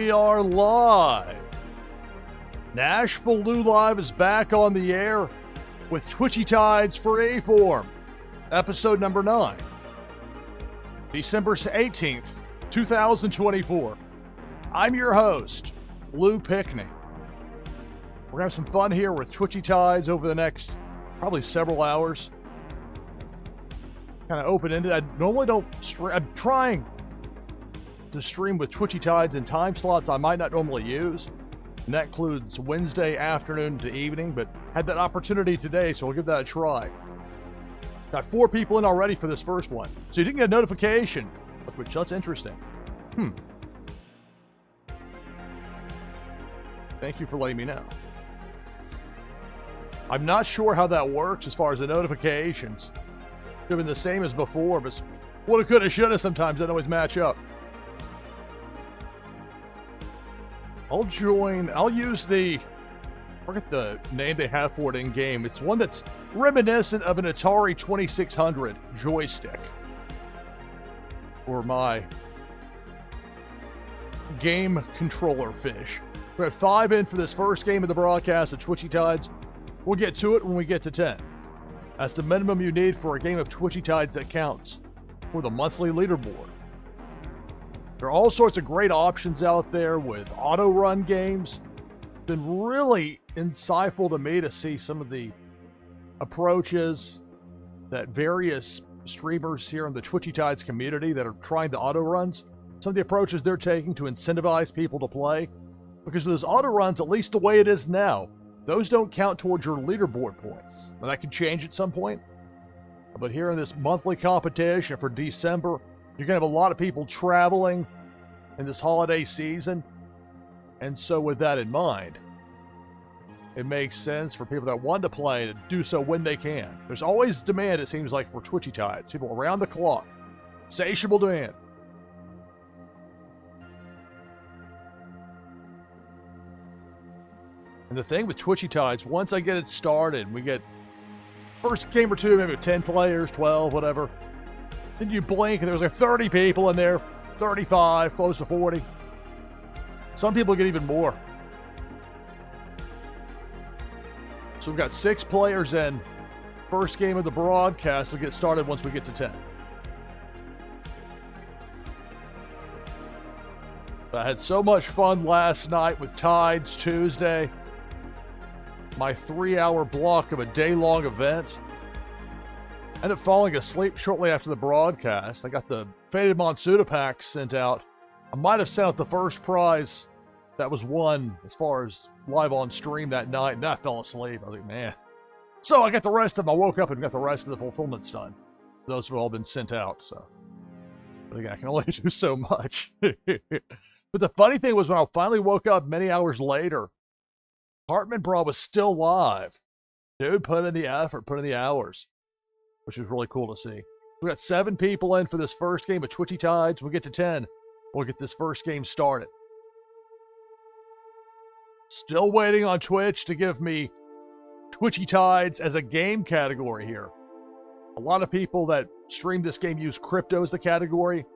we are live. NashvilleLou Live is back on the air with Twitchy Tides Freeform, episode number 9, December 18th, 2024. I'm your host, Lou Pickney. We're going to have some fun here with Twitchy Tides over the next probably several hours. Kind of open-ended. I normally don't stream. I'm trying to stream with Twitchy Tides in time slots I might not normally use. And that includes Wednesday afternoon to evening, but had that opportunity today, so we'll give that a try. Got 4 people in already for this first one. So you didn't get a notification, which that's interesting. Thank you for letting me know. I'm not sure how that works as far as the notifications. Could have been the same as before, but woulda, coulda, shoulda sometimes don't always match up. I'll use I forget the name they have for it in game. It's one that's reminiscent of an Atari 2600 joystick. Or my game controller fish. We had 5 in for this first game of the broadcast of Twitchy Tides. We'll get to it when we get to 10. That's the minimum you need for a game of Twitchy Tides that counts for the monthly leaderboard. There are all sorts of great options out there with auto-run games. It's been really insightful to me to see some of the approaches that various streamers here in the Twitchy Tides community that are trying the auto-runs, some of the approaches they're taking to incentivize people to play. Because with those auto-runs, at least the way it is now, those don't count towards your leaderboard points. Now, that could change at some point. But here in this monthly competition for December, you're going to have a lot of people traveling in this holiday season. And so with that in mind, it makes sense for people that want to play to do so when they can. There's always demand, it seems like, for Twitchy Tides. People around the clock. Insatiable demand. And the thing with Twitchy Tides, once I get it started, we get first game or two, maybe 10 players, 12, whatever. Then you blink and there's like 30 people in there, 35, close to 40. Some people get even more. So we've got 6 players in. First game of the broadcast will get started once we get to 10. I had so much fun last night with Tides Tuesday. My 3-hour block of a day-long event. I ended up falling asleep shortly after the broadcast. I got the Faded Monsuda pack sent out. I might have sent out the first prize that was won as far as live on stream that night, and then I fell asleep. I was like, man. So I got the rest of them. I woke up and got the rest of the fulfillments done. Those have all been sent out, so. But again, I can only do so much. But the funny thing was when I finally woke up many hours later, Hartman Bra was still live. Dude put in the effort, put in the hours, which is really cool to see. We got 7 people in for this first game of Twitchy Tides. We'll get to 10. We'll get this first game started. Still waiting on Twitch to give me Twitchy Tides as a game category here. A lot of people that stream this game use crypto as the category.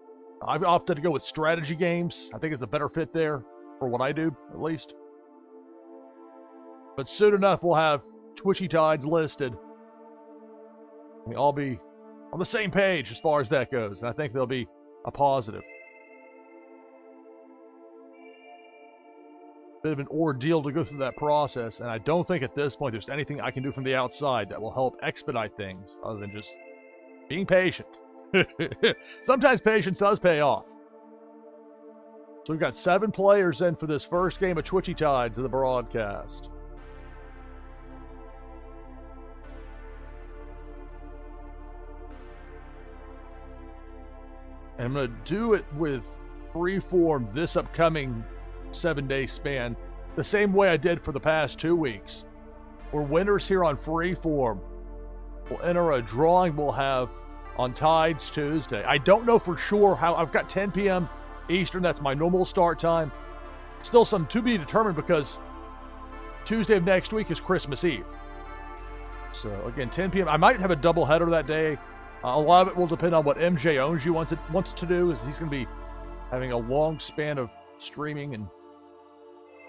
I've opted to go with strategy games. I think it's a better fit there for what I do, at least. But soon enough, we'll have Twitchy Tides listed. We'll all be on the same page as far as that goes. And I think there'll be a positive. Bit of an ordeal to go through that process. And I don't think at this point there's anything I can do from the outside that will help expedite things other than just being patient. Sometimes patience does pay off. So we've got 7 players in for this first game of Twitchy Tides of the broadcast. And I'm going to do it with Freeform this upcoming 7-day span, the same way I did for the past 2 weeks. Where winners here on Freeform will enter a drawing we'll have on Tides Tuesday. I don't know for sure how. I've got 10 p.m. Eastern. That's my normal start time. Still some to be determined because Tuesday of next week is Christmas Eve. So again, 10 p.m. I might have a double header that day. A lot of it will depend on what MJ Owns You wants to do. Is he's going to be having a long span of streaming and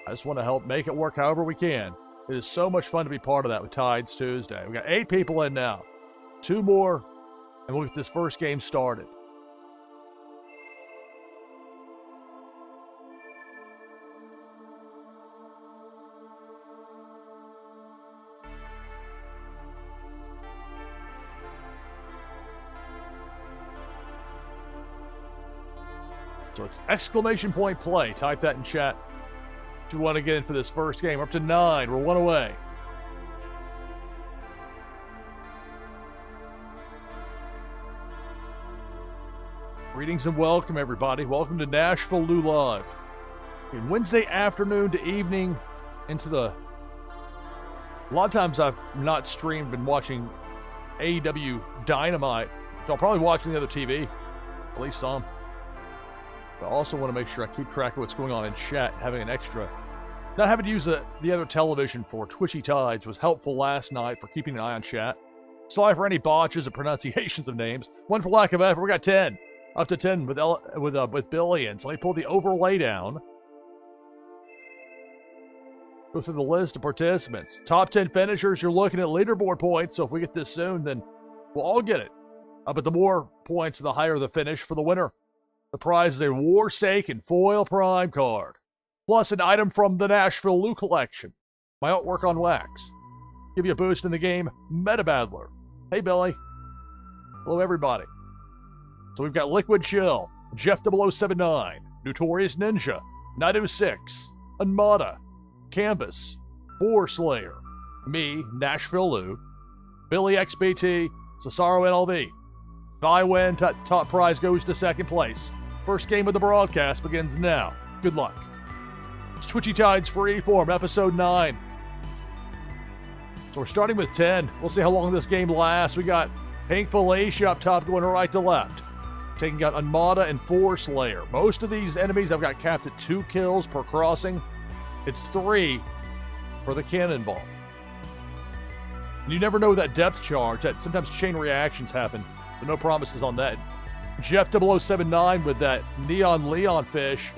I just want to help make it work however we can. It is so much fun to be part of that with Tides Tuesday. We got 8 people in now. 2 more, and we'll get this first game started. So it's exclamation point play. Type that in chat if you want to get in for this first game. We're up to 9. We're 1 away. Greetings and welcome, everybody. Welcome to NashvilleLou Live. Wednesday afternoon to evening into the... A lot of times I've not streamed, been watching AEW Dynamite, so I'll probably watch the other TV, at least some. But I also want to make sure I keep track of what's going on in chat. Having an extra... Not having to use the other television for Twitchy Tides was helpful last night for keeping an eye on chat. Sorry for any botches or pronunciations of names. One for lack of effort. We got 10. Up to 10 with billions. Let me pull the overlay down. Go through the list of participants. Top 10 finishers, you're looking at leaderboard points, so if we get this soon, then we'll all get it. But the more points, the higher the finish for the winner. The prize is a Warsaken foil prime card, plus an item from the NashvilleLou collection. My artwork on wax. Give you a boost in the game, Meta Battler. Hey, Billy. Hello, everybody. So we've got Liquid Chill, Jeff 0079, Notorious Ninja, Night06, Unmada, Canvas, Boar Slayer, me, NashvilleLou, Billy XBT, Cesaro NLV. If I win, top prize goes to second place. First game of the broadcast begins now. Good luck. It's Twitchy Tides Freeform, Episode 9. So we're starting with 10. We'll see how long this game lasts. We got Pink Felicia up top going right to left. Taking out Unmada and Four Slayer. Most of these enemies I've got capped at 2 kills per crossing. It's 3 for the cannonball. And you never know that depth charge. That sometimes chain reactions happen. But no promises on that. Jeff 0079 with that Neon Leon fish.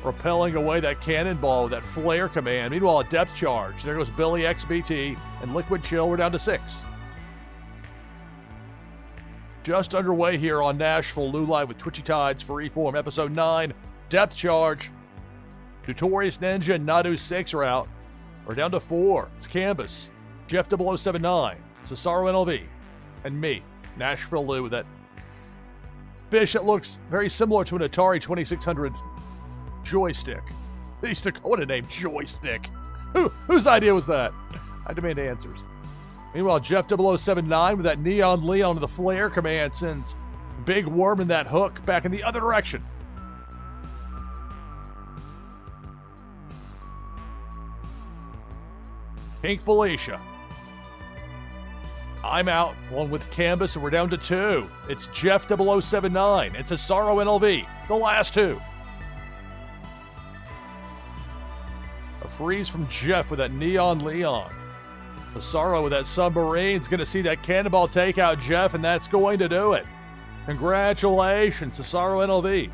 Repelling away that cannonball with that flare command. Meanwhile, a depth charge. There goes Billy XBT and Liquid Chill. We're down to 6. Just underway here on NashvilleLou Live with Twitchy Tides Freeform, Episode 9. Depth charge. Notorious Ninja and Nadu6 are out. We're down to 4. It's Canvas, Jeff 0079, Cesaro NLV, and me, NashvilleLou, with that fish that looks very similar to an Atari 2600 joystick. They used to call it a name, joystick. Whose idea was that? I demand answers. Meanwhile, Jeff 0079 with that Neon Leon with the flare command sends Big Worm in that hook back in the other direction. Pink Felicia. I'm out, along with Canvas, and we're down to 2. It's Jeff 0079 and Cesaro NLV, the last 2. A freeze from Jeff with that Neon Leon. Cesaro with that Submarine's going to see that cannonball take out Jeff, and that's going to do it. Congratulations, Cesaro NLV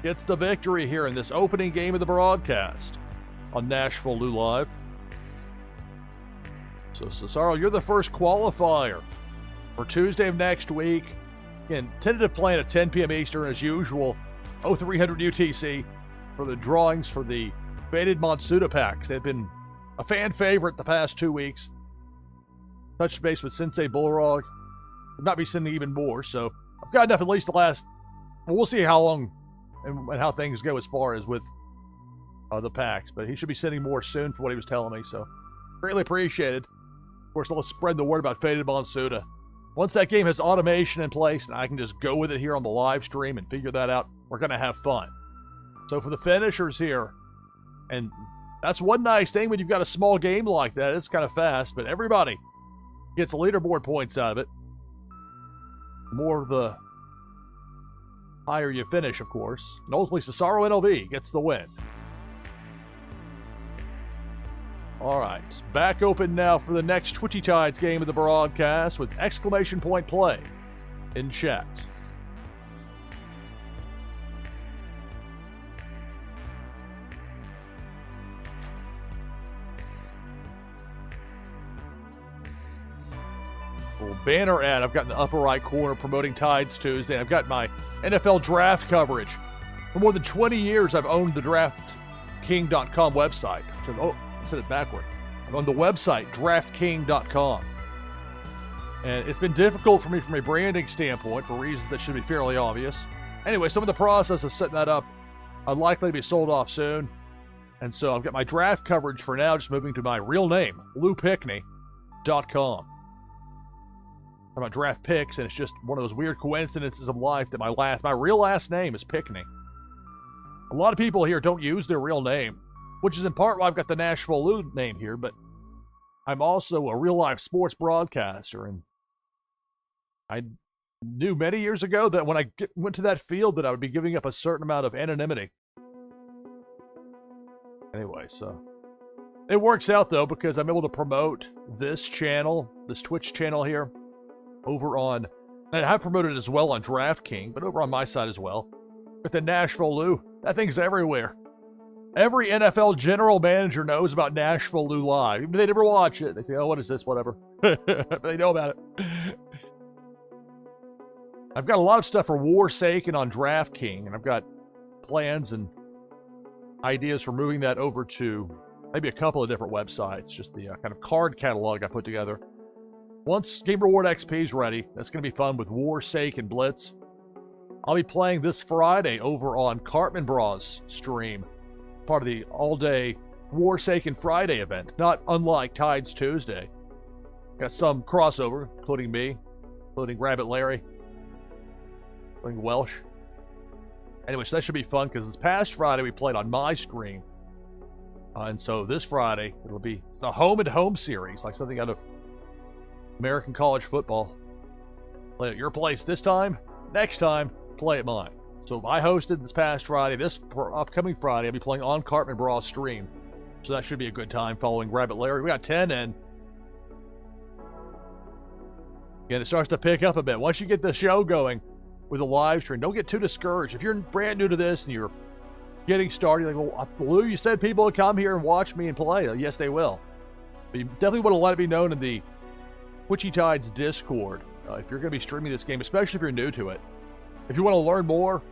gets the victory here in this opening game of the broadcast on NashvilleLou Live. So, Cesaro, you're the first qualifier for Tuesday of next week. Again, tentative plan at 10 p.m. Eastern as usual. 0300 UTC for the drawings for the Faded Monsuda packs. They've been a fan favorite the past 2 weeks. Touched base with Sensei Bullrog. Would not be sending even more, so I've got enough at least to last. Well, we'll see how long and how things go as far as with the packs, but he should be sending more soon for what he was telling me, so greatly appreciated. Of course, let's spread the word about Faded Monsuda. Once that game has automation in place and I can just go with it here on the live stream and figure that out, we're going to have fun. So for the finishers here, and that's one nice thing when you've got a small game like that. It's kind of fast, but everybody gets leaderboard points out of it. The more the higher you finish, of course. And ultimately, Cesaro NLV gets the win. All right, back open now for the next Twitchy Tides game of the broadcast with exclamation point play in chat. little banner ad I've got in the upper right corner promoting Tides Tuesday. I've got my NFL draft coverage. For more than 20 years, I've owned the DraftKing.com website. So, I said it backward. I've owned the website, DraftKing.com. And it's been difficult for me from a branding standpoint for reasons that should be fairly obvious. Anyway, some of the process of setting that up are likely to be sold off soon. And so I've got my draft coverage for now, just moving to my real name, LouPickney.com. I'm about draft picks, and it's just one of those weird coincidences of life that my real last name is Pickney. A lot of people here don't use their real name, which is in part why I've got the NashvilleLou name here, but I'm also a real-life sports broadcaster, and I knew many years ago that when I went to that field that I would be giving up a certain amount of anonymity. Anyway, so it works out, though, because I'm able to promote this channel, this Twitch channel here, over on, and I've promoted it as well on DraftKings, but over on my side as well. But the NashvilleLou, that thing's everywhere. Every NFL general manager knows about NashvilleLou Live. Even if they never watch it, they say, oh, what is this, whatever. But they know about it. I've got a lot of stuff for Warsaken on DraftKings, and I've got plans and ideas for moving that over to maybe a couple of different websites, just the kind of card catalog I put together. Once Game Reward XP is ready, that's going to be fun with Warsaken Blitz. I'll be playing this Friday over on Cartman Bras stream, part of the all-day Warsaken Friday event, not unlike Tides Tuesday. Got some crossover, including me, including Rabbit Larry, including Welsh. Anyway, so that should be fun, because this past Friday we played on my screen. And so this Friday, it's the home and home series, like something out of American college football. Play at your place this time, next time, play at mine. So I hosted this past Friday. This upcoming Friday, I'll be playing on Cartman Bras stream. So that should be a good time following Rabbit Larry. We got 10 in. Again, it starts to pick up a bit. Once you get the show going with a live stream, don't get too discouraged. If you're brand new to this and you're getting started, you're like, well, Lou, you said people would come here and watch me and play. Yes, they will. But you definitely want to let it be known in the Twitchy Tides Discord if you're going to be streaming this game, especially if you're new to it. If you want to learn more,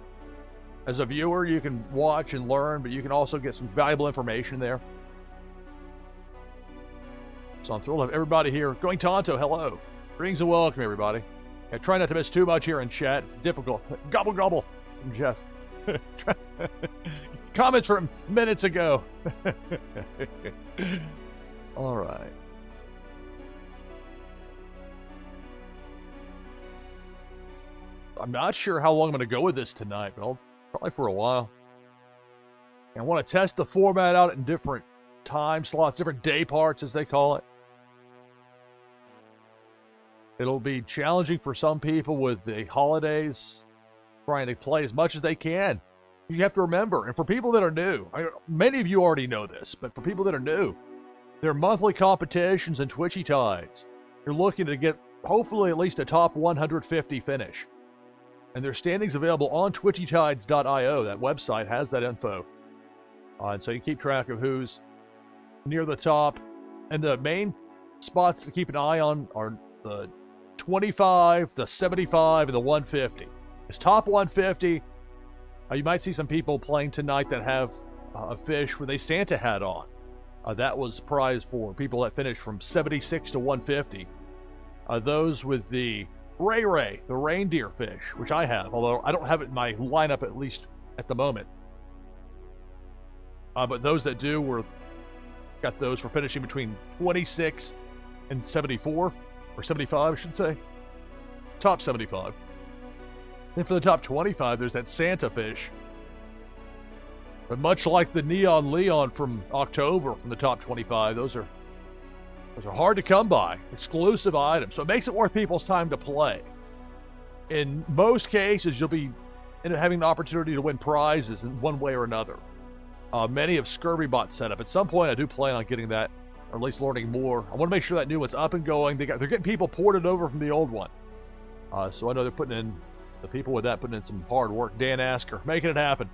as a viewer, you can watch and learn, but you can also get some valuable information there. So I'm thrilled to have everybody here. Going Tonto, hello. Greetings and welcome, everybody. I try not to miss too much here in chat. It's difficult. Gobble, gobble from Jeff. Comments from minutes ago. All right. I'm not sure how long I'm going to go with this tonight, but I'll probably for a while. And I want to test the format out in different time slots, different day parts, as they call it. It'll be challenging for some people with the holidays, trying to play as much as they can. You have to remember, and for people that are new, many of you already know this, but for people that are new, there are monthly competitions in Twitchy Tides. You're looking to get, hopefully, at least a top 150 finish. And there's standings available on twitchytides.io. That website has that info. And so you keep track of who's near the top. And the main spots to keep an eye on are the 25, the 75, and the 150. It's top 150. You might see some people playing tonight that have a fish with a Santa hat on. That was prize for people that finished from 76 to 150. Those with the Ray, the reindeer fish, which I have, although I don't have it in my lineup, at least at the moment. But those that do got those for finishing between 26 and 74, or 75, I should say. Top 75. Then for the top 25, there's that Santa fish. But much like the Neon Leon from October from the top 25, those are hard to come by, exclusive items, so it makes it worth people's time to play. In most cases, you'll be having an opportunity to win prizes in one way or another. Many have ScurvyBot set up. At some point, I do plan on getting that, or at least learning more. I want to make sure that new one's up and going. They're getting people ported over from the old one. So I know they're putting in, the people with that putting in some hard work. Dan Asker, making it happen.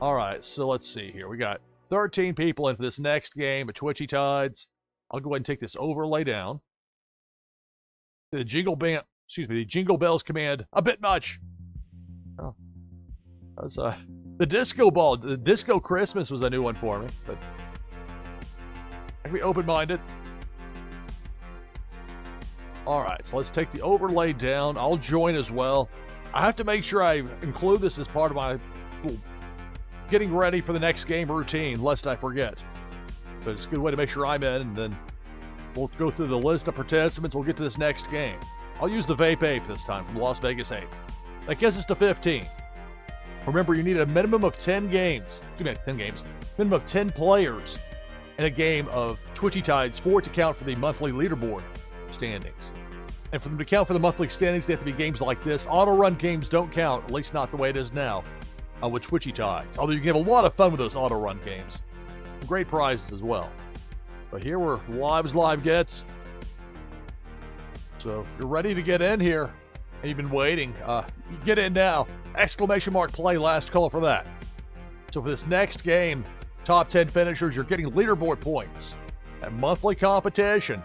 All right, so let's see here. We got 13 people into this next game at Twitchy Tides. I'll go ahead and take this overlay down. the jingle bells command a bit much. Oh, that was the disco ball. The disco Christmas was a new one for me, but I can be open-minded. All right, so let's take the overlay down. I'll join as well. I have to make sure I include this as part of my getting ready for the next game routine, lest I forget. But it's a good way to make sure I'm in, and then we'll go through the list of participants. We'll get to this next game. I'll use the Vape Ape this time from Las Vegas Ape. That gets us to 15. Remember, you need a minimum of 10 games. Minimum of 10 players in a game of Twitchy Tides for it to count for the monthly leaderboard standings. And for them to count for the monthly standings, they have to be games like this. Auto-run games don't count, at least not the way it is now, with Twitchy Tides. Although you can have a lot of fun with those auto-run games. Great prizes as well. But here we're live as live gets. So if you're ready to get in here, and you've been waiting, get in now. Exclamation mark play, last call for that. So for this next game, top 10 finishers, you're getting leaderboard points. That monthly competition.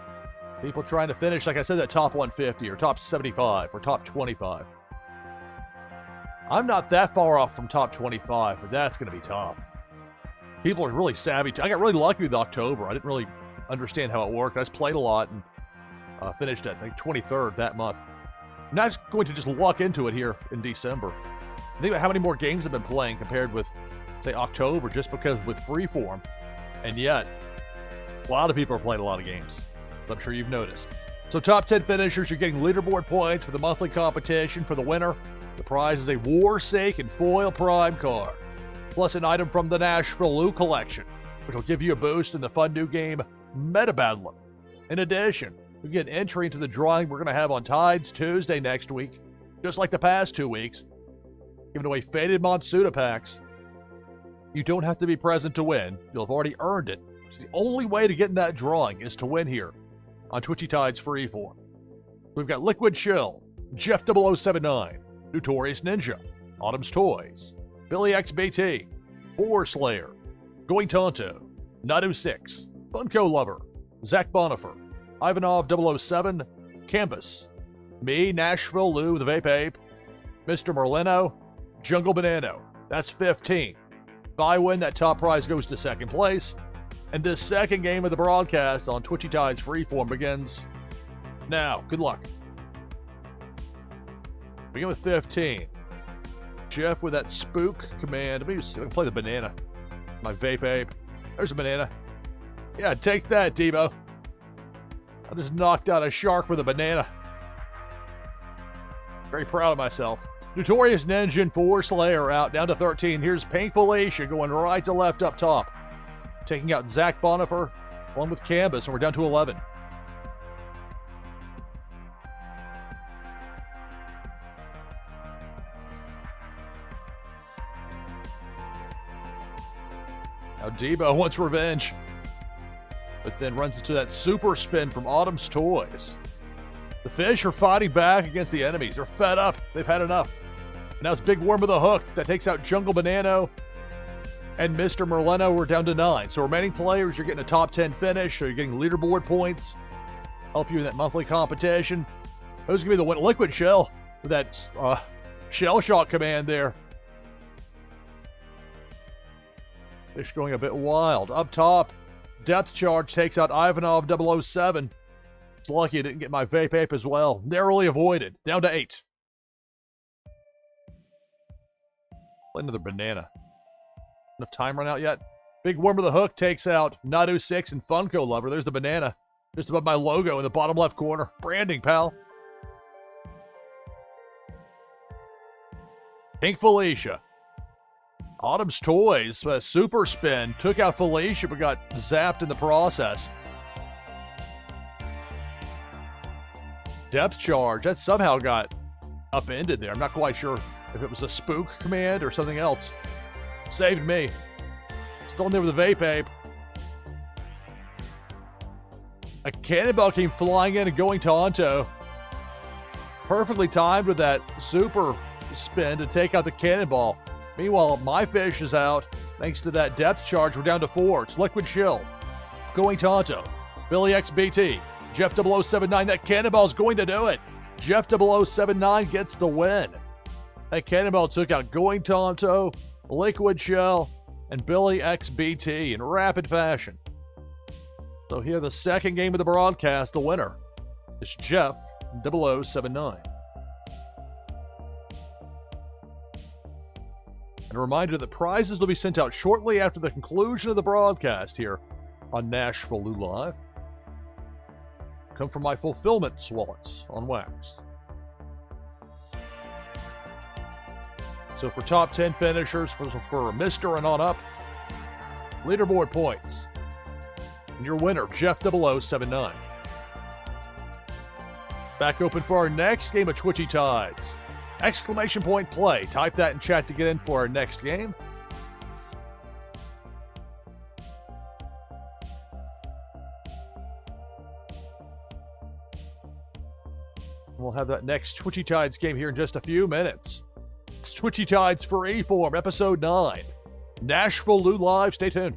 People trying to finish, like I said, that top 150 or top 75 or top 25. I'm not that far off from top 25, but that's going to be tough. People are really savvy. I got really lucky with October. I didn't really understand how it worked. I just played a lot and finished at, I think, 23rd that month. I'm not going to just luck into it here in December. Think about how many more games I've been playing compared with, say, October, just because with Freeform. And yet, a lot of people are playing a lot of games, as I'm sure you've noticed. So top 10 finishers, you're getting leaderboard points for the monthly competition. For the winner, the prize is a Warsaken Foil Prime card, plus an item from the NashvilleLou collection, which will give you a boost in the fun new game, Meta Battler. In addition, you get an entry into the drawing we're going to have on Tides Tuesday next week, just like the past 2 weeks, giving away Faded Monsuda packs. You don't have to be present to win. You'll have already earned it. It's the only way to get in that drawing is to win here on Twitchy Tides Freeform. We've got Liquid Chill, Jeff 0079, Notorious Ninja, Autumn's Toys, Billy XBT, Boar Slayer, Going Tonto, Nadu6, Funko Lover, Zach Bonifer, Ivanov 007, Campus, me, NashvilleLou, the Vape Ape, Mr. Merlino, Jungle Banano. That's 15. If I win, that top prize goes to second place. And this second game of the broadcast on Twitchy Tides Freeform begins now. Good luck. Begin with 15. Jeff with that spook command. Let me see if I can play the banana. My Vape Ape. There's a banana. Yeah, take that, Debo. I just knocked out a shark with a banana. Very proud of myself. Notorious Ninja and 4 Slayer out, down to 13. Here's Painful Asia going right to left up top. Taking out Zach Bonifer, along with Canvas, and we're down to 11. Now Debo wants revenge, but then runs into that super spin from Autumn's Toys. The fish are fighting back against the enemies. They're fed up. They've had enough. And now it's Big Worm with a hook that takes out Jungle Banano and Mr. Merlino. We're down to 9. So remaining players, you're getting a top 10 finish, so you're getting leaderboard points. Help you in that monthly competition. Who's going to be the win? Liquid Shell with that shell shock command there. Fish going a bit wild. Up top, Depth Charge takes out Ivanov 007. It's lucky I didn't get my Vape Ape as well. Narrowly avoided. Down to 8. Play another banana. Enough time run out yet? Big Worm with a hook takes out Nadu6 and Funko Lover. There's the banana. Just above my logo in the bottom left corner. Branding, pal. Pink Felicia. Autumn's Toys, super spin. Took out Felicia, but got zapped in the process. Depth Charge. That somehow got upended there. I'm not quite sure if it was a spook command or something else. Saved me. Still in there with the Vape Ape. A cannonball came flying in and going Tonto. Perfectly timed with that super spin to take out the cannonball. Meanwhile, my fish is out. Thanks to that Depth Charge, we're down to 4. It's Liquid Chill, Going Tonto, Billy XBT, Jeff 0079, that cannonball's going to do it. Jeff 0079 gets the win. That cannonball took out Going Tonto, Liquid Shell, and Billy XBT in rapid fashion. So here, the second game of the broadcast, the winner is Jeff 0079. And a reminder that prizes will be sent out shortly after the conclusion of the broadcast here on NashvilleLou Live. Come from my fulfillment wallets on wax. So for top 10 finishers, for Mr. and on up, leaderboard points. And your winner, Jeff 0079. Back open for our next game of Twitchy Tides. Exclamation point play. Type that in chat to get in for our next game. We'll have that next Twitchy Tides game here in just a few minutes. It's Twitchy Tides Freeform, Episode 9. NashvilleLou Live. Stay tuned.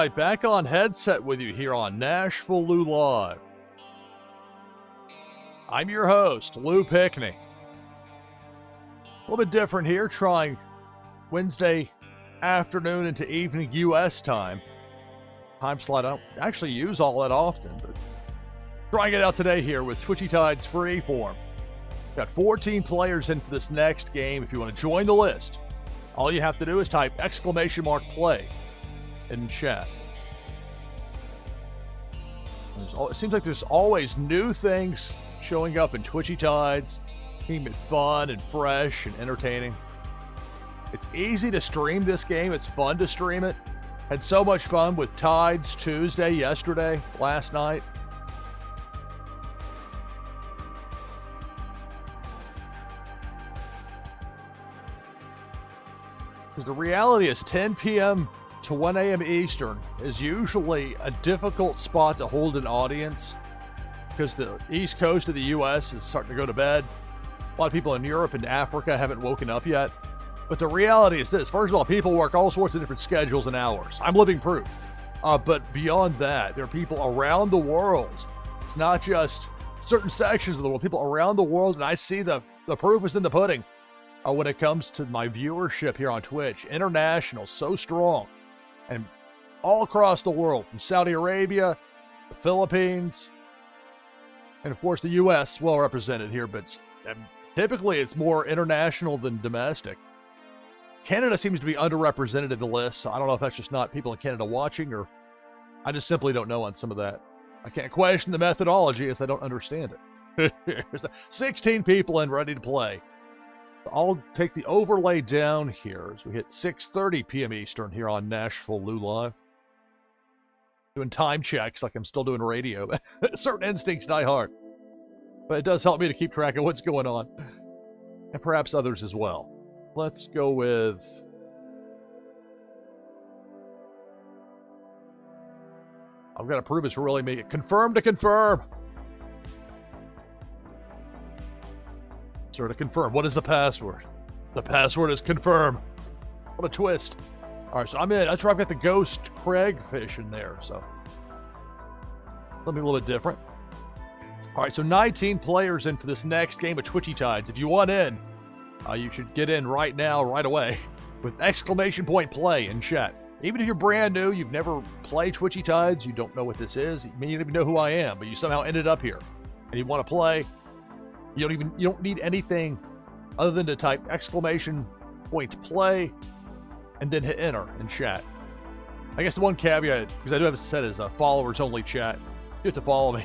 Tide back on headset with you here on NashvilleLou Live. I'm your host, Lou Pickney. A little bit different here, trying Wednesday afternoon into evening U.S. time. Time slot I don't actually use all that often, but trying it out today here with Twitchy Tide's Freeform. Got 14 players in for this next game. If you want to join the list, all you have to do is type !play in chat. It seems like there's always new things showing up in Twitchy Tides, keeping it fun and fresh and entertaining. It's easy to stream this game. It's fun to stream it. Had so much fun with Tides Tuesday yesterday, last night. Because the reality is 10 p.m. to 1 a.m. Eastern is usually a difficult spot to hold an audience because the East Coast of the U.S. is starting to go to bed. A lot of people in Europe and Africa haven't woken up yet. But the reality is this. First of all, people work all sorts of different schedules and hours. I'm living proof. But beyond that, there are people around the world. It's not just certain sections of the world. People around the world, and I see the proof is in the pudding when it comes to my viewership here on Twitch. International, so strong. And all across the world, from Saudi Arabia, the Philippines, and of course the U.S. well represented here, but typically it's more international than domestic. Canada seems to be underrepresented in the list, so I don't know if that's just not people in Canada watching, or I just simply don't know on some of that. I can't question the methodology as I don't understand it. There's 16 people in ready to play. I'll take the overlay down here as we hit 6:30 p.m. Eastern here on NashvilleLou Live. Doing time checks like I'm still doing radio. Certain instincts die hard. But it does help me to keep track of what's going on. And perhaps others as well. Let's go with... I've got to prove it's really me. Confirm to confirm. Sir, to confirm. What is the password? The password is confirm. What a twist. All right, so I'm in. That's where I've got the ghost Craig fish in there, so something a little bit different. All right, so 19 players in for this next game of Twitchy Tides. If you want in, you should get in right now, right away, with !play in chat. Even if you're brand new, you've never played Twitchy Tides, you don't know what this is, you may not even know who I am, but you somehow ended up here, and you want to play. You don't need anything other than to type !play and then hit enter in chat. I guess the one caveat, because I do have it set as a followers only chat, you have to follow me.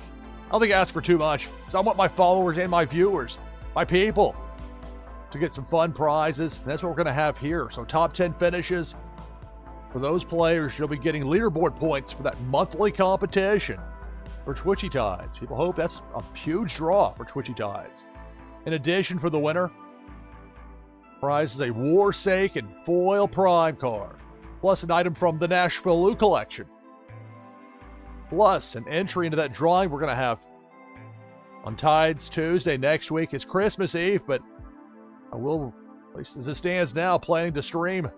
I don't think I ask for too much, because I want my followers and my viewers, my people, to get some fun prizes, and that's what we're going to have here. So top 10 finishes. For those players, you'll be getting leaderboard points for that monthly competition for Twitchy Tides. People hope that's a huge draw for Twitchy Tides. In addition, for the winner, prize is a Warsake foil prime card, plus an item from the NashvilleLou collection, plus an entry into that drawing we're going to have on Tides Tuesday next week. Is Christmas Eve, but I will, at least as it stands now, planning to stream.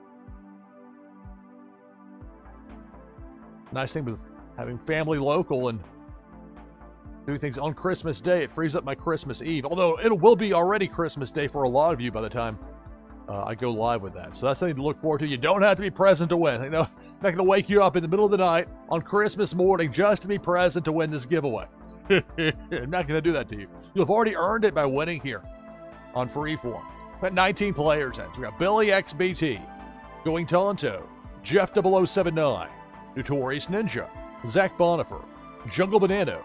Nice thing with having family local and doing things on Christmas Day, it frees up my Christmas Eve. Although it will be already Christmas Day for a lot of you by the time I go live with that. So that's something to look forward to. You don't have to be present to win. You know, I'm not going to wake you up in the middle of the night on Christmas morning just to be present to win this giveaway. I'm not going to do that to you. You'll have already earned it by winning here on Freeform. Got 19 players in. We got Billy XBT, Going Tonto, Jeff 0079, Notorious Ninja, Zach Bonifer, Jungle Banano,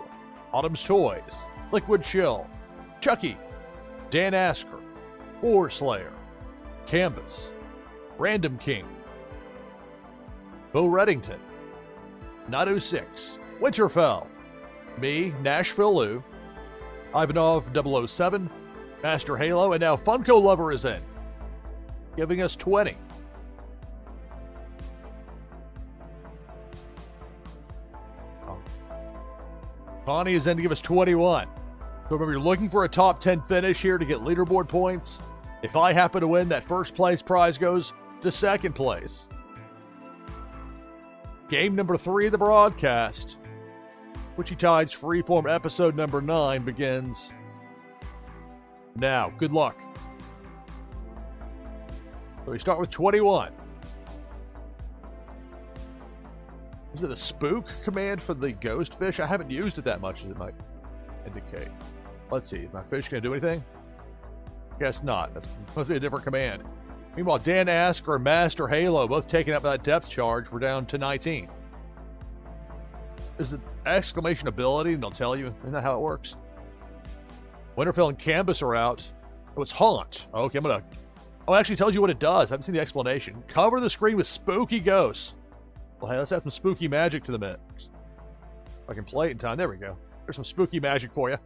Autumn's Toys, Liquid Chill, Chucky, Dan Asker, War Slayer, Canvas, Random King, Bo Reddington, Nadu6, Winterfell, me, NashvilleLou, Ivanov 007, Master Halo, and now Funko Lover is in, giving us 20. Connie is in to give us 21. So remember, you're looking for a top 10 finish here to get leaderboard points. If I happen to win, that first place prize goes to second place. Game number 3 of the broadcast. Twitchy Tides Freeform episode number 9 begins now. Good luck. So we start with 21. Is it a spook command for the ghost fish? I haven't used it that much as it might indicate. Let's see. Is my fish going to do anything? Guess not. That's supposed to be a different command. Meanwhile, Dan Asker and Master Halo both taking up that depth charge. We're down to 19. Is it exclamation ability? And they'll tell you. Isn't that how it works? Winterfell and Canvas are out. Oh, it's Haunt. Okay, I'm going to... Oh, it actually tells you what it does. I haven't seen the explanation. Cover the screen with spooky ghosts. Well, hey, let's add some spooky magic to the mix. If I can play it in time. There we go. There's some spooky magic for you.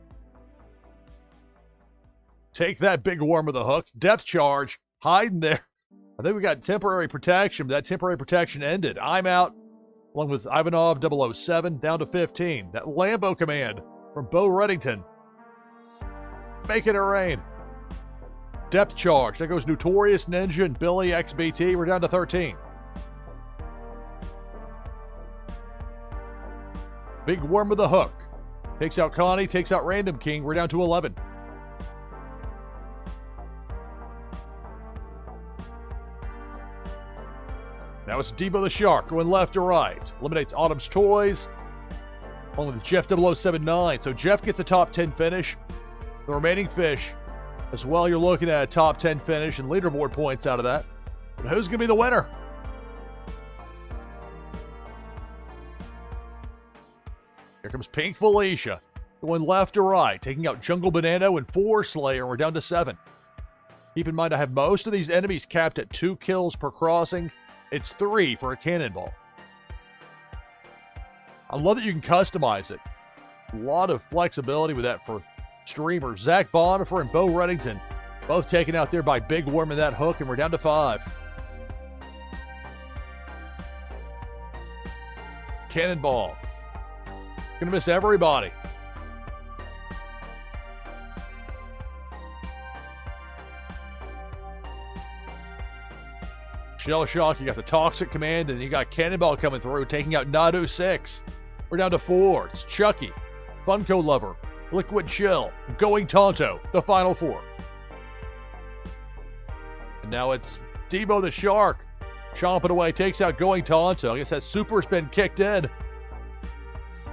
Take that, big worm with a hook. Depth charge. Hiding there. I think we got temporary protection, but that temporary protection ended. I'm out, along with Ivanov 007, down to 15. That Lambo command from Bo Reddington. Making it rain. Depth charge. There goes Notorious Ninja and Billy XBT. We're down to 13. Big worm with a hook. Takes out Connie, takes out Random King. We're down to 11. Now it's Debo the Shark going left to right. Eliminates Autumn's Toys. Along with Jeff 0079. So Jeff gets a top 10 finish. The remaining fish, as well, you're looking at a top 10 finish and leaderboard points out of that. But who's going to be the winner? Here comes Pink Felicia. Going left to right. Taking out Jungle Banana and 4 Slayer. We're down to 7. Keep in mind, I have most of these enemies capped at 2 kills per crossing. It's 3 for a cannonball. I love that you can customize it. A lot of flexibility with that for streamers. Zach Bonifer and Bo Reddington both taken out there by Big Worm and that hook, and we're down to 5. Cannonball. Gonna miss everybody. Shell Shock, you got the Toxic command, and you got Cannonball coming through, taking out Nadu 6. We're down to 4. It's Chucky, Funko Lover, Liquid Chill, Going Tonto, the final 4. And now it's Debo the Shark. Chomping away, takes out Going Tonto. I guess that super's been kicked in.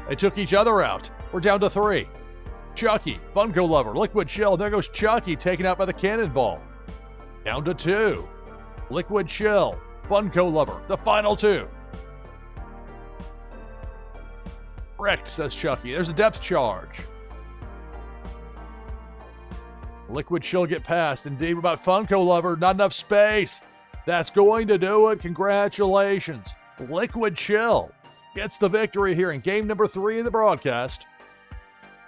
They took each other out. We're down to 3. Chucky, Funko Lover, Liquid Chill. There goes Chucky, taken out by the Cannonball. Down to 2. Liquid Chill, Funko Lover, the final 2. Wrecked, says Chucky. There's a depth charge. Liquid Chill get past. Indeed, about Funko Lover, not enough space. That's going to do it. Congratulations. Liquid Chill gets the victory here in game number 3 of the broadcast.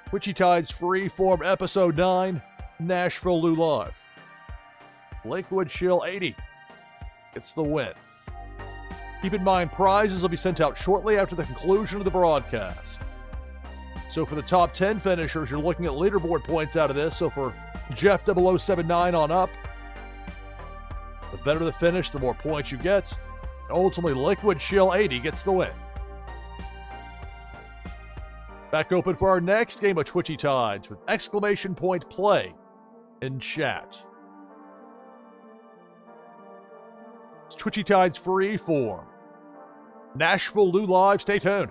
Twitchy Tides Freeform episode 9, NashvilleLou Live. Liquid Chill 80 gets the win. Keep in mind, prizes will be sent out shortly after the conclusion of the broadcast. So for the top 10 finishers, you're looking at leaderboard points out of this. So for Jeff 0079 on up, the better the finish, the more points you get. And ultimately, Liquid Chill 80 gets the win. Back open for our next game of Twitchy Tides with exclamation point play in chat. It's Twitchy Tides Freeform. NashvilleLou Live. Stay tuned.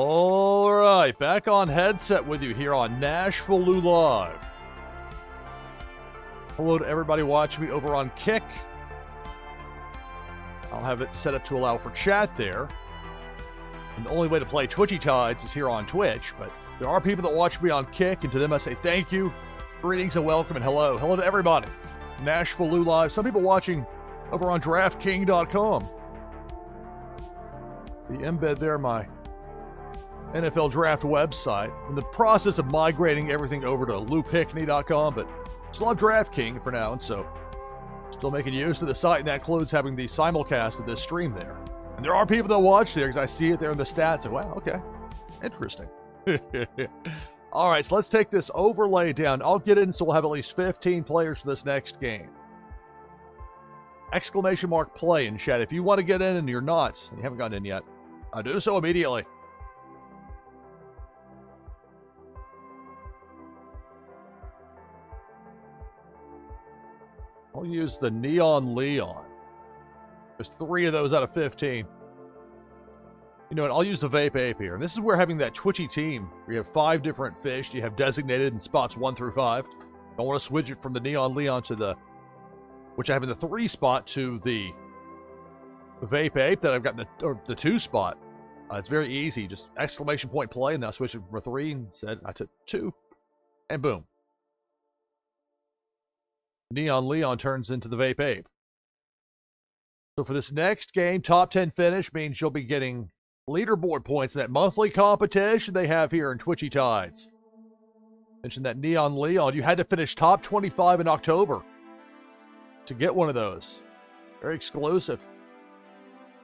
All right, back on headset with you here on NashvilleLou Live. Hello to everybody watching me over on Kick. I'll have it set up to allow for chat there. And the only way to play Twitchy Tides is here on Twitch, but there are people that watch me on Kick, and to them I say thank you, greetings and welcome, and hello. Hello to everybody. NashvilleLou Live. Some people watching over on DraftKings.com. The embed there, my NFL draft website. In the process of migrating everything over to LouPickney.com, but still have DraftKings for now, and so still making use of the site, and that includes having the simulcast of this stream there. And there are people that watch there because I see it there in the stats. And wow, okay, interesting. All right, so let's take this overlay down. I'll get in, so we'll have at least 15 players for this next game. Exclamation mark play in chat. If you want to get in and you're not, and you haven't gotten in yet, I'll do so immediately. I'll use the Neon Leon. There's 3 of those out of 15. You know what? I'll use the Vape Ape here. And this is where having that Twitchy team, where you have 5 different fish, you have designated in spots 1 through 5. I want to switch it from the Neon Leon to the, which I have in the 3 spot, to the Vape Ape that I've got in the 2 spot. It's very easy. Just exclamation point play, and then I switch it from 3 and said I took 2, and boom. Neon Leon turns into the Vape Ape. So for this next game, top 10 finish means you'll be getting leaderboard points in that monthly competition they have here in Twitchy Tides. Mentioned that Neon Leon, you had to finish top 25 in October to get one of those. Very exclusive.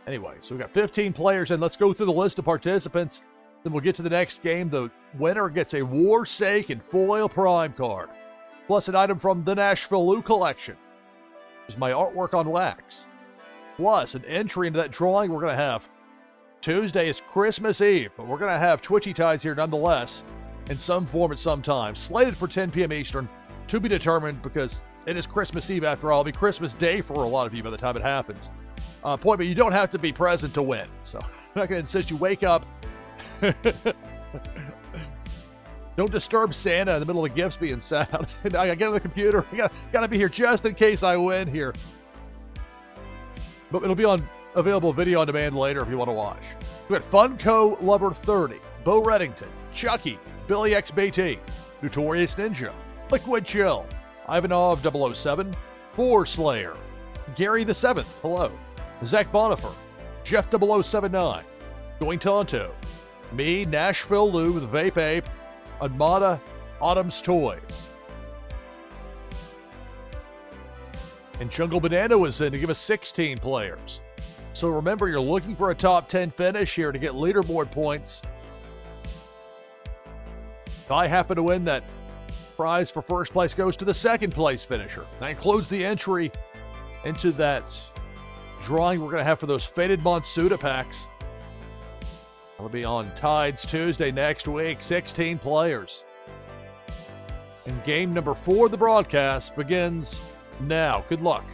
Anyway, so we've got 15 players, and let's go through the list of participants. Then we'll get to the next game. The winner gets a Warsaken Foil Prime card, plus an item from the NashvilleLou collection. This is my artwork on wax. Plus an entry into that drawing we're going to have. Tuesday is Christmas Eve, but we're going to have Twitchy Tides here nonetheless, in some form at some time. Slated for 10 p.m. Eastern, to be determined, because it is Christmas Eve after all. It'll be Christmas Day for a lot of you by the time it happens. Point, but you don't have to be present to win. So I'm not going to insist you wake up. Don't disturb Santa in the middle of the gifts being sent out. I get on the computer. I gotta be here just in case I win here. But it'll be on available video on demand later if you want to watch. We got Funko Lover 30, Bo Reddington, Chucky, Billy XBT, Notorious Ninja, Liquid Chill, Ivanov 007, Four Slayer, Gary the 7th, hello, Zach Bonifer, Jeff 0079, Going Tonto, me, NashvilleLou with Vape Ape, Armada, Autumn's Toys. And Jungle Banana was in to give us 16 players. So remember, you're looking for a top 10 finish here to get leaderboard points. If I happen to win, that prize for first place goes to the second place finisher. That includes the entry into that drawing we're going to have for those Faded Monsuda packs. That'll be on Tides Tuesday next week. 16 players. And game number 4 of the broadcast begins now. Good luck.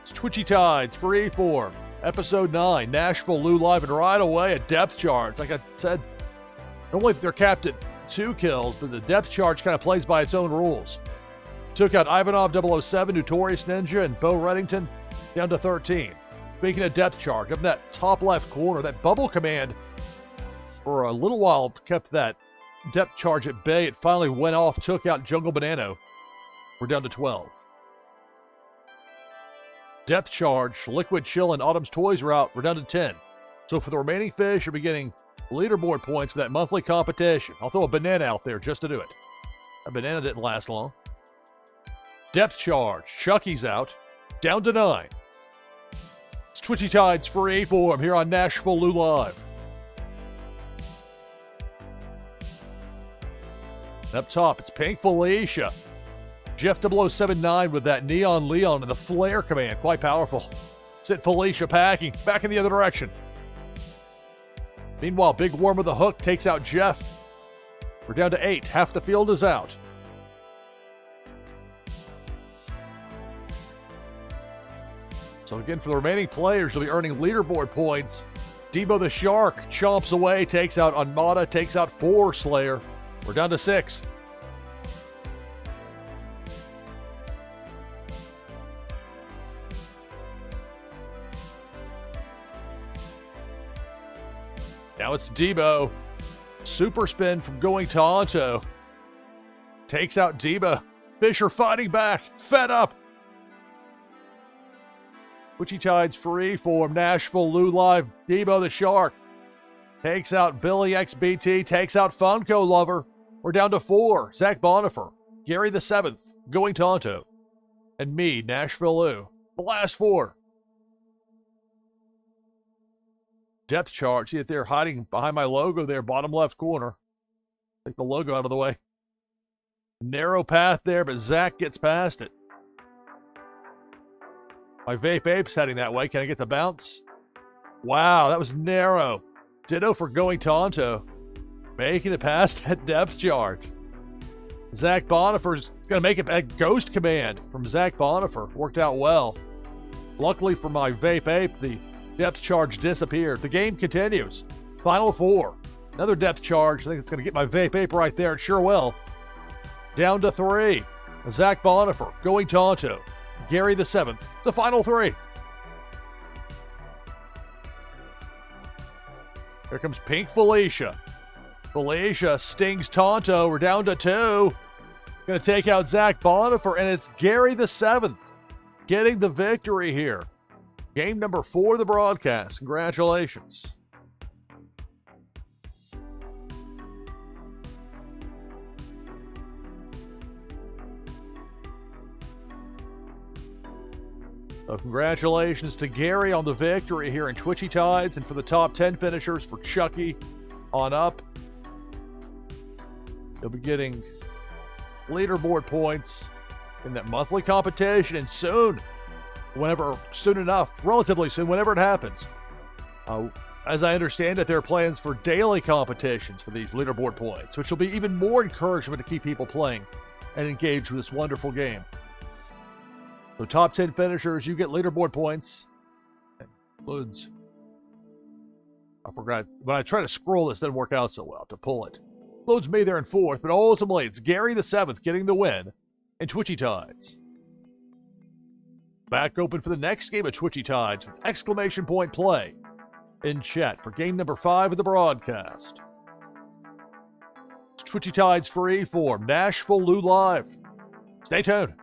It's Twitchy Tides, Freeform, Episode 9, NashvilleLou Live, and right away a depth charge. Like I said, normally they're capped at 2 kills, but the depth charge kind of plays by its own rules. Took out Ivanov 007, Notorious Ninja, and Bo Reddington down to 13. Speaking of depth charge, up in that top left corner, that bubble command for a little while kept that depth charge at bay. It finally went off, took out Jungle Banana. We're down to 12. Depth charge, Liquid Chill, and Autumn's Toys are out. We're down to 10. So for the remaining fish, you'll be getting leaderboard points for that monthly competition. I'll throw a banana out there just to do it. That banana didn't last long. Depth charge, Chucky's out. Down to 9. It's Twitchy Tides Freeform here on NashvilleLou Live. Up top, it's Pink Felicia. Jeff 0079 with that Neon Leon and the Flare command. Quite powerful. Sit Felicia packing. Back in the other direction. Meanwhile, Big Worm with the hook takes out Jeff. We're down to 8. Half the field is out. So again, for the remaining players, you'll be earning leaderboard points Debo the Shark chomps away, takes out Armada, takes out 4 Slayer. We're down to 6. Now it's Debo. Super spin from Going Tonto. Takes out Debo. Fisher fighting back. Fed up. Twitchy Tides Freeform. NashvilleLou live. Debo the Shark. Takes out Billy XBT. Takes out Funko Lover. We're down to 4. Zach Bonifer. Gary the 7th. Going Tonto. And me, NashvilleLou. The last 4. Depth chart. See that they're hiding behind my logo there, bottom left corner. Take the logo out of the way. Narrow path there, but Zach gets past it. My Vape Ape's heading that way. Can I get the bounce? Wow, that was narrow. Ditto for Going Tonto. Making it past that depth chart. Zach Bonifer's going to make it a ghost command from Zach Bonifer. Worked out well. Luckily for my Vape Ape, the depth charge disappeared. The game continues. Final 4. Another depth charge. I think it's going to get my Vape Ape right there. It sure will. Down to 3. Zach Bonifer, Going Tonto, Gary the 7th. The final 3. Here comes Pink Felicia. Felicia stings Tonto. We're down to 2. Going to take out Zach Bonifer, and it's Gary the 7th getting the victory here. Game number 4 of the broadcast. Congratulations. So congratulations to Gary on the victory here in Twitchy Tides, and for the top 10 finishers for Chucky on up. You'll be getting leaderboard points in that monthly competition, and soon enough, relatively soon, whenever it happens. As I understand it, there are plans for daily competitions for these leaderboard points, which will be even more encouragement to keep people playing and engaged with this wonderful game. So top 10 finishers, you get leaderboard points. It includes, I forgot, when I try to scroll this, it doesn't work out so well to pull it. Includes me there in 4th, but ultimately it's Gary the 7th getting the win in Twitchy Tides. Back open for the next game of Twitchy Tides with exclamation point play in chat for game number 5 of the broadcast. It's Twitchy Tides Freeform, NashvilleLou live. Stay tuned.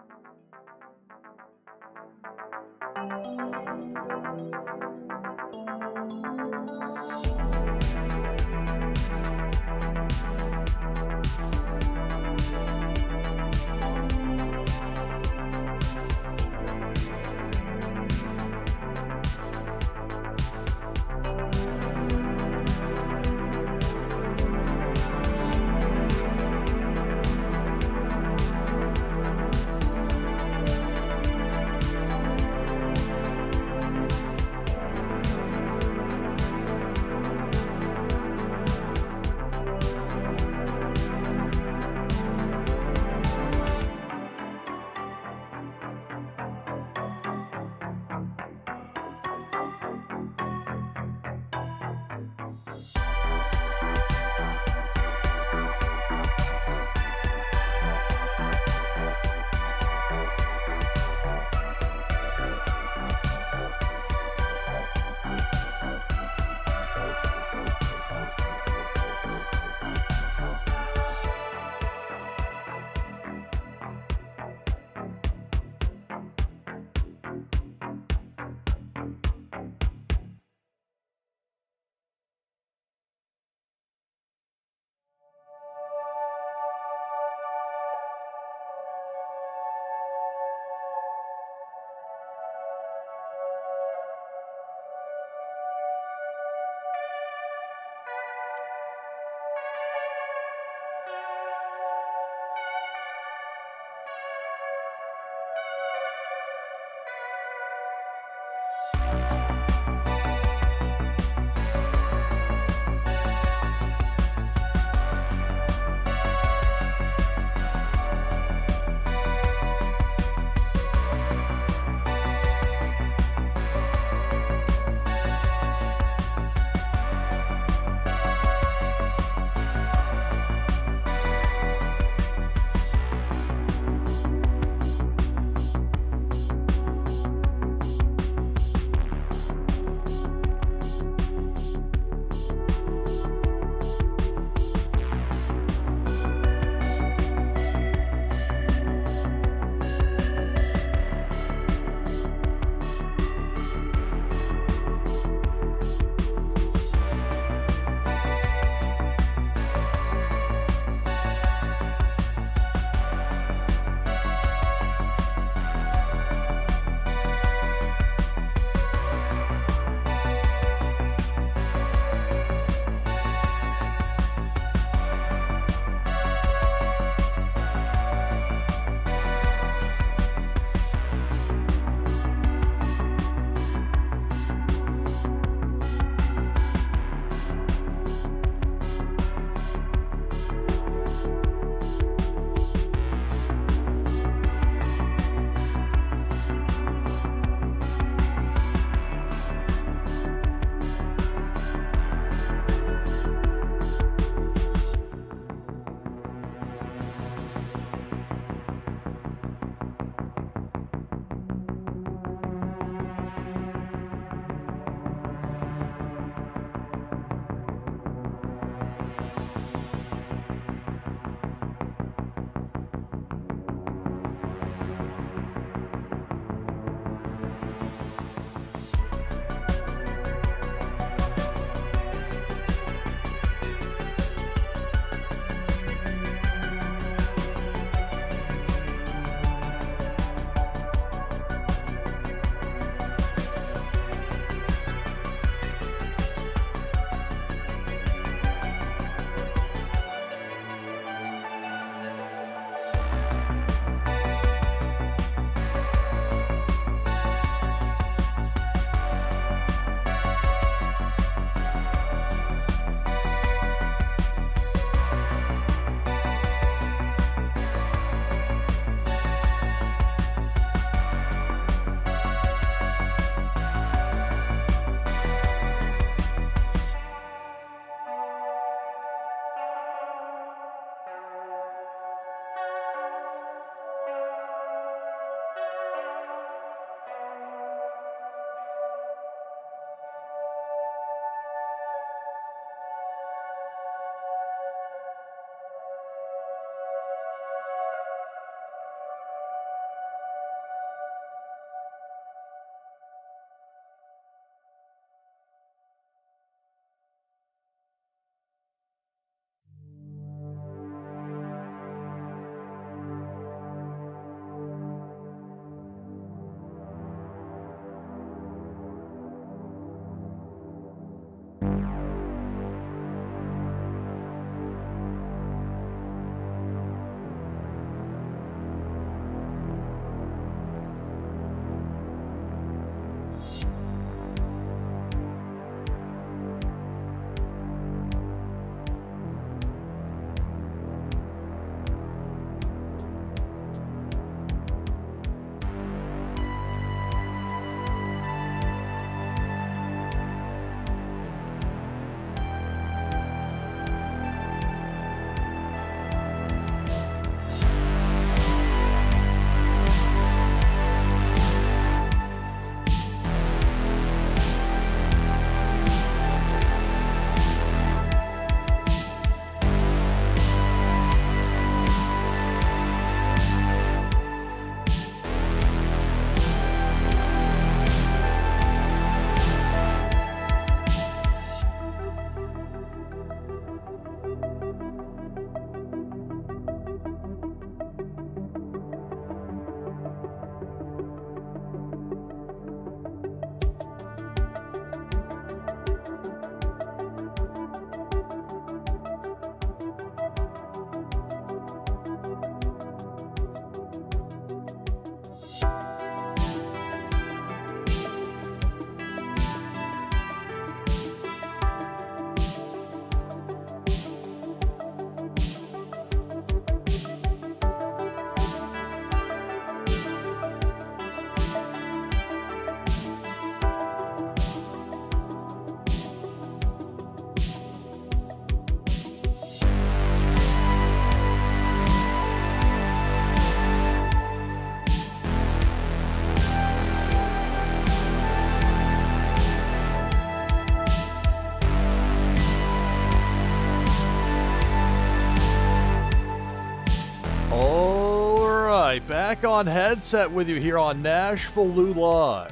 back on headset with you here on NashvilleLou Live.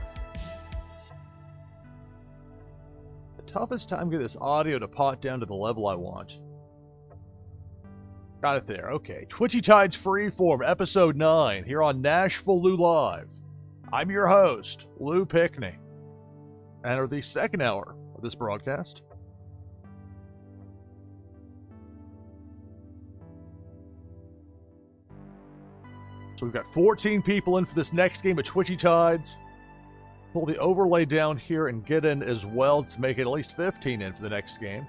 The toughest time to get this audio to pot down to the level I want. Got it there. Okay. Twitchy Tides Freeform, Episode 9, here on NashvilleLou Live. I'm your host, Lou Pickney. Enter the second hour of this broadcast. So we've got 14 people in for this next game of Twitchy Tides. Pull the overlay down here and get in as well to make it at least 15 in for the next game.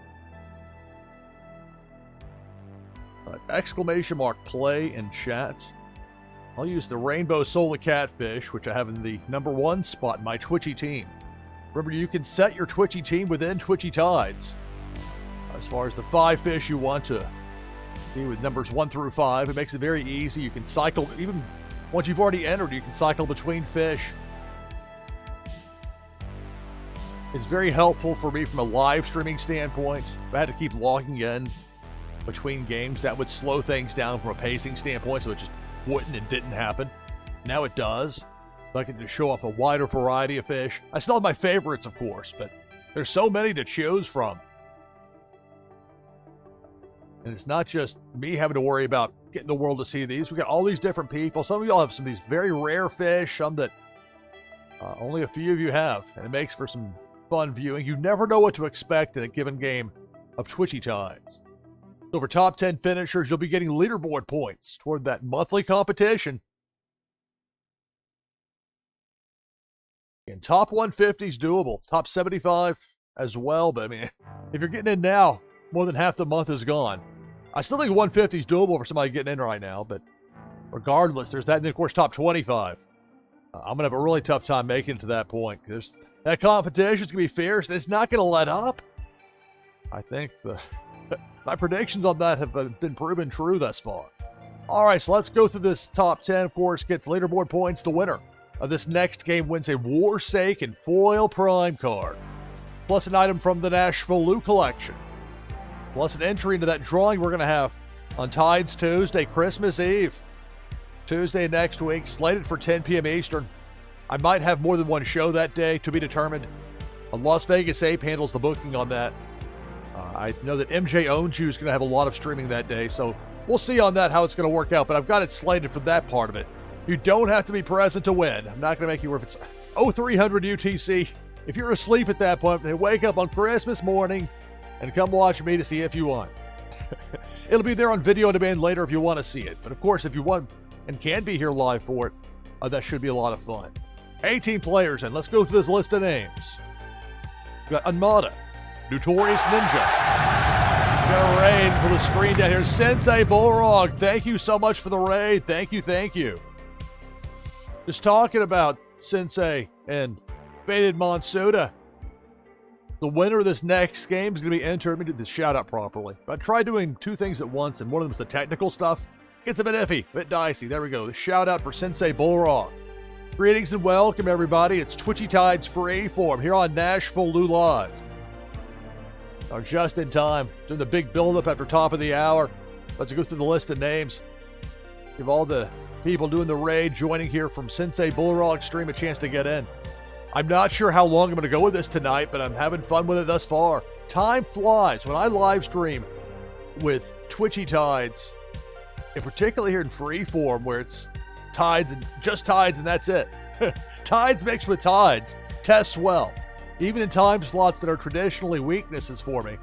Exclamation mark play in chat. I'll use the Rainbow Solar Catfish, which I have in the #1 spot in my Twitchy team. Remember, you can set your Twitchy team within Twitchy Tides. As far as the 5 fish you want to be with numbers 1 through 5, it makes it very easy. You can cycle, even once you've already entered, you can cycle between fish. It's very helpful for me from a live streaming standpoint. If I had to keep logging in between games, that would slow things down from a pacing standpoint, so it just wouldn't and didn't happen. Now it does. So I can just show off a wider variety of fish. I still have my favorites, of course, but there's so many to choose from. And it's not just me having to worry about getting the world to see these. We got all these different people. Some of y'all have some of these very rare fish, some that only a few of you have, and it makes for some fun viewing. You never know what to expect in a given game of Twitchy Tides. So for top 10 finishers, you'll be getting leaderboard points toward that monthly competition. And top 150 is doable. Top 75 as well, but I mean, if you're getting in now, more than half the month is gone. I still think 150 is doable for somebody getting in right now, but regardless, there's that. And then, of course, top 25. I'm going to have a really tough time making it to that point. Because that competition's going to be fierce, and it's not going to let up. I think my predictions on that have been proven true thus far. All right, so let's go through this top 10. Of course, gets leaderboard points. The winner of this next game wins a Warsake and Foil Prime card, plus an item from the NashvilleLou collection, plus an entry into that drawing we're going to have on Tides Tuesday, Christmas Eve. Tuesday next week, slated for 10 p.m. Eastern. I might have more than one show that day, to be determined. Las Vegas Ape handles the booking on that. I know that MJ Owns You is going to have a lot of streaming that day, so we'll see on that how it's going to work out, but I've got it slated for that part of it. You don't have to be present to win. I'm not going to make you work. If it's 0300 UTC, if you're asleep at that point, wake up on Christmas morning and come watch me to see if you won. It'll be there on video on demand later if you want to see it. But of course, if you want and can be here live for it, that should be a lot of fun. 18 players, and let's go through this list of names. We got Unmada, Notorious Ninja. We got a raid for the screen down here. Sensei Bullrog, thank you so much for the raid. Thank you, thank you. Just talking about Sensei and Faded Monsuda. The winner of this next game is going to be entered. Let me do the shout out properly. I tried doing 2 things at once, and one of them is the technical stuff. Gets a bit iffy, a bit dicey. There we go. The shout out for Sensei Bullrog. Greetings and welcome, everybody. It's Twitchy Tides Freeform here on NashvilleLou Live. Just in time, doing the big build-up after top of the hour. Let's go through the list of names. Give all the people doing the raid joining here from Sensei Bullrog stream a chance to get in. I'm not sure how long I'm going to go with this tonight, but I'm having fun with it thus far. Time flies when I live stream with Twitchy Tides, and particularly here in Freeform, where it's Tides and just Tides, and that's it. Tides mixed with Tides tests well, even in time slots that are traditionally weaknesses for me,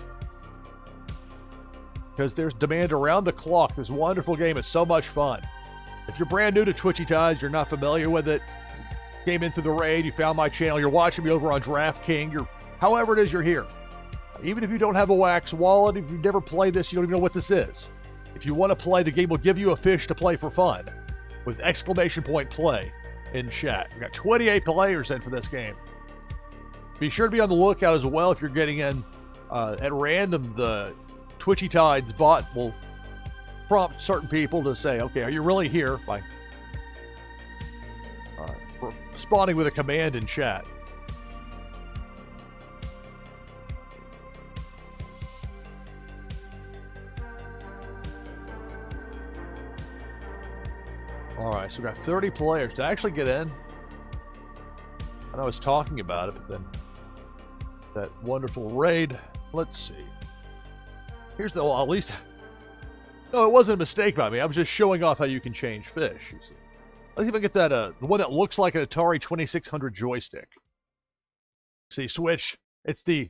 because there's demand around the clock. This wonderful game is so much fun. If you're brand new to Twitchy Tides, you're not familiar with it, came into the raid, you found my channel, you're watching me over on DraftKings, however it is you're here. Even if you don't have a wax wallet, if you've never played this, you don't even know what this is. If you want to play, the game will give you a fish to play for fun with exclamation point play in chat. We've got 28 players in for this game. Be sure to be on the lookout as well if you're getting in at random. The Twitchy Tides bot will prompt certain people to say, okay, are you really here? By responding with a command in chat. All right, so we got 30 players. Did I actually get in? I know I was talking about it, but then that wonderful raid. Let's see. Here's the, well, at least, no, it wasn't a mistake by me. I was just showing off how you can change fish, you see. Let's even get that, the one that looks like an Atari 2600 joystick. See, switch. It's a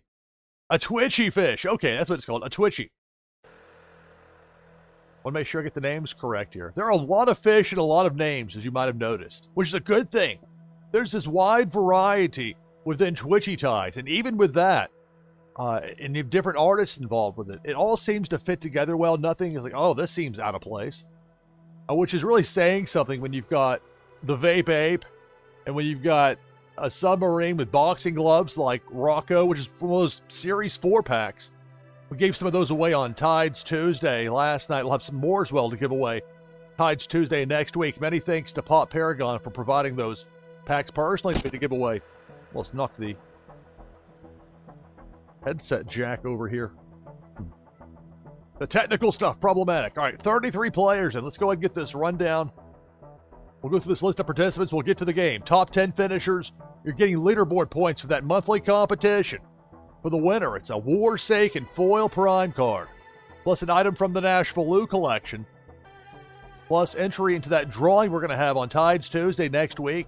Twitchy fish. Okay, that's what it's called, a Twitchy. Want to make sure I get the names correct here. There are a lot of fish and a lot of names, as you might have noticed, which is a good thing. There's this wide variety within Twitchy Tides, and even with that, and you have different artists involved with it, it all seems to fit together well. Nothing is like, oh, this seems out of place. Which is really saying something when you've got the Vape Ape, and when you've got a submarine with boxing gloves like Rocco, which is from one of those Series 4 packs. We gave some of those away on Tides Tuesday last night. We'll have some more as well to give away Tides Tuesday next week. Many thanks to Pop Paragon for providing those packs personally to give away. Well, let's knock the headset jack over here. The technical stuff, problematic. All right, 33 players, and let's go ahead and get this rundown. We'll go through this list of participants. We'll get to the game. Top 10 finishers. You're getting leaderboard points for that monthly competition. For the winner, it's a Warsaken foil prime card, plus an item from the NashvilleLou collection, plus entry into that drawing we're going to have on Tides Tuesday next week.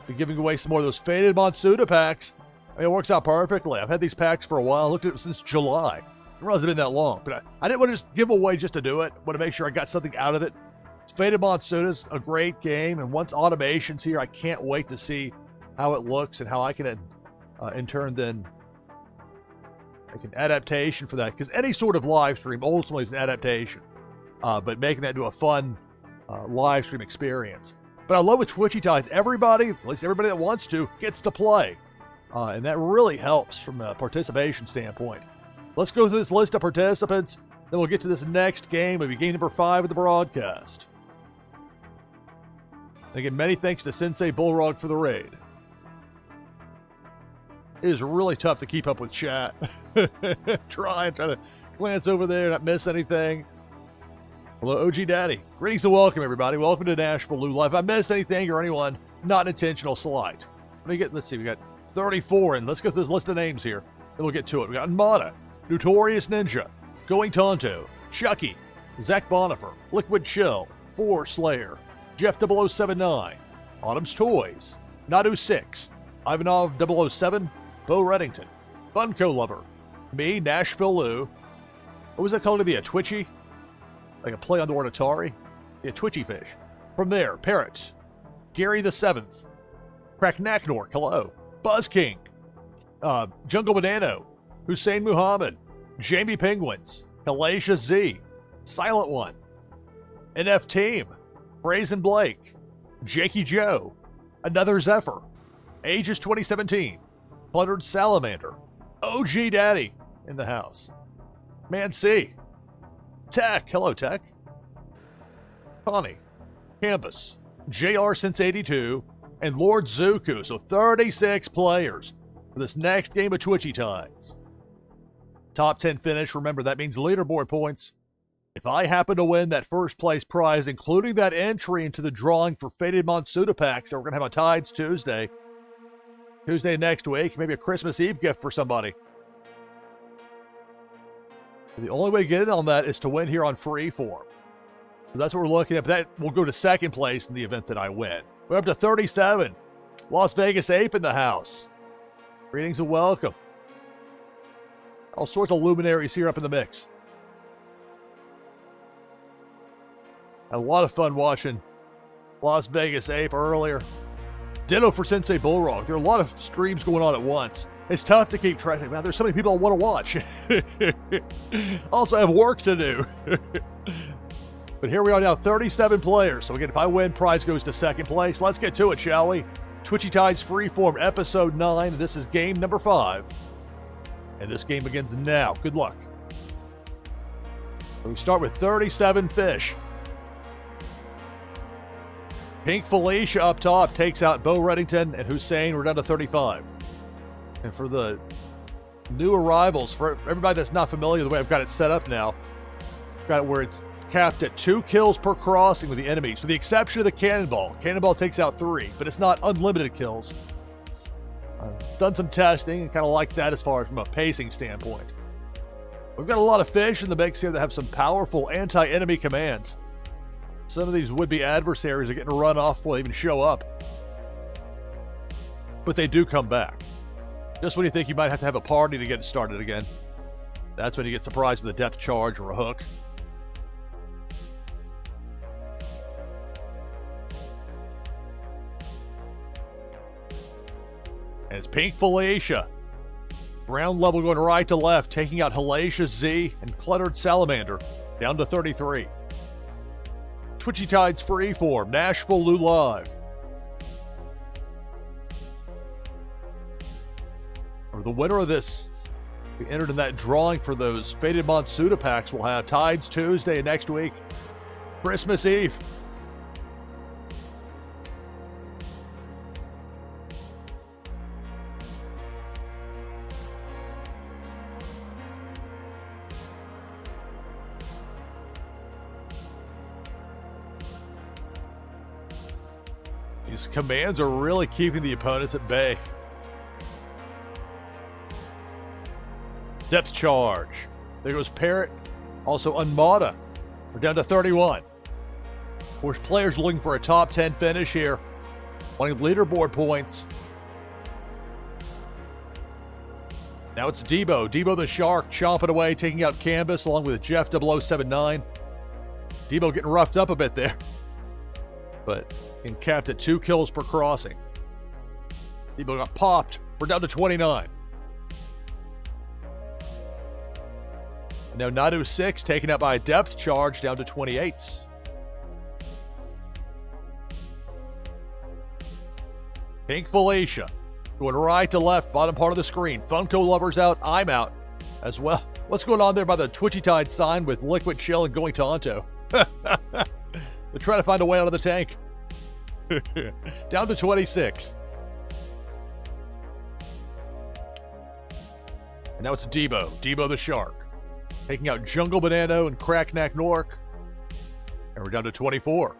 Be giving away some more of those faded Monsuda packs. I mean, it works out perfectly. I've had these packs for a while. I looked at it since July. I didn't realize it's been that long, but I didn't want to just give away just to do it. I want to make sure I got something out of it. Faded Monsuda's a great game, and once automation's here, I can't wait to see how it looks and how I can, in turn, then make an adaptation for that. Because any sort of live stream ultimately is an adaptation, but making that into a fun live stream experience. But I love with Twitchy Tides, everybody, at least everybody that wants to, gets to play, and that really helps from a participation standpoint. Let's go through this list of participants, then we'll get to this next game. It'll be game number 5 of the broadcast. And again, many thanks to Sensei Bullrog for the raid. It is really tough to keep up with chat. try to glance over there, not miss anything. Hello, OG Daddy. Greetings and welcome, everybody. Welcome to NashvilleLou Live. If I missed anything or anyone, not an intentional slight. Let's see, we got 34, and let's go through this list of names here. Then we'll get to it. We got Mata, Notorious Ninja, Going Tonto, Chucky, Zach Bonifer, Liquid Chill, 4 Slayer, Jeff 0079, Autumn's Toys, Nadu 6, Ivanov 007, Bo Reddington, Funko Lover, me, NashvilleLou. What was that called to be? A Twitchy? Like a play on the word Atari? Yeah, Twitchy fish. From there, Parrot, Gary the 7th, Cracknacknork, hello, Buzz King, Jungle Banano, Hussein Muhammad, Jamie Penguins, Galatia Z, Silent One, NF Team, Brazen Blake, Jakey Joe, Another Zephyr, Ages 2017, Cluttered Salamander, OG Daddy in the house, Man C, Tech, hello Tech, Connie, Campus, JR since 82, and Lord Zuku. So 36 players for this next game of Twitchy Tides. Top 10 finish, remember that means leaderboard points. If I happen to win that first place prize, including that entry into the drawing for Faded Monsuda packs that we're going to have on Tides Tuesday next week, maybe a Christmas Eve gift for somebody. The only way to get in on that is to win here on Freeform. So that's what we're looking at. But that will go to second place in the event that I win. We're up to 37. Las Vegas Ape in the house. Greetings and welcome. All sorts of luminaries here up in the mix. Had a lot of fun watching Las Vegas Ape earlier. Ditto for Sensei Bullrog. There are a lot of streams going on at once. It's tough to keep track. Man, there's so many people I want to watch. Also, I have work to do. But here we are now, 37 players. So again, if I win, prize goes to second place. Let's get to it, shall we? Twitchy Tides Freeform, Episode 9. This is game number 5. And this game begins now. Good luck. So we start with 37 fish. Pink Felicia up top takes out Bo Reddington and Hussein. We're down to 35. And for the new arrivals, for everybody that's not familiar with the way I've got it set up now, I've got it where it's capped at 2 kills per crossing with the enemies, with the exception of the cannonball. Cannonball takes out 3, but it's not unlimited kills. I've done some testing and kind of like that as far as from a pacing standpoint. We've got a lot of fish in the mix here that have some powerful anti-enemy commands. Some of these would-be adversaries are getting run off before they even show up. But they do come back. Just when you think you might have to have a party to get it started again, that's when you get surprised with a depth charge or a hook. And it's Pink Felicia. Ground level going right to left, taking out Hellacious Z and Cluttered Salamander, down to 33. Twitchy Tides Freeform, NashvilleLou Live. Or the winner of this, we entered in that drawing for those Faded Monsuda packs. We'll have Tides Tuesday next week, Christmas Eve. These commands are really keeping the opponents at bay. Depth charge. There goes Parrot. Also Unmada. We're down to 31. Of course, players looking for a top 10 finish here. Wanting leaderboard points. Now it's Debo. Debo the Shark chomping away, taking out Canvas along with Jeff 0079. Debo getting roughed up a bit there. But getting capped at 2 kills per crossing. Debo got popped. We're down to 29. And now Nadu 6 taken out by a depth charge, down to 28. Pink Felicia going right to left, bottom part of the screen. Funko Lovers out, I'm out as well. What's going on there by the Twitchy Tide sign with Liquid Chill and Going Tonto? They're trying to find a way out of the tank. Down to 26. And now it's Debo. Debo the Shark. Taking out Jungle Banano and Cracknack Nork. And we're down to 24.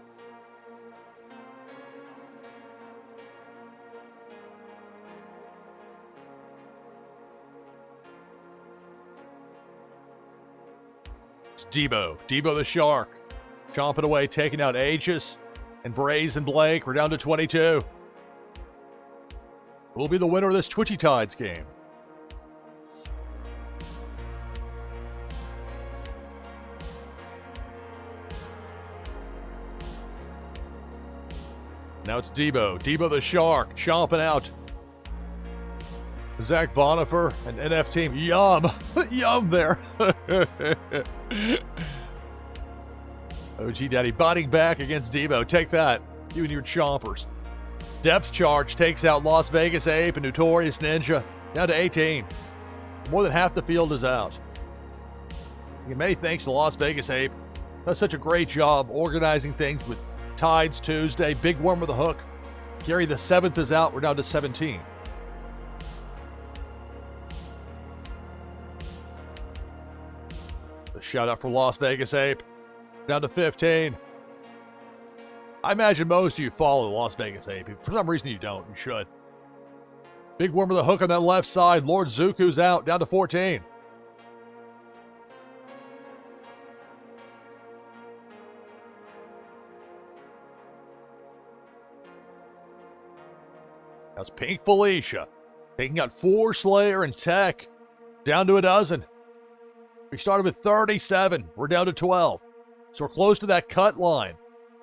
It's Debo. Debo the Shark. Chomping away, taking out Aegis and Braze and Blake. We're down to 22. We'll be the winner of this Twitchy Tides game. Now it's Debo. Debo the Shark, chomping out Zach Bonifer and NF Team. Yum. Yum there. OG Daddy biting back against Debo. Take that, you and your chompers. Depth charge takes out Las Vegas Ape and Notorious Ninja, down to 18. More than half the field is out. And many thanks to Las Vegas Ape. Does such a great job organizing things with Tides Tuesday. Big Worm with a hook. Gary the 7th is out. We're down to 17. A shout out for Las Vegas Ape. Down to 15. I imagine most of you follow Las Vegas Ape. If for some reason you don't, you should. Big Worm with a hook on that left side. Lord Zuku's out. Down to 14. That's Pink Felicia. Taking out 4 Slayer and Tech. Down to a dozen. We started with 37. We're down to 12. So we're close to that cut line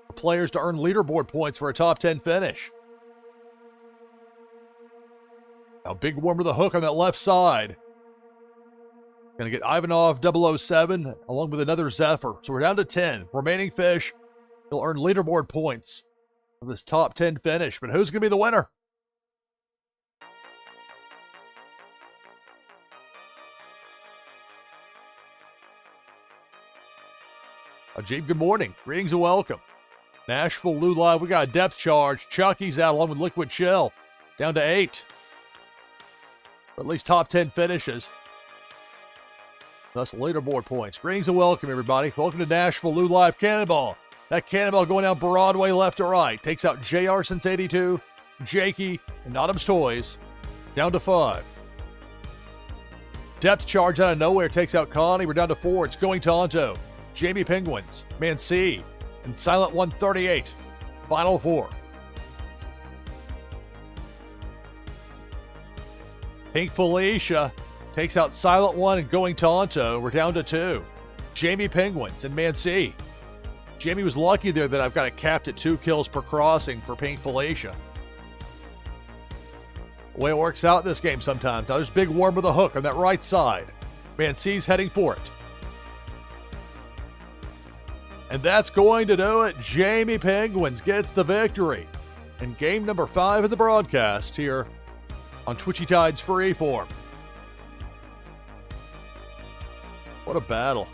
for players to earn leaderboard points for a top 10 finish. Now Big Worm with a hook on that left side. Gonna get Ivanov 007 along with another Zephyr. So we're down to 10. Remaining fish. He'll earn leaderboard points for this top 10 finish. But who's gonna be the winner? Ajib, good morning. Greetings and welcome. NashvilleLou Live. We got a depth charge. Chucky's out along with Liquid Chill. Down to 8. Or at least top 10 finishes. Thus, leaderboard points. Greetings and welcome, everybody. Welcome to NashvilleLou Live Cannonball. That cannonball going down Broadway left to right. Takes out JR since 82, Jakey, and Autumn's Toys. Down to 5. Depth charge out of nowhere takes out Connie. We're down to 4. It's going Tonto. Jamie Penguins, Man C, and Silent 138. Final 4. Pink Felicia takes out Silent 1 and Going Tonto. We're down to 2. Jamie Penguins and Man C. Jamie was lucky there that I've got it capped at 2 kills per crossing for Pink Felicia. The way it works out in this game sometimes. Now there's Big Worm with a hook on that right side. Man C's heading for it. And that's going to do it. Jamie Penguins gets the victory in game number 5 of the broadcast here on Twitchy Tide's Freeform. What a battle.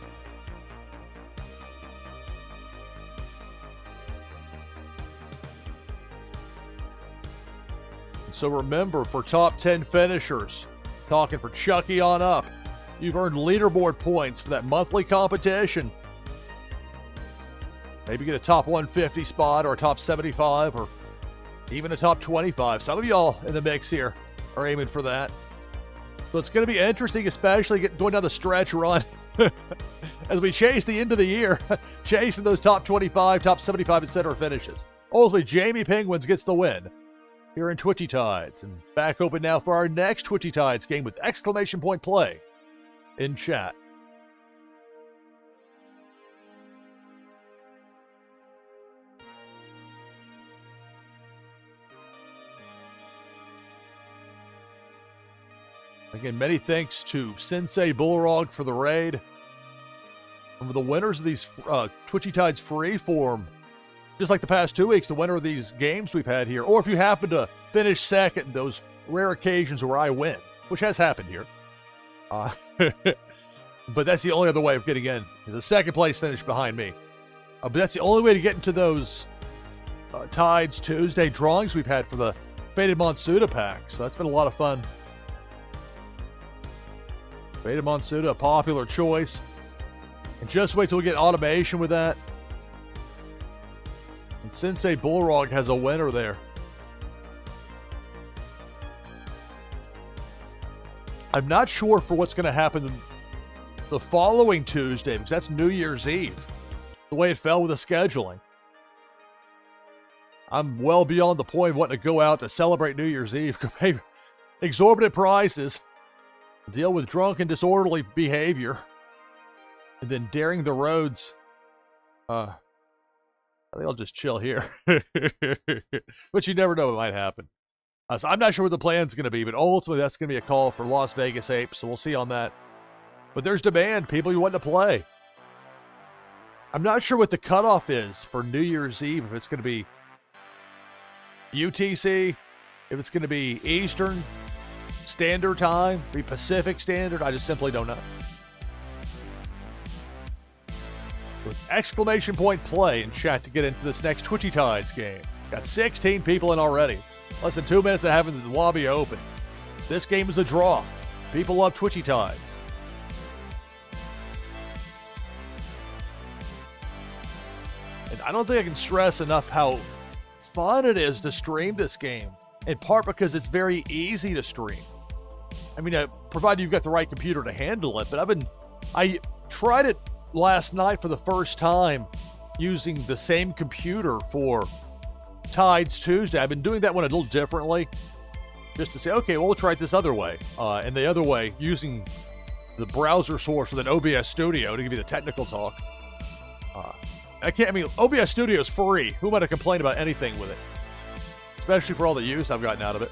And so remember, for top 10 finishers, talking for Chucky on up, you've earned leaderboard points for that monthly competition. Maybe get a top 150 spot or a top 75 or even a top 25. Some of y'all in the mix here are aiming for that. So it's going to be interesting, especially going down the stretch run as we chase the end of the year, chasing those top 25, top 75, etc. finishes. Ultimately, Jamie Penguins gets the win here in Twitchy Tides. And back open now for our next Twitchy Tides game with exclamation point play in chat. Again, many thanks to Sensei Bullrog for the raid. Remember, the winners of these Twitchy Tides Freeform, just like the past 2 weeks, the winner of these games we've had here, or if you happen to finish second in those rare occasions where I win, which has happened here. But that's the only other way of getting in. The second place finish behind me. But that's the only way to get into those Tides Tuesday drawings we've had for the Faded Monsuda pack. So that's been a lot of fun. Faded Monsuda, a popular choice. And just wait till we get automation with that. And Sensei Bullrog has a winner there. I'm not sure for what's going to happen the following Tuesday, because that's New Year's Eve. The way it fell with the scheduling. I'm well beyond the point of wanting to go out to celebrate New Year's Eve. Pay exorbitant prices. Deal with drunk and disorderly behavior, and then daring the roads. I think I'll just chill here. But you never know what might happen. So I'm not sure what the plan's going to be, but ultimately that's going to be a call for Las Vegas Apes, so we'll see on that. But there's demand, people you want to play. I'm not sure what the cutoff is for New Year's Eve, if it's going to be UTC, if it's going to be Eastern Standard Time, be Pacific Standard. I just simply don't know. So it's exclamation point play in chat to get into this next Twitchy Tides game. Got 16 people in already. Less than 2 minutes of having the lobby open. This game is a draw. People love Twitchy Tides. And I don't think I can stress enough how fun it is to stream this game. In part because it's very easy to stream. I mean, provided you've got the right computer to handle it, but I tried it last night for the first time using the same computer for Tides Tuesday. I've been doing that one a little differently, just to say, okay, well, we'll try it this other way. And the other way, using the browser source with an OBS Studio to give you the technical talk. OBS Studio is free. Who am I to complain about anything with it? Especially for all the use I've gotten out of it.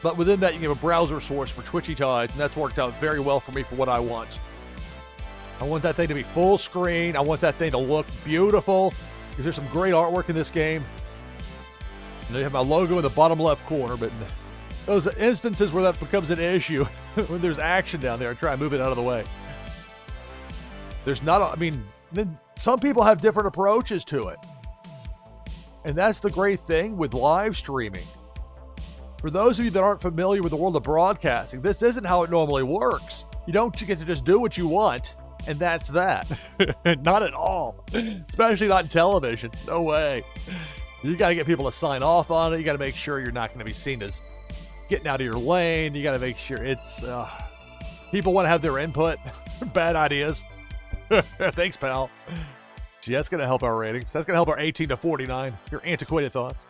But within that, you can have a browser source for Twitchy Tides, and that's worked out very well for me for what I want. I want that thing to be full screen. I want that thing to look beautiful, because there's some great artwork in this game. And they have my logo in the bottom left corner, but those instances where that becomes an issue, when there's action down there, I try and move it out of the way. There's not, then some people have different approaches to it. And that's the great thing with live streaming. For those of you that aren't familiar with the world of broadcasting, this isn't how it normally works. You don't get to just do what you want, and that's that. Not at all. Especially not in television. No way. You got to get people to sign off on it. You got to make sure you're not going to be seen as getting out of your lane. You got to make sure it's... people want to have their input. Bad ideas. Thanks, pal. Gee, that's going to help our ratings. That's going to help our 18 to 49. Your antiquated thoughts.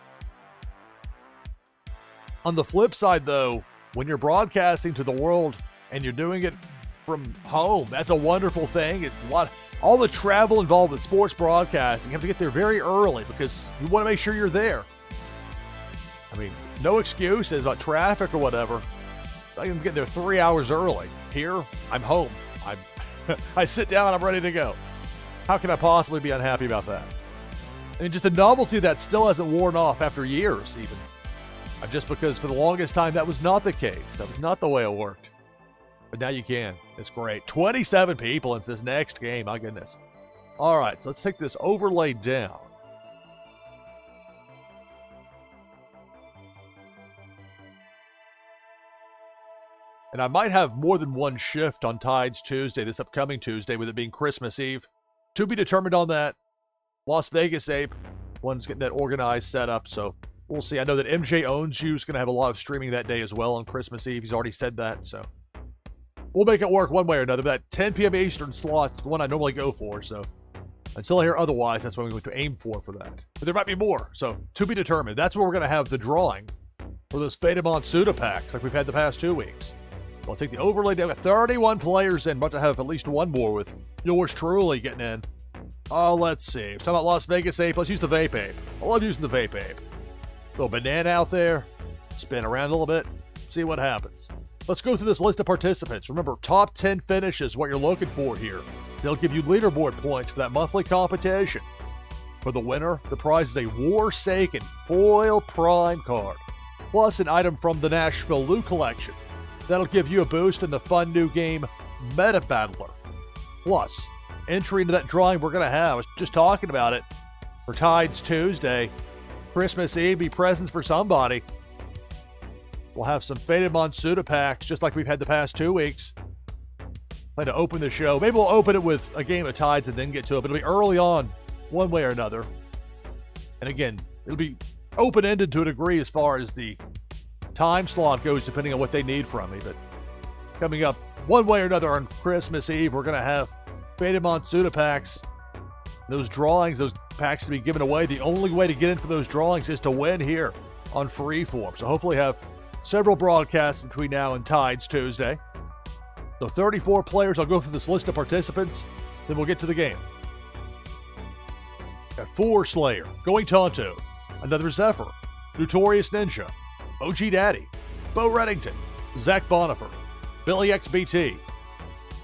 On the flip side, though, when you're broadcasting to the world and you're doing it from home, that's a wonderful thing. All the travel involved with sports broadcasting, you have to get there very early because you want to make sure you're there. I mean, no excuses about traffic or whatever. I can get there 3 hours early. Here, I'm home. I sit down, I'm ready to go. How can I possibly be unhappy about that? I mean, just the novelty of that still hasn't worn off after years, even. Just because for the longest time, that was not the case. That was not the way it worked. But now you can. It's great. 27 people into this next game. My goodness. All right, so let's take this overlay down. And I might have more than one shift on Tides Tuesday, this upcoming Tuesday, with it being Christmas Eve. To be determined on that. Las Vegas Ape, one's getting that organized set up, so we'll see. I know that MJ Owns You is going to have a lot of streaming that day as well on Christmas Eve. He's already said that, so we'll make it work one way or another. But that 10 p.m. Eastern slot's the one I normally go for, so until I hear otherwise, that's what we're going to aim for that. But there might be more, so to be determined. That's where we're going to have the drawing for those Faded Monsuda packs like we've had the past 2 weeks. We'll take the overlay down. Got 31 players in, about to have at least one more with yours truly getting in. Oh, let's see. We're talking about Las Vegas Ape. Let's use the Vape Ape. I love using the Vape Ape. Throw a banana out there, spin around a little bit, see what happens. Let's go through this list of participants. Remember, top 10 finishes, what you're looking for here. They'll give you leaderboard points for that monthly competition. For the winner, the prize is a Warsaken foil prime card, plus an item from the NashvilleLou collection. That'll give you a boost in the fun new game, Meta Battler. Plus, entry into that drawing we're going to have, I was just talking about it, for Tides Tuesday, Christmas Eve, be presents for somebody. We'll have some Faded Monsuda packs, just like we've had the past 2 weeks. Plan to open the show. Maybe we'll open it with a game of Tides and then get to it, but it'll be early on, one way or another. And again, it'll be open-ended to a degree as far as the time slot goes, depending on what they need from me. But coming up one way or another on Christmas Eve, we're going to have Faded Monsuda packs. Those drawings, those packs to be given away. The only way to get in for those drawings is to win here on Freeform. So hopefully have several broadcasts between now and Tides Tuesday. So 34 players. I'll go through this list of participants, then we'll get to the game. Got 4 Slayer, Going Tonto, Another Zephyr, Notorious Ninja, OG Daddy, Bo Reddington, Zach Bonifer, Billy XBT,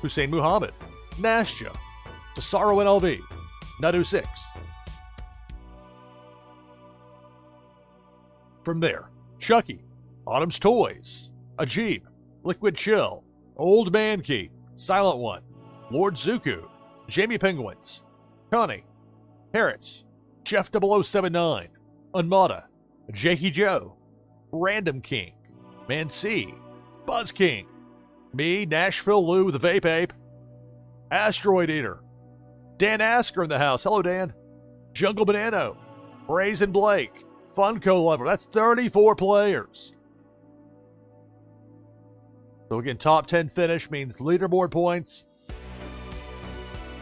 Hussein Muhammad, Nashja, Tesaro NLV, Nadu 6. From there, Chucky, Autumn's Toys, Ajib, Liquid Chill, Old Man Key, Silent One, Lord Zuku, Jamie Penguins, Connie, Harrots, Jeff 0079, Unmada, Jakey Joe, Random King, Man C, Buzz King, me, NashvilleLou, the Vape Ape, Asteroid Eater, Dan Asker in the house. Hello, Dan. Jungle Banano, Brazen Blake, Funko Lover. That's 34 players. So again, top 10 finish means leaderboard points.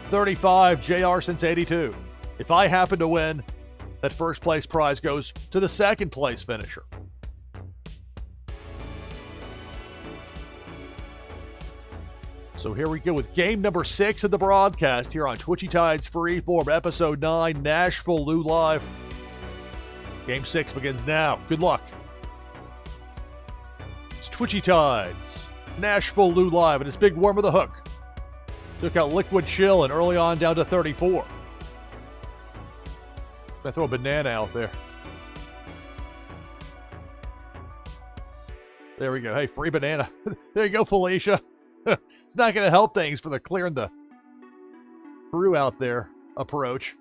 35, JR since 82. If I happen to win, that first place prize goes to the second place finisher. So here we go with game number 6 of the broadcast here on Twitchy Tides Freeform, episode 9, NashvilleLou Live. Game 6 begins now. Good luck. It's Twitchy Tides, NashvilleLou Live, and it's Big Worm with a hook. Took out Liquid Chill and early on down to 34. I throw a banana out there. There we go. Hey, free banana. There you go, Felicia. It's not going to help things for the clearing the crew out there approach.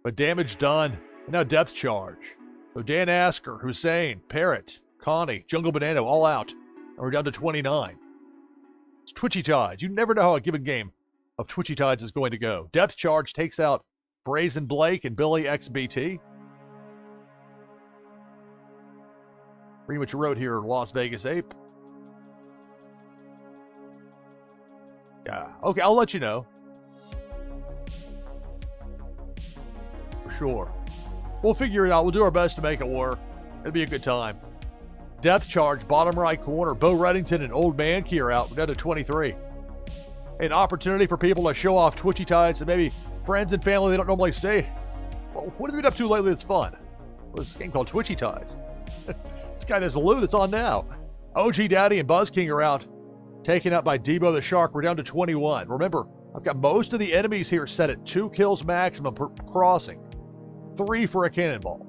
But damage done. And now depth charge. So Dan Asker, Hussein, Parrot, Connie, Jungle Banana all out. And we're down to 29. It's Twitchy Tides. You never know how a given game of Twitchy Tides is going to go. Depth Charge takes out Brazen Blake and Billy XBT. Read what you wrote here, Las Vegas Ape. Yeah, okay, I'll let you know. For sure. We'll figure it out. We'll do our best to make it work. It'll be a good time. Depth Charge, bottom right corner. Bo Reddington and Old Man Key are out. We're down to 23. An opportunity for people to show off Twitchy Tides and maybe friends and family they don't normally see. Well, what have you been up to lately that's fun? Well, this game called Twitchy Tides. This guy, there's Lou that's on now. OG Daddy and Buzz King are out. Taken out by Debo the Shark. We're down to 21. Remember, I've got most of the enemies here set at 2 kills maximum per crossing. 3 for a cannonball.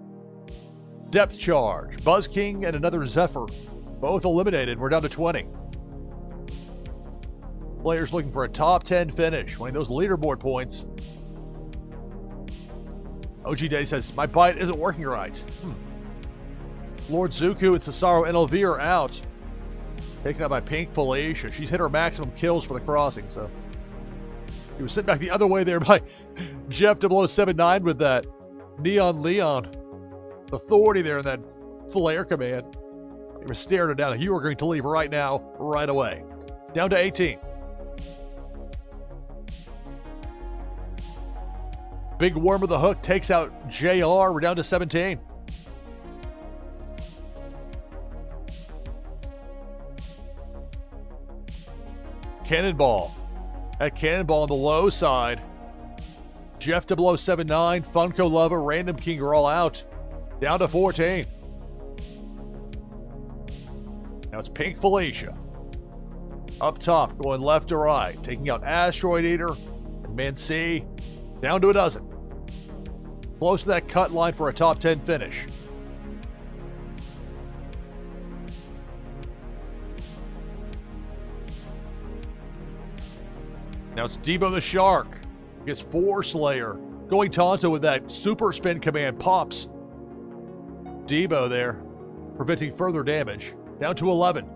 Depth Charge. Buzz King and another Zephyr. Both eliminated. We're down to 20. Players looking for a top 10 finish. Winning those leaderboard points. OG Day says, my bite isn't working right. Lord Zuku and Cesaro NLV are out. Taken out by Pink Felicia. She's hit her maximum kills for the crossing, so. He was sent back the other way there by Jeff 0079 with that Neon Leon authority there in that flare command. He was staring her down. You are going to leave right now, right away. Down to 18. Big Worm with the Hook takes out JR. We're down to 17. Cannonball. That Cannonball on the low side. Jeff 0079, Funko Lover, Random King are all out. Down to 14. Now it's Pink Felicia. Up top, going left to right. Taking out Asteroid Eater and Man C. Down to a dozen. Close to that cut line for a top 10 finish. Now it's Debo the Shark against 4 Slayer. Going Tonto with that super spin command pops. Debo there, preventing further damage. Down to 11.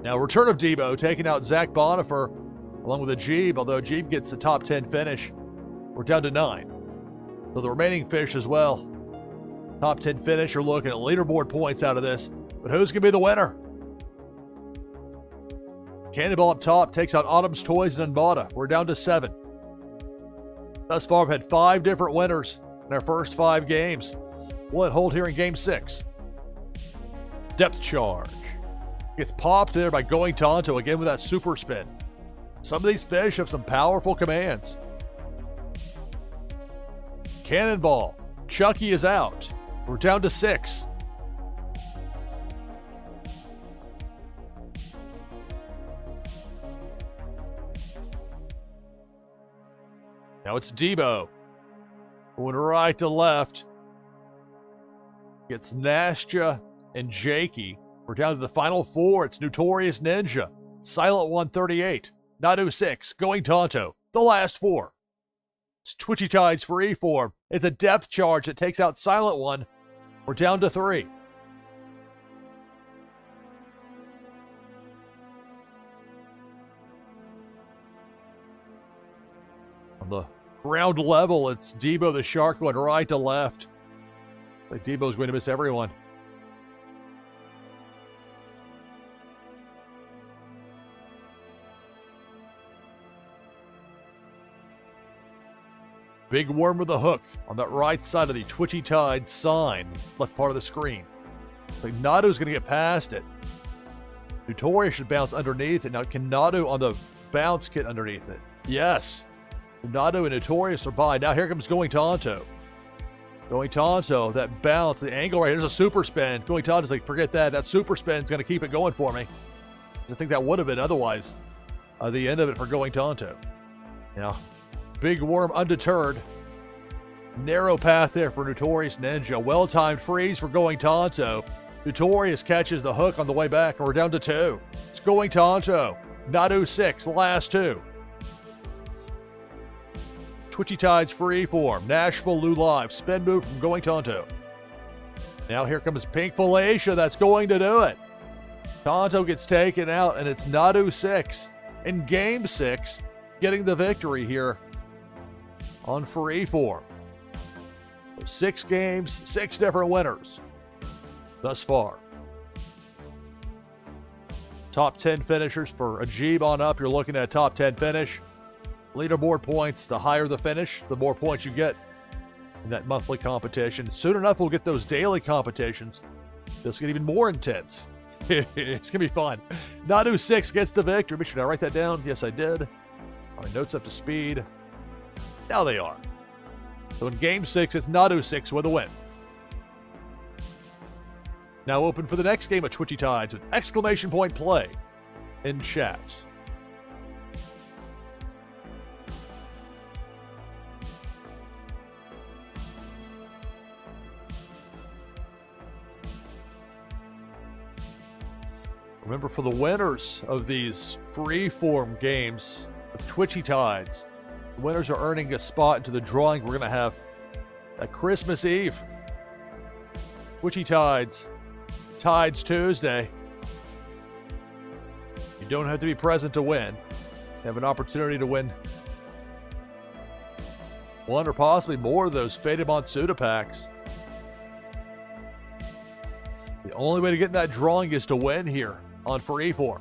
Now return of Debo taking out Zach Bonifer along with a Jeeb, although Jeeb gets the top 10 finish. We're down to 9. So the remaining fish as well. Top 10 finish, you're looking at leaderboard points out of this. But who's going to be the winner? Cannonball up top takes out Autumn's Toys and Unboughta. We're down to 7. Thus far, we've had 5 different winners in our first 5 games. Will it hold here in Game 6? Depth Charge. Gets popped there by Going Tonto again with that super spin. Some of these fish have some powerful commands. Cannonball. Chucky is out. We're down to 6. Now it's Debo. Going right to left. Gets Nastya and Jakey. We're down to the final 4. It's Notorious Ninja. Silent 138. Nadu 6. Going Tonto. The last 4. It's Twitchy Tides Freeform. It's a Depth Charge that takes out Silent One. We're down to 3. On the ground level, it's Debo the Shark going right to left. Like Debo's going to miss everyone. Big Worm with a hook on that right side of the Twitchy Tide sign, left part of the screen. Like Nado's going to get past it. Notorious should bounce underneath it. Now can Nado on the bounce get underneath it? Yes. Nado and Notorious are by. Now here comes Going Tonto. Going Tonto, that bounce, the angle right here, there's a super spin. Going Tonto's like, forget that. That super spin's going to keep it going for me. I think that would have been otherwise the end of it for Going Tonto. Now, Big Worm undeterred. Narrow path there for Notorious Ninja. Well-timed freeze for Going Tonto. Notorious catches the hook on the way back, and we're down to 2. It's Going Tonto. Nadu 6, the last 2. Twitchy Tides Freeform. NashvilleLou live. Spin move from Going Tonto. Now here comes Pink Felicia. That's going to do it. Tonto gets taken out, and it's Nadu 6 in Game 6, getting the victory here on Freeform. 6 games, 6 different winners thus far. Top 10 finishers for Ajib on up. You're looking at a top 10 finish. Leaderboard points, the higher the finish, the more points you get in that monthly competition. Soon enough, we'll get those daily competitions. This get even more intense. It's going to be fun. Nadu 6 gets the victory. Make sure I write that down. Yes, I did. All right, notes up to speed. Now they are. So in Game 6, it's Nadu 6 with a win. Now open for the next game of Twitchy Tides with exclamation point play in chat. Remember, for the winners of these Freeform games with Twitchy Tides, the winners are earning a spot into the drawing we're going to have at Christmas Eve. Twitchy Tides, Tides Tuesday. You don't have to be present to win. You have an opportunity to win one or possibly more of those Faded Monsuda packs. The only way to get in that drawing is to win here on Freeform.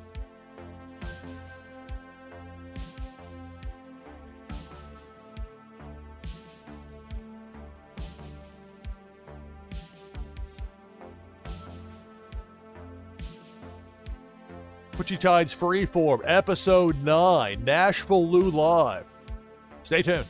Twitchy Tides Freeform, Episode 9, NashvilleLou Live. Stay tuned.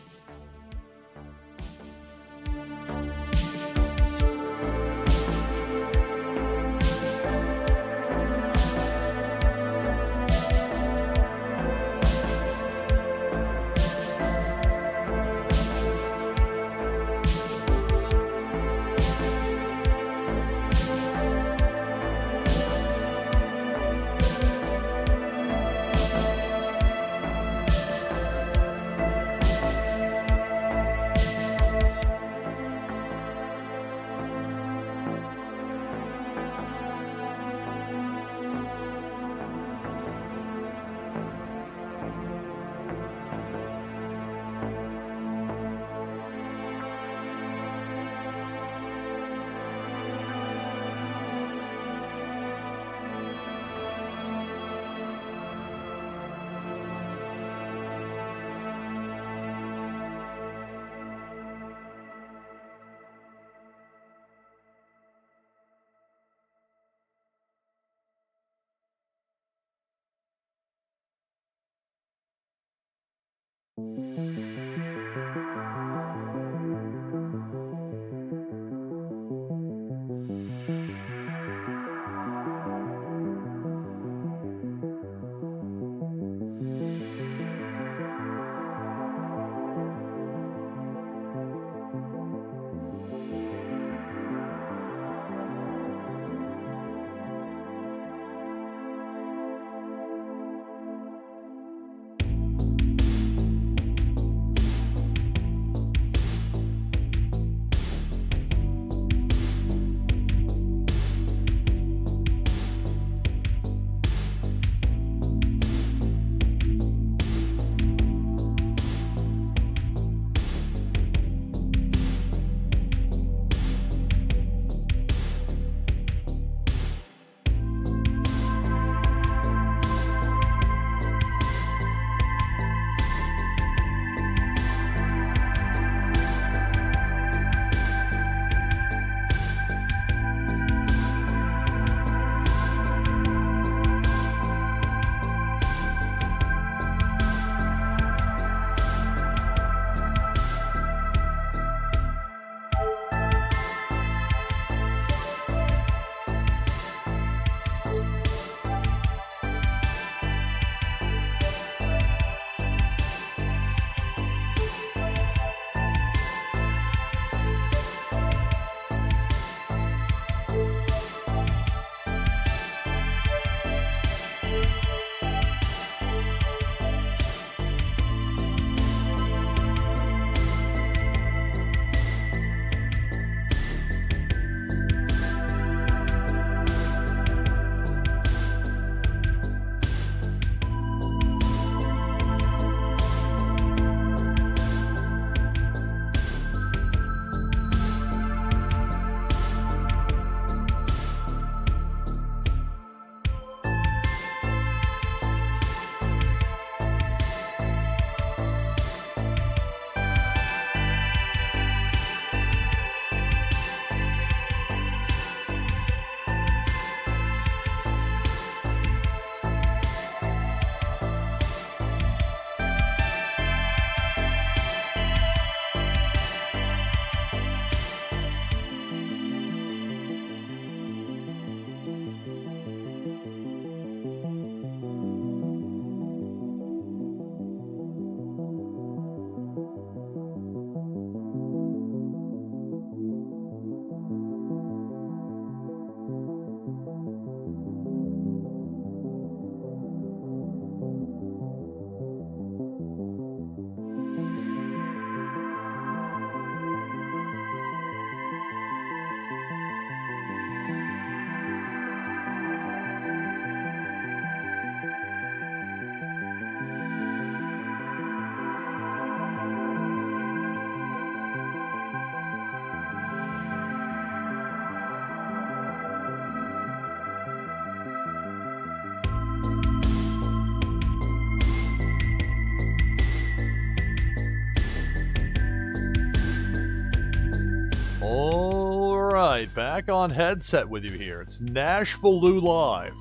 right, back on headset with you here. It's NashvilleLou Live.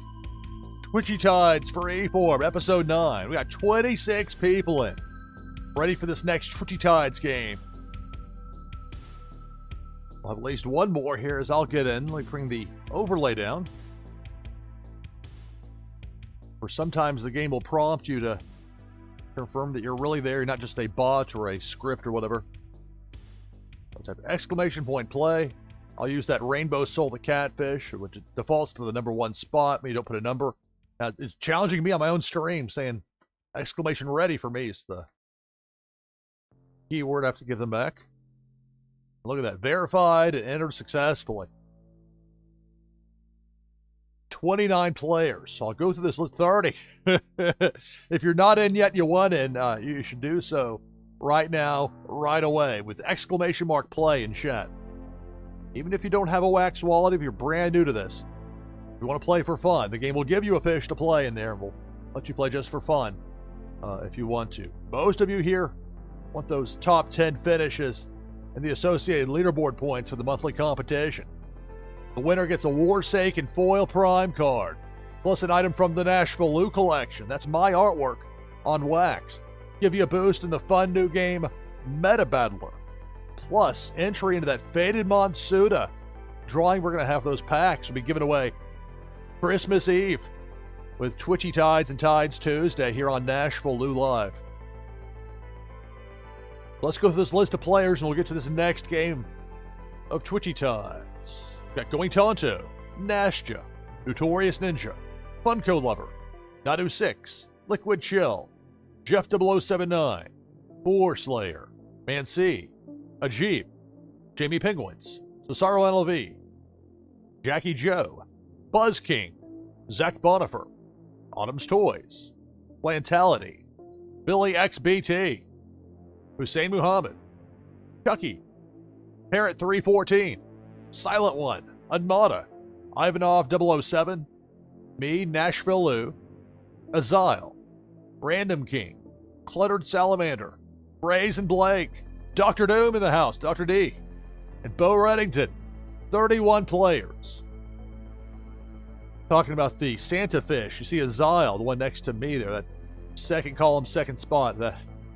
Twitchy Tides Freeform, episode 9. We got 26 people in. Ready for this next Twitchy Tides game. We'll have at least one more here as I'll get in. Let me bring the overlay down. Or sometimes the game will prompt you to confirm that you're really there. You're not just a bot or a script or whatever. I'll type exclamation point play. I'll use that rainbow soul the catfish, which defaults to the #1 spot. Maybe don't put a number. Now, it's challenging me on my own stream, saying exclamation ready for me is the keyword I have to give them back. Look at that. Verified and entered successfully. 29 players. So I'll go through this list. 30. If you're not in yet, you want in, you should do so right now, right away, with exclamation mark play in chat. Even if you don't have a wax wallet, if you're brand new to this, if you want to play for fun, the game will give you a fish to play in there, and we'll let you play just for fun if you want to. Most of you here want those top 10 finishes and the associated leaderboard points for the monthly competition. The winner gets a Warsake and Foil Prime card, plus an item from the NashvilleLou collection. That's my artwork on wax. Give you a boost in the fun new game, Meta Battler. Plus, entry into that Faded Monsuda drawing. We're going to have those packs will be given away Christmas Eve with Twitchy Tides and Tides Tuesday here on NashvilleLou Live. Let's go through this list of players and we'll get to this next game of Twitchy Tides. We've got Going Tonto, Nashja, Notorious Ninja, Funko Lover, Nadu6, Liquid Chill, Jeff 0079, Boar Slayer, Mancy, Ajib, Jamie Penguins, Cesaro NLV, Jackie Joe, Buzz King, Zach Bonifer, Autumn's Toys, Plantality, Billy XBT, Hussein Muhammad, Chucky, Parrot 314, Silent One, Unmada, Ivanov 007, me, NashvilleLou, Azile, Random King, Cluttered Salamander, Brazen Blake, Dr. Doom in the house, Dr. D, and Bo Reddington. 31 players. Talking about the Santa fish, you see Azile, the one next to me there, that second column, second spot, the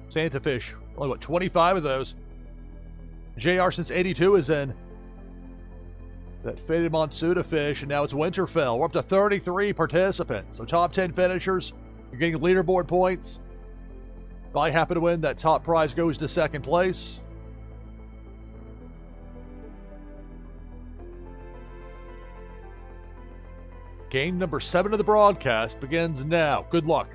Santa fish. Only, 25 of those. JR since 82 is in. That Faded Monsuda fish, and now it's Winterfell. We're up to 33 participants. So top 10 finishers, you're getting leaderboard points. If I happen to win, that top prize goes to second place. Game number 7 of the broadcast begins now. Good luck.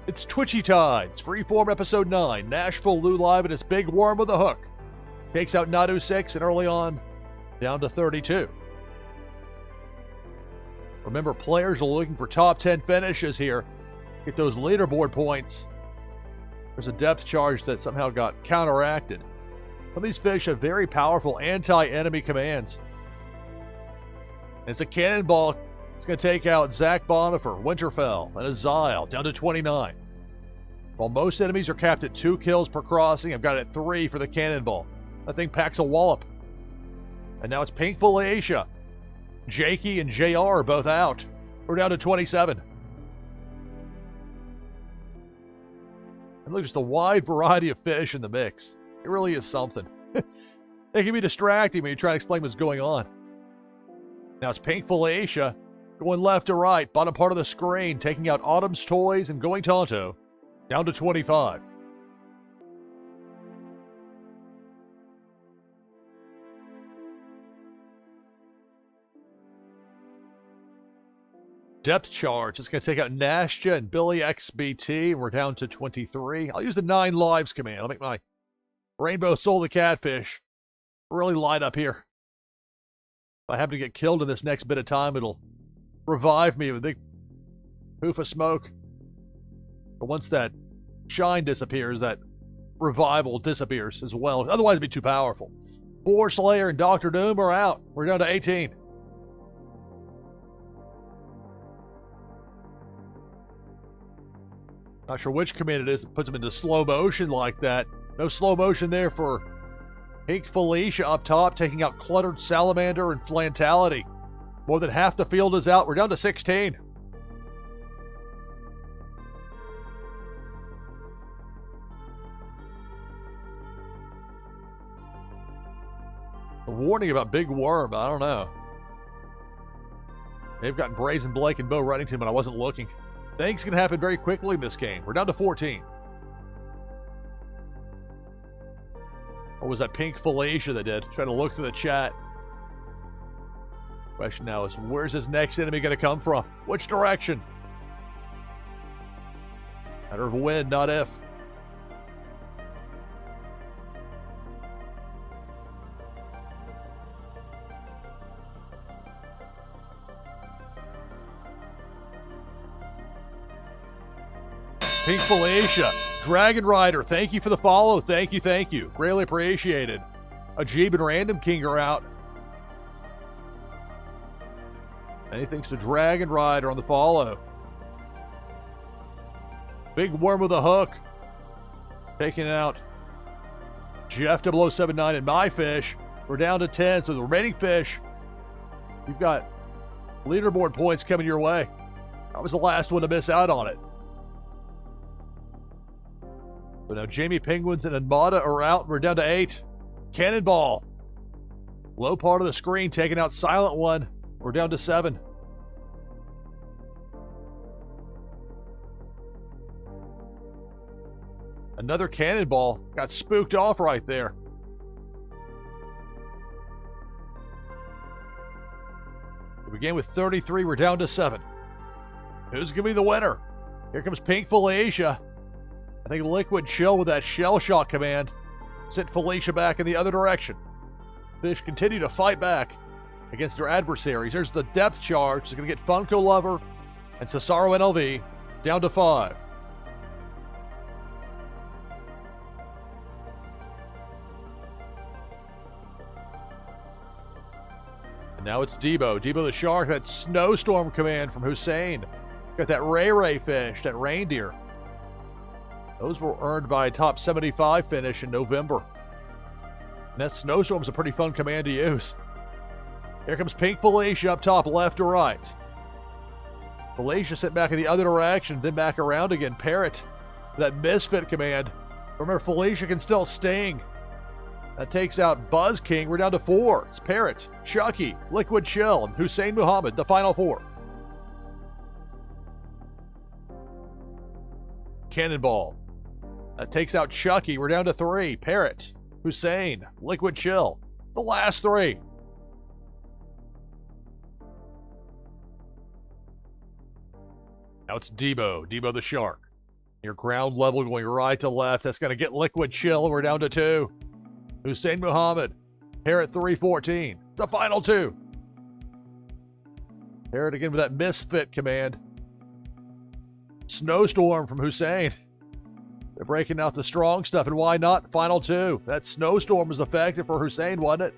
It's Twitchy Tides, Freeform episode 9, NashvilleLou Live, and his big worm with a hook. Takes out Nadu6 and early on, down to 32. Remember, players are looking for top 10 finishes here. Get those leaderboard points. There's a depth charge that somehow got counteracted. Some of these fish have very powerful anti-enemy commands. And it's a cannonball. It's going to take out Zach Bonifer, Winterfell, and Azile, down to 29. While most enemies are capped at 2 kills per crossing, I've got it at 3 for the cannonball. That thing packs a wallop. And now it's Pinkful Asia. Jakey and JR are both out. We're down to 27. And look, just a wide variety of fish in the mix. It really is something. It can be distracting when you try to explain what's going on. Now it's Pinkful Asia. Going left to right, bottom part of the screen, taking out Autumn's Toys and Going Tonto, down to 25. Depth charge, it's going to take out Nashja and Billy XBT, and we're down to 23. I'll use the 9 lives command. I'll make my Rainbow Soul the Catfish really light up here. If I happen to get killed in this next bit of time, it'll revive me with a big poof of smoke. But once that shine disappears, that revival disappears as well. Otherwise, it'd be too powerful. Boar Slayer and Dr. Doom are out. We're down to 18. Not sure which command it is that puts them into slow motion like that. No slow motion there for Pink Felicia up top, taking out Cluttered Salamander and Flantality. More than half the field is out. We're down to 16. A warning about Big Worm. I don't know. They've gotten Brazen Blake and Bo Reddington, but I wasn't looking. Things can happen very quickly in this game. We're down to 14. Or was that Pink Felicia that did? Trying to look through the chat. Question now is, where's his next enemy going to come from? Which direction? Matter of when, not if. Pink Felicia, Dragon Rider, thank you for the follow. Thank you, thank you. Greatly appreciated. Ajib and Random King are out. Many thanks to Dragon Rider on the follow. Big Worm with a hook. Taking out Jeff 0079 and My Fish. We're down to 10, so the remaining fish, you've got leaderboard points coming your way. I was the last one to miss out on it. But now Jamie Penguins and Enmada are out. We're down to 8. Cannonball. Low part of the screen taking out Silent One. We're down to 7. Another Cannonball. Got spooked off right there. We began with 33. We're down to 7. Who's going to be the winner? Here comes Pink Felicia. I think Liquid Chill with that shell shock command sent Felicia back in the other direction. Fish continue to fight back against their adversaries. There's the depth charge. It's going to get Funko Lover and Cesaro NLV down to 5. And now it's Debo. Debo the Shark, that snowstorm command from Hussein. Got that Ray fish, that reindeer. Those were earned by a top 75 finish in November. And that snowstorm's a pretty fun command to use. Here comes Pink Felicia up top, left to right. Felicia sent back in the other direction, then back around again. Parrot, that Misfit command. Remember, Felicia can still sting. That takes out Buzz King. We're down to 4. It's Parrot, Chucky, Liquid Chill, and Hussein Muhammad, the final 4. Cannonball. That takes out Chucky. We're down to 3. Parrot, Hussein, Liquid Chill. The last 3. Now it's Debo. Debo the Shark. Your ground level going right to left. That's going to get Liquid Chill. We're down to 2. Hussein Muhammad. Parrot 314. The final 2. Parrot again with that Misfit command. Snowstorm from Hussein. They're breaking out the strong stuff, and why not? The final 2. That snowstorm was effective for Hussein, wasn't it?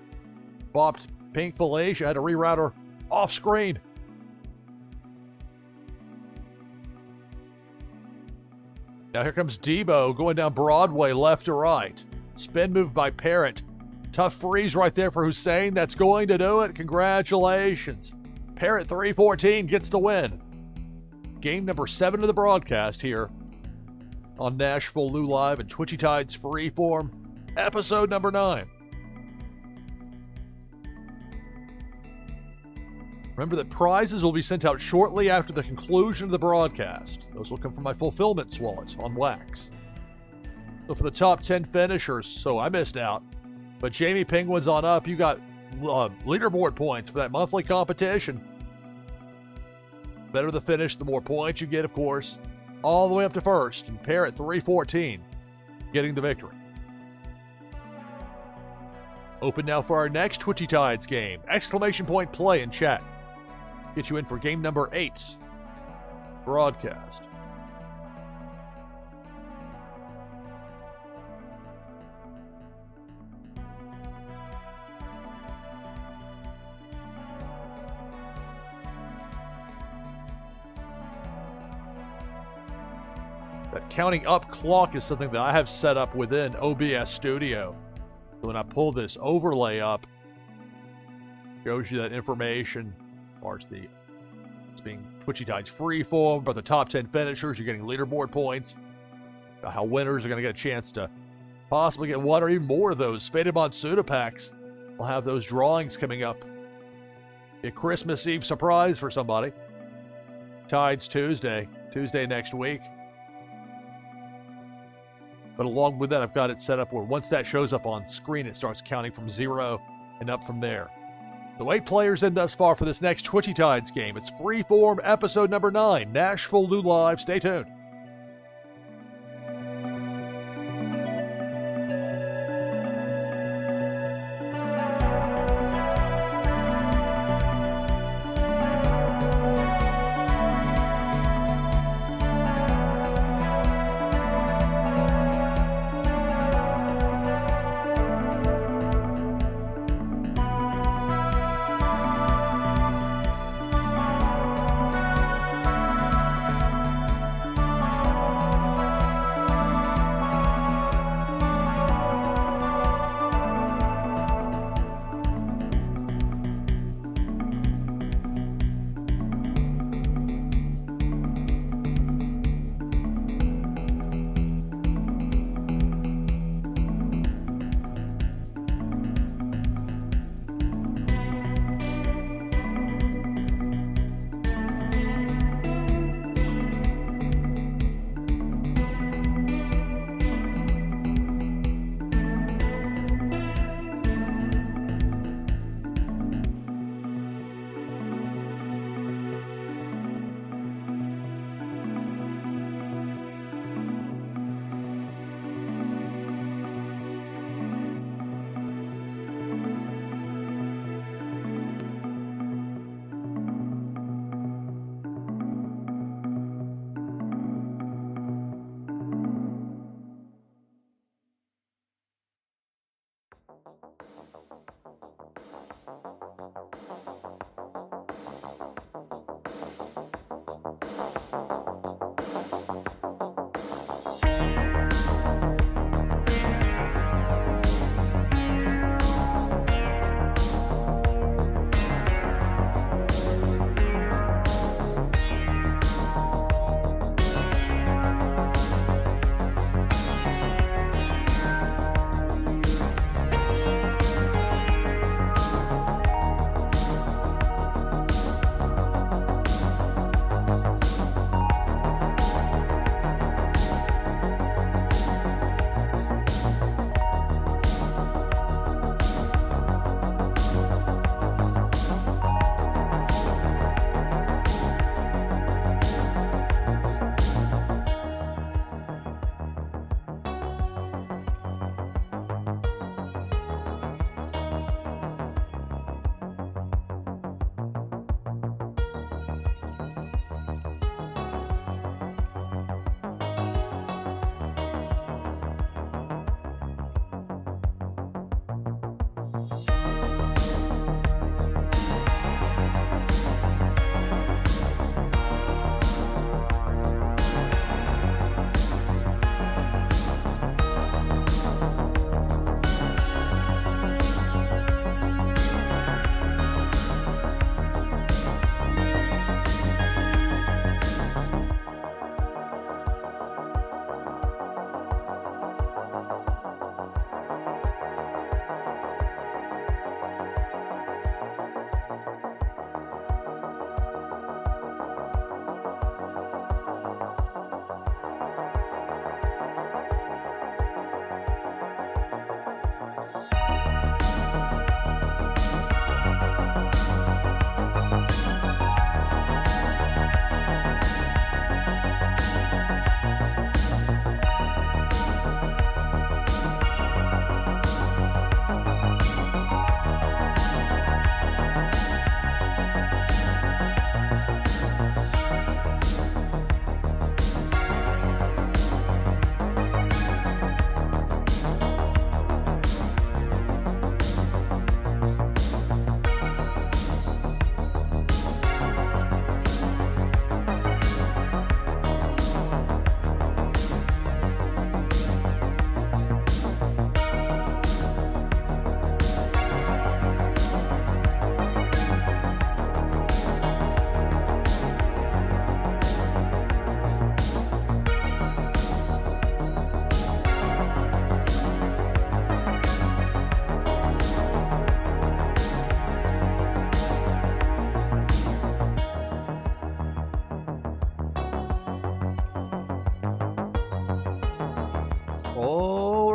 Popped Pink Felicia, had to reroute her off screen. Now here comes Debo going down Broadway, left to right. Spin move by Parrot. Tough freeze right there for Hussein. That's going to do it. Congratulations. Parrot 314 gets the win. Game number 7 of the broadcast here on NashvilleLou Live and Twitchy Tides Freeform, episode number 9. Remember that prizes will be sent out shortly after the conclusion of the broadcast. Those will come from my fulfillment wallet on Wax. So for the top 10 finishers, so I missed out. But Jamie Penguins on up, you got leaderboard points for that monthly competition. Better the finish, the more points you get, of course. All the way up to first, and Parrot 314 getting the victory. Open now for our next Twitchy Tides game. Exclamation point play in chat. Get you in for game number 8. Broadcast. That counting up clock is something that I have set up within OBS Studio. So when I pull this overlay up, shows you that information. As far as it's being Twitchy Tides Freeform, but the top 10 finishers, you're getting leaderboard points. About how winners are going to get a chance to possibly get one or even more of those Faded Monsuda packs. We'll have those drawings coming up. A Christmas Eve surprise for somebody. Tides Tuesday next week. But along with that, I've got it set up where once that shows up on screen, it starts counting from 0 and up from there. So 8 players in thus far for this next Twitchy Tides game. It's Freeform episode number 9, NashvilleLou Live. Stay tuned.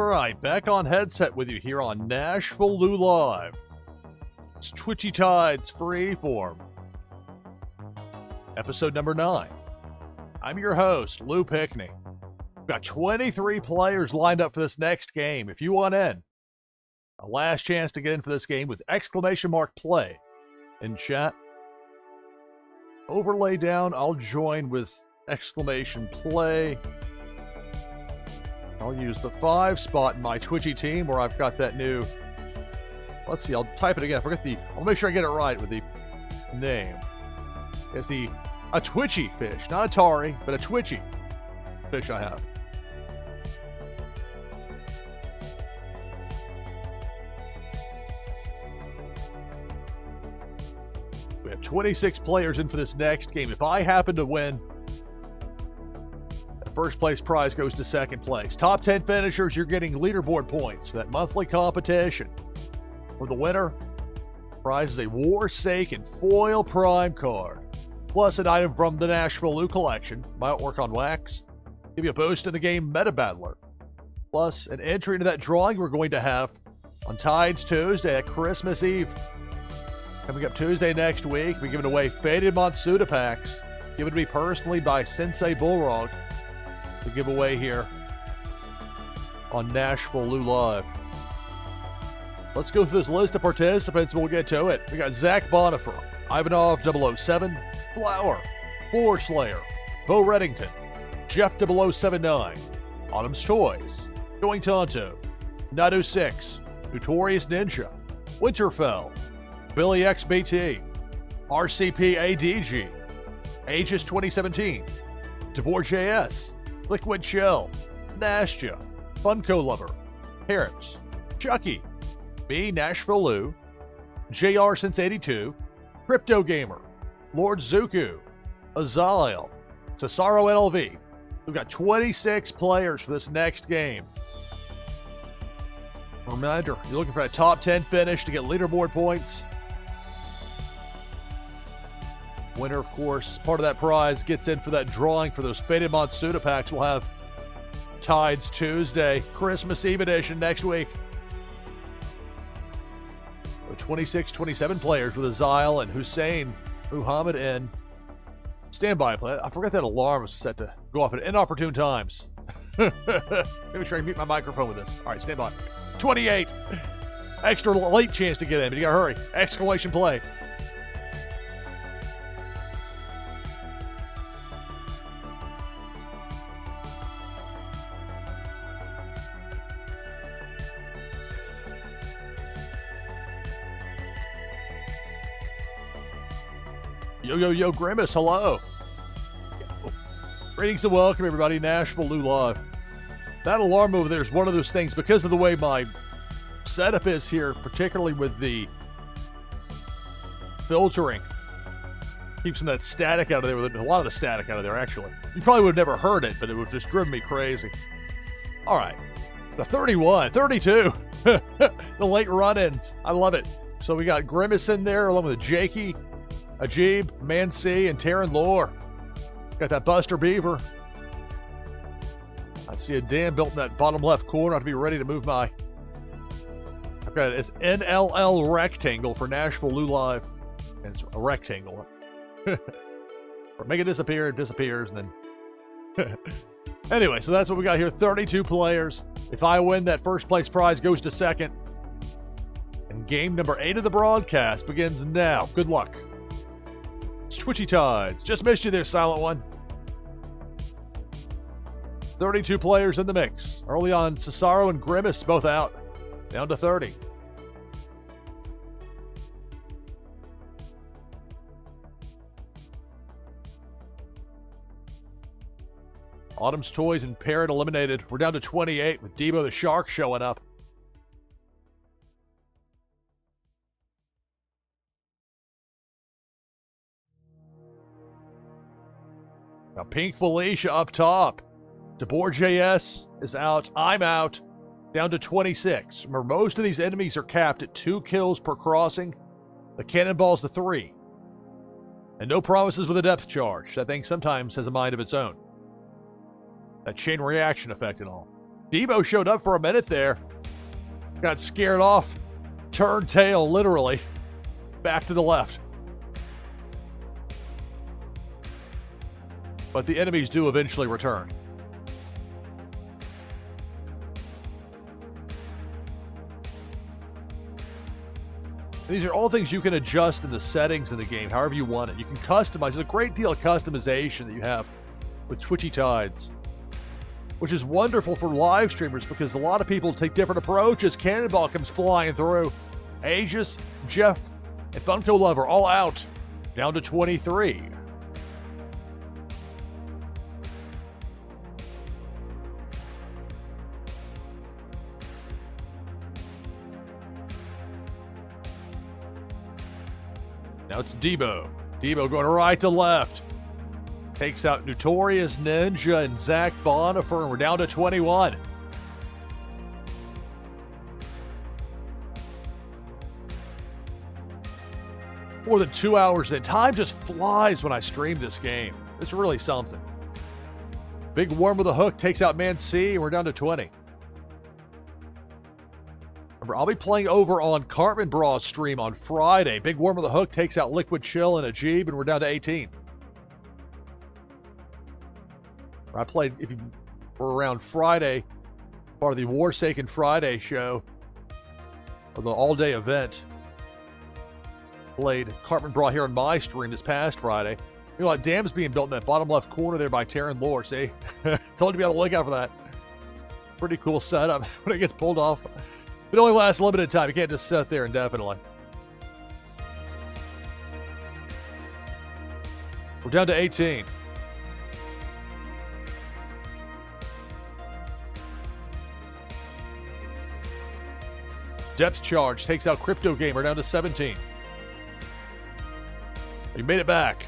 Alright, back on headset with you here on NashvilleLou Live. It's Twitchy Tides Freeform. Episode number 9. I'm your host, Lou Pickney. We've got 23 players lined up for this next game. If you want in, a last chance to get in for this game with !play in chat. Overlay down, I'll join with !play. I'll use the 5 spot in my Twitchy team where I've got that new... Let's see, I'll type it again. I'll make sure I get it right with the name. It's a Twitchy fish, not Atari, but a Twitchy fish I have. We have 26 players in for this next game. If I happen to win, the first place prize goes to second place. Top 10 finishers, you're getting leaderboard points for that monthly competition. For the winner, prize is a Warsaken foil prime card, plus an item from the NashvilleLou collection, my artwork on wax. Give you a boost in the game Meta Battler, plus an entry into that drawing we're going to have on Tides Tuesday at Christmas Eve. Coming up Tuesday next week, we're giving away Faded Matsuda packs, given to me personally by Sensei Bullrog, to give away here on NashvilleLou Live. Let's go through this list of participants and we'll get to it. We got Zach Bonifer, Ivanov 007, Flower, Floor Slayer, Bo Reddington, Jeff 079, Autumn's Toys, Going Tonto, Nadu 6, Notorious Ninja, Winterfell, Billy XBT, RCP ADG, Aegis 2017, DeBoer JS, Liquid Shell, Nashja, Funko Lover, Parents, Chucky, me, NashvilleLou, JR since 82, Crypto Gamer, Lord Zuku, Azalel, Cesaro NLV. We've got 26 players for this next game. Reminder, you're looking for a top 10 finish to get leaderboard points. Winner, of course, part of that prize gets in for that drawing for those Faded Matsuda packs. We'll have Tides Tuesday, Christmas Eve edition next week. 26, 27 players with Azile and Hussein Muhammad in standby play. I forgot that alarm was set to go off at inopportune times. Maybe try and mute my microphone with this. All right, stand by. 28. Extra late chance to get in, but you gotta hurry! !play. Yo, Grimace, hello. Greetings and welcome, everybody. NashvilleLou Live. That alarm over there is one of those things, because of the way my setup is here, particularly with the filtering. Keeps some of that static out of there, a lot of the static out of there, actually. You probably would have never heard it, but it would have just driven me crazy. All right. The 31, 32. The late run-ins. I love it. So we got Grimace in there, along with Jakey, Ajib, Man-C, and Taryn Lore. Got that Buster Beaver. I see a dam built in that bottom left corner. I have to be ready to move my... I've got it as NLL rectangle for NashvilleLou Live. And it's a rectangle. Or make it disappear, it disappears, and then... Anyway, so that's what we got here. 32 players. If I win, that first place prize goes to second. And game number 8 of the broadcast begins now. Good luck. It's Twitchy Tides. Just missed you there, Silent One. 32 players in the mix. Early on, Cesaro and Grimace both out. Down to 30. Autumn's Toys and Parrot eliminated. We're down to 28 with Debo the Shark showing up. Now, Pink Felicia up top. DeBoer JS is out. I'm out. Down to 26. Remember, most of these enemies are capped at 2 kills per crossing. The cannonball's to 3. And no promises with a depth charge. That thing sometimes has a mind of its own. That chain reaction effect and all. Debo showed up for a minute there. Got scared off. Turned tail, literally. Back to the left. But the enemies do eventually return. These are all things you can adjust in the settings of the game, however you want it. You can customize. There's a great deal of customization that you have with Twitchy Tides, which is wonderful for live streamers because a lot of people take different approaches. Cannonball comes flying through. Aegis, Jeff, and Funko Love are all out, down to 23. Now it's Debo. Debo going right to left. Takes out Notorious Ninja and Zach Bonifer, and we're down to 21. More than 2 hours in. Time just flies when I stream this game. It's really something. Big Worm with a Hook takes out Man C, and we're down to 20. Remember, I'll be playing over on Cartman Braw's stream on Friday. Big Worm with a Hook takes out Liquid Chill and Ajib, and we're down to 18. I played, if you were around Friday, part of the Warsaken Friday show, or the all-day event, played Cartman Brawl here on my stream this past Friday. You know, like dams being built in that bottom left corner there by Terran Lore, see? Told you to be on the lookout for that. Pretty cool setup when it gets pulled off. It only lasts a limited time. You can't just sit there indefinitely. We're down to 18. Depth Charge takes out Crypto Gamer, down to 17. You made it back.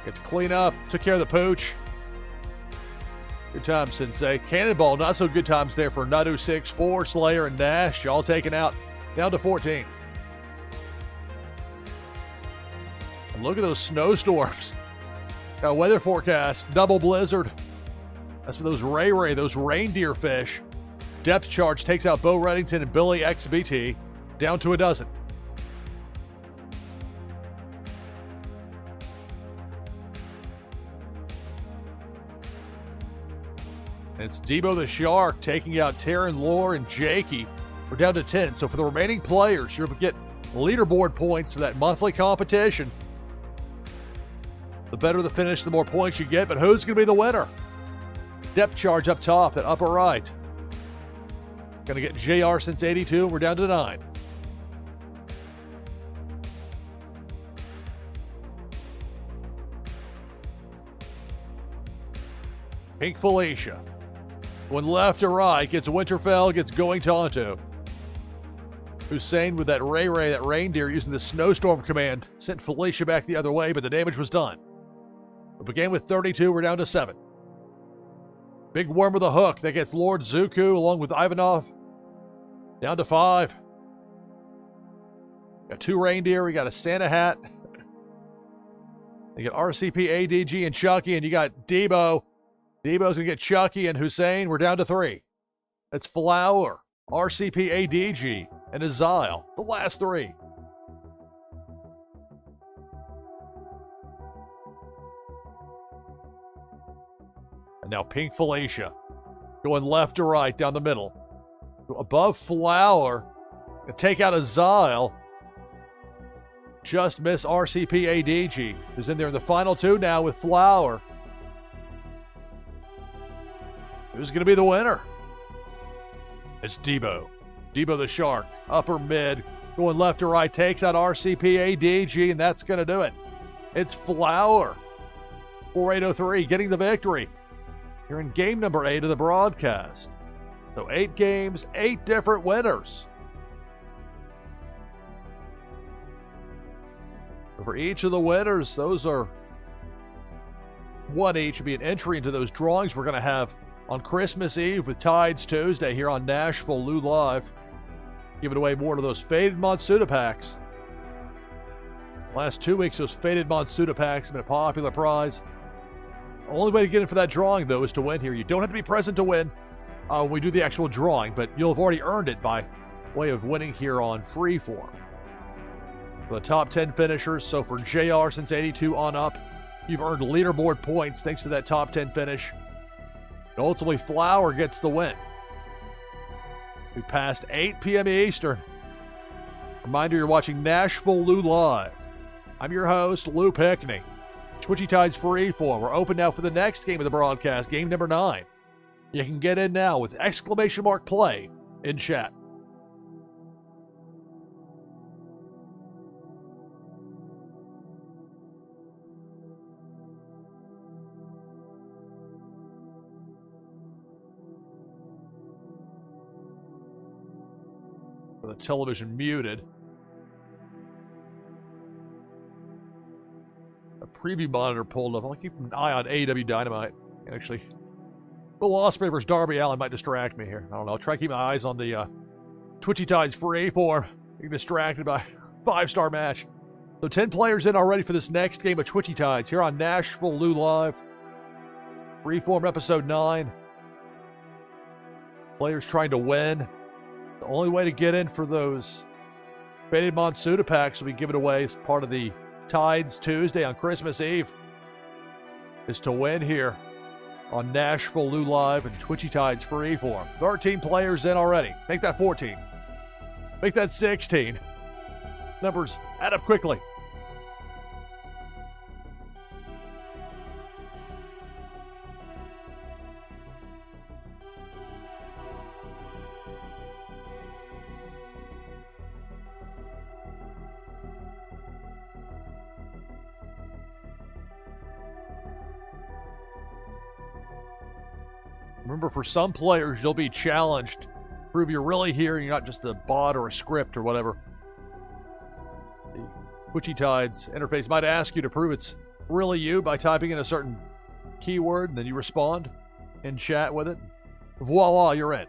Get to clean up. Took care of the pooch. Good times, Sensei. Cannonball, not so good times there for Nadu 6-4, Slayer, and Nash. All taken out. Down to 14. And look at those snowstorms. Got a weather forecast. Double blizzard. That's for those Ray, those reindeer fish. Depth Charge takes out Bo Reddington and Billy XBT. Down to a dozen. And it's Debo the Shark taking out Terran Lore and Jakey. We're down to 10. So for the remaining players, you're going to get leaderboard points for that monthly competition. The better the finish, the more points you get. But who's going to be the winner? Depth Charge up top, that upper right. Going to get JR since 82. We're down to 9. Pink Felicia. Going left to right, gets Winterfell, gets Going Tonto. Hussein with that Ray, that reindeer, using the snowstorm command, sent Felicia back the other way, but the damage was done. We began with 32, we're down to 7. Big Worm with a Hook, that gets Lord Zuku along with Ivanov. Down to 5. Got 2 reindeer, we got a Santa hat. You got RCP, ADG, and Chucky, and you got Debo. Debo's going to get Chucky and Hussein. We're down to 3. That's Flower, RCP, ADG, and Azile. The last 3. And now Pink Felicia. Going left to right down the middle. Above Flower. Going to take out Azile. Just miss RCP, ADG, who's in there in the final 2 now with Flower. Who's going to be the winner? It's Debo. Debo the Shark. Upper mid. Going left to right. Takes out RCP ADG, and that's going to do it. It's Flower. 4803 getting the victory. You're in game number 8 of the broadcast. So 8 games, 8 different winners. For each of the winners, those are one each. Will be an entry into those drawings we're going to have on Christmas Eve with Tides Tuesday here on NashvilleLou Live. Giving away more of those Faded Monsuda packs. Last 2 weeks, those Faded Monsuda packs have been a popular prize. Only way to get in for that drawing, though, is to win here. You don't have to be present to win when we do the actual drawing, but you'll have already earned it by way of winning here on Freeform. The top 10 finishers, so for JR since 82 on up, you've earned leaderboard points thanks to that top 10 finish. And ultimately, Flower gets the win. We passed 8 p.m. Eastern. Reminder, you're watching NashvilleLou Live. I'm your host, Lou Pickney. Twitchy Tides Freeform. We're open now for the next game of the broadcast, game number 9. You can get in now with !play in chat. The television muted. A preview monitor pulled up. I'll keep an eye on AEW Dynamite. Actually, Will Ospreay versus Darby Allin might distract me here. I don't know. I'll try to keep my eyes on the Twitchy Tides Freeform. Being distracted by a 5-star match. So 10 players in already for this next game of Twitchy Tides here on NashvilleLou Live. Freeform episode 9. Players trying to win. The only way to get in for those faded Monsuda packs will be given away as part of the Tides Tuesday on Christmas Eve is to win here on NashvilleLou Live and Twitchy Tides Freeform. 13 players in already. Make that 14. Make that 16. Numbers add up quickly. Remember, for some players, you'll be challenged. Prove you're really here and you're not just a bot or a script or whatever. The Twitchy Tides interface might ask you to prove it's really you by typing in a certain keyword, and then you respond in chat with it. Voila, you're in.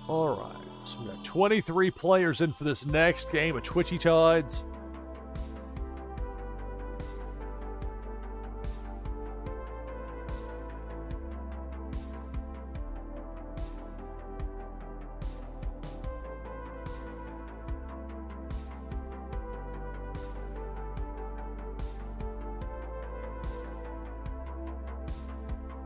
All right, so we got 23 players in for this next game of Twitchy Tides.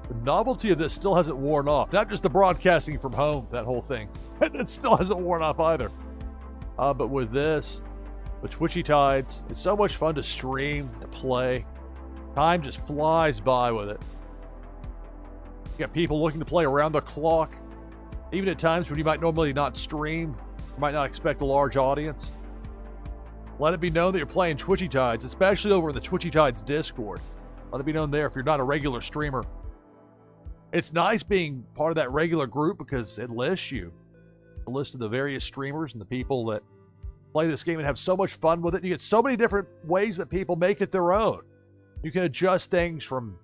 The novelty of this still hasn't worn off. Not just the broadcasting from home, that whole thing. It still hasn't worn off either. But with this, with Twitchy Tides, it's so much fun to stream and play. Time just flies by with it. You got people looking to play around the clock. Even at times when you might normally not stream, you might not expect a large audience. Let it be known that you're playing Twitchy Tides, especially over in the Twitchy Tides Discord. Let it be known there if you're not a regular streamer. It's nice being part of that regular group because it lists you. A list of the various streamers and the people that play this game and have so much fun with it. You get so many different ways that people make it their own. You can adjust things from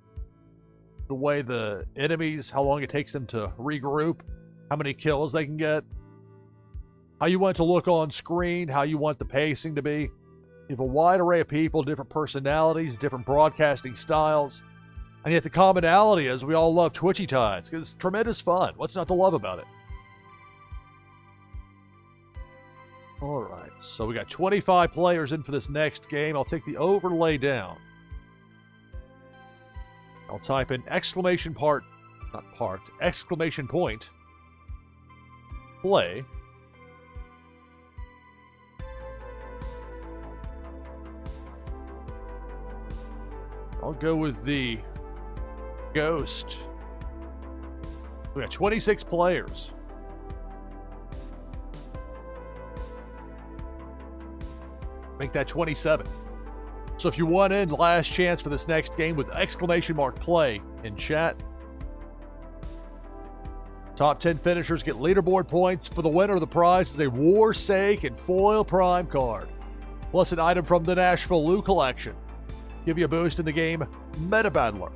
the way the enemies, how long it takes them to regroup, how many kills they can get, how you want it to look on screen, how you want the pacing to be. You have a wide array of people, different personalities, different broadcasting styles. And yet the commonality is we all love Twitchy Tides because it's tremendous fun. What's not to love about it? All right, so we got 25 players in for this next game. I'll take the overlay down. I'll type in exclamation point, play. I'll go with the Ghost. We got 26 players. Make that 27. So if you want in, last chance for this next game with exclamation mark play in chat. Top 10 finishers get leaderboard points. For the winner of the prize is a Warsake and Foil Prime card, plus an item from the NashvilleLou collection. Give you a boost in the game Meta Battler.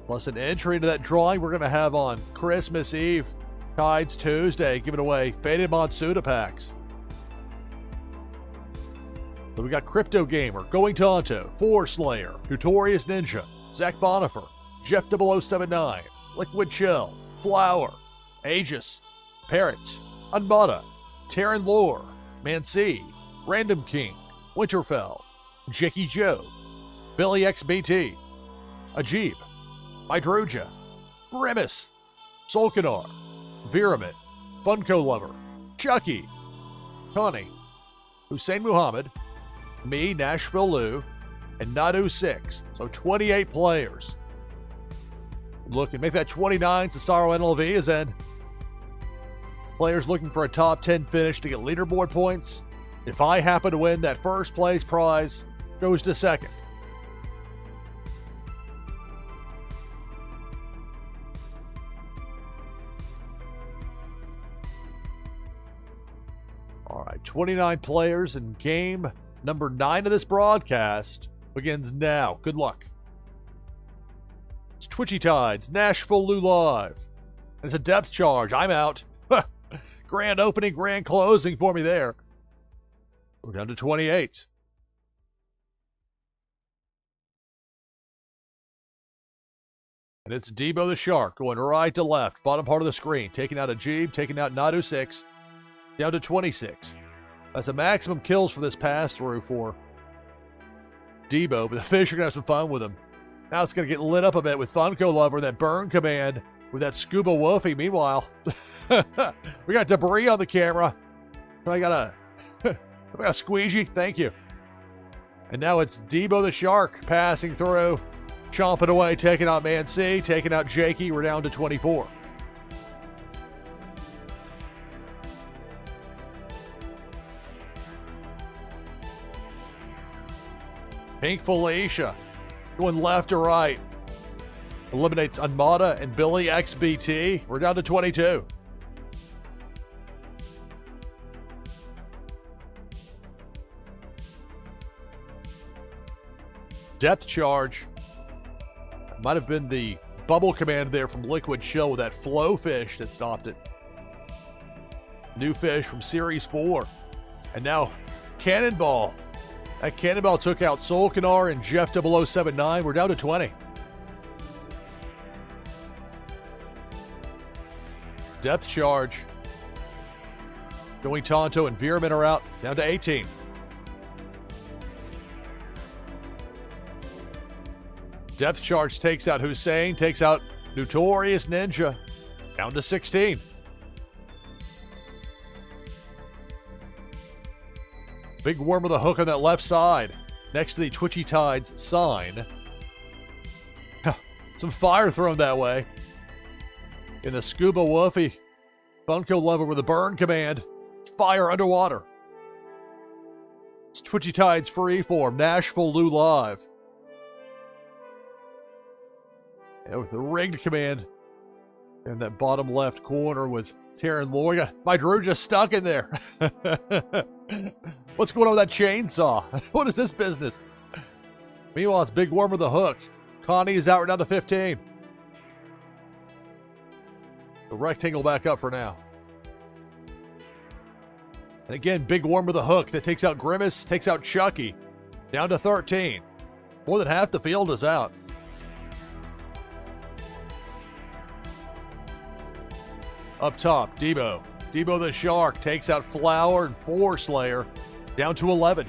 Plus an entry into that drawing we're going to have on Christmas Eve, Tides Tuesday, giving away Faded Monsuda packs. So we got Crypto Gamer, Going Tonto, Slayer, Notorious Ninja, Zach Bonifer, Jeff 0079, Liquid Chill, Flower, Aegis, Parrots, Unbada, Terran Lore, Mancy, Random King, Winterfell, Jackie Joe, Billy XBT, Ajib, Hydroja, Grimace, Solkanar, Viramin, Funko Lover, Chucky, Connie, Hussein Muhammad, me, NashvilleLou, and Nadu6. So 28 players. Look and make that 29. Cesaro NLV is in. Players looking for a top 10 finish to get leaderboard points. If I happen to win, that first place prize goes to second. All right, 29 players in game number 9 of this broadcast begins now. Good luck. It's Twitchy Tides, NashvilleLou Live. And it's a depth charge. I'm out. Grand opening, grand closing for me there. We're down to 28. And it's Debo the Shark going right to left, bottom part of the screen, taking out Ajib, taking out Nadu6, down to 26. That's the maximum kills for this pass-through for Debo, but the fish are going to have some fun with him. Now it's going to get lit up a bit with Funko Lover, that burn command with that Scuba Wolfie. Meanwhile, we got debris on the camera. I got a squeegee. Thank you. And now it's Debo the Shark passing through, chomping away, taking out Man C, taking out Jakey. We're down to 24. Pink Felicia going left to right. Eliminates Unmada and Billy XBT. We're down to 22. Depth charge. Might have been the bubble command there from Liquid Chill with that flow fish that stopped it. New fish from Series 4. And now Cannonball. That Cannonball took out Solkanar and Jeff 0079. We're down to 20. Depth charge. Going Tonto and Viramin are out. Down to 18. Depth charge takes out Hussein, takes out Notorious Ninja. Down to 16. Big worm with a hook on that left side, next to the Twitchy Tides sign. Some fire thrown that way. In the Scuba Wolfie, Funko Lover with a burn command. It's fire underwater. It's Twitchy Tides Freeform, NashvilleLou Live. And with the rigged command in that bottom left corner with Terran Lore. My Drew just stuck in there. What's going on with that chainsaw? What is this business? Meanwhile, it's Big Worm with a hook. Connie is out. We're down to 15. The rectangle back up for now. And again, Big Worm with a hook that takes out Grimace, takes out Chucky. Down to 13. More than half the field is out. Up top, Debo. Debo the Shark takes out Flower and Slayer. Down to 11.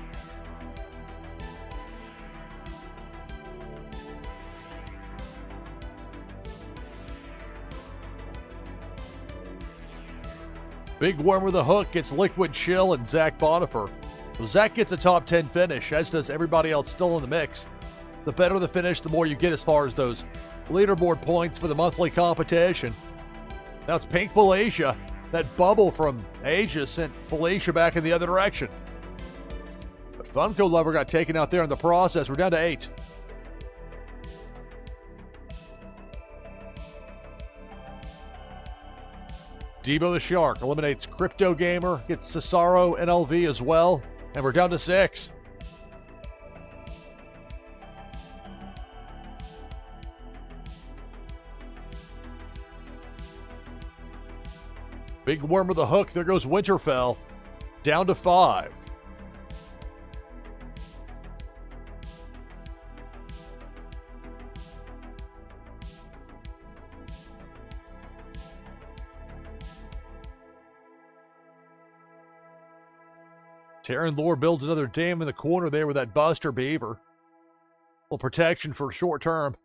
Big Worm with a hook gets Liquid Chill and Zach Bonifer. Well, Zach gets a top 10 finish, as does everybody else still in the mix. The better the finish, the more you get as far as those leaderboard points for the monthly competition. Now it's Pink Felicia That bubble from Asia sent Felicia back in the other direction. But Funko Lover got taken out there in the process. We're down to 8. Debo the Shark eliminates Crypto Gamer, gets Cesaro NLV as well, and we're down to 6. Big Worm with a hook. There goes Winterfell. Down to 5. Taryn Lore builds another dam in the corner there with that Buster Beaver. A little protection for short term.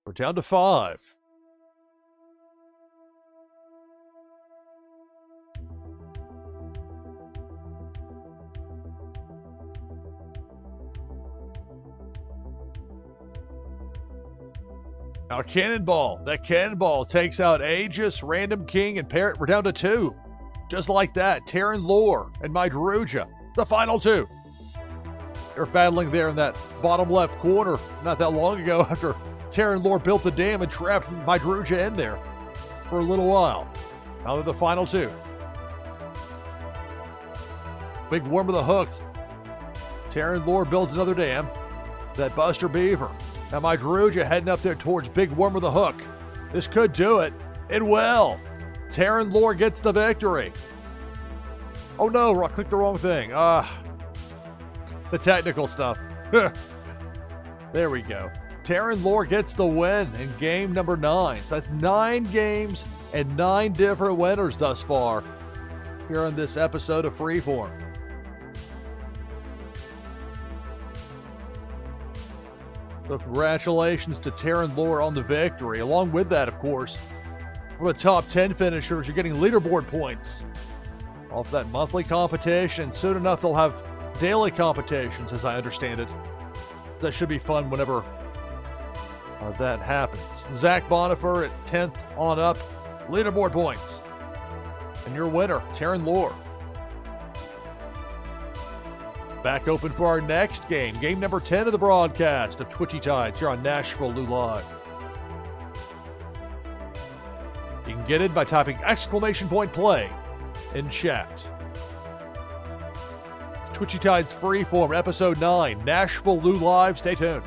We're down to 5. Now Cannonball. That Cannonball takes out Aegis, Random King, and Parrot. We're down to 2. Just like that, Taryn Lore and Myderuja. The final 2. They're battling there in that bottom left corner not that long ago after Taryn Lore built the dam and trapped Myderuja in there for a little while. Now they're the final 2. Big Worm with a hook. Taryn Lore builds another dam. That Buster Beaver. Now Myderuja heading up there towards Big Worm with a hook. This could do it. It will. Taryn Lore gets the victory. Oh no, I clicked the wrong thing. The technical stuff. There we go. Taryn Lore gets the win in game number 9. So that's 9 games and 9 different winners thus far here on this episode of Freeform. So congratulations to Taryn Lore on the victory. Along with that, of course, for the top 10 finishers, you're getting leaderboard points off that monthly competition. Soon enough, they'll have daily competitions, as I understand it. That should be fun whenever that happens. Zach Bonifer at 10th on up. Leaderboard points. And your winner, Taryn Lore. Back open for our next game. Game number 10 of the broadcast of Twitchy Tides here on NashvilleLou Live. You can get it by typing !play in chat. It's Twitchy Tides Freeform, Episode 9, NashvilleLou Live. Stay tuned.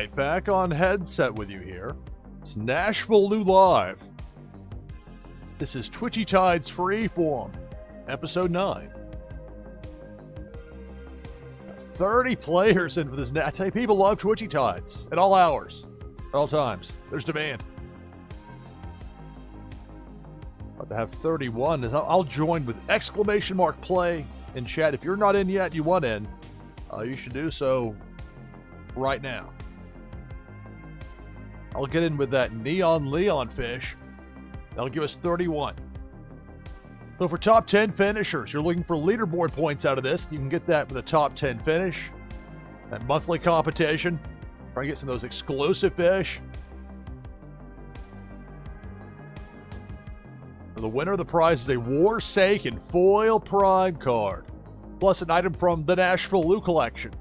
right, back on headset with you here. It's NashvilleLou Live. This is Twitchy Tides Freeform, episode 9. 30 players in for this. I tell you, people love Twitchy Tides at all hours, at all times. There's demand. About to have 31. I'll join with exclamation mark play in chat. If you're not in yet, you want in, you should do so right now. I'll get in with that Neon Leon fish. That'll give us 31. So for top 10 finishers, you're looking for leaderboard points out of this. You can get that with a top 10 finish. That monthly competition. Try to get some of those exclusive fish. For the winner of the prize is a Warsaken foil prime card, plus an item from the NashvilleLou collection,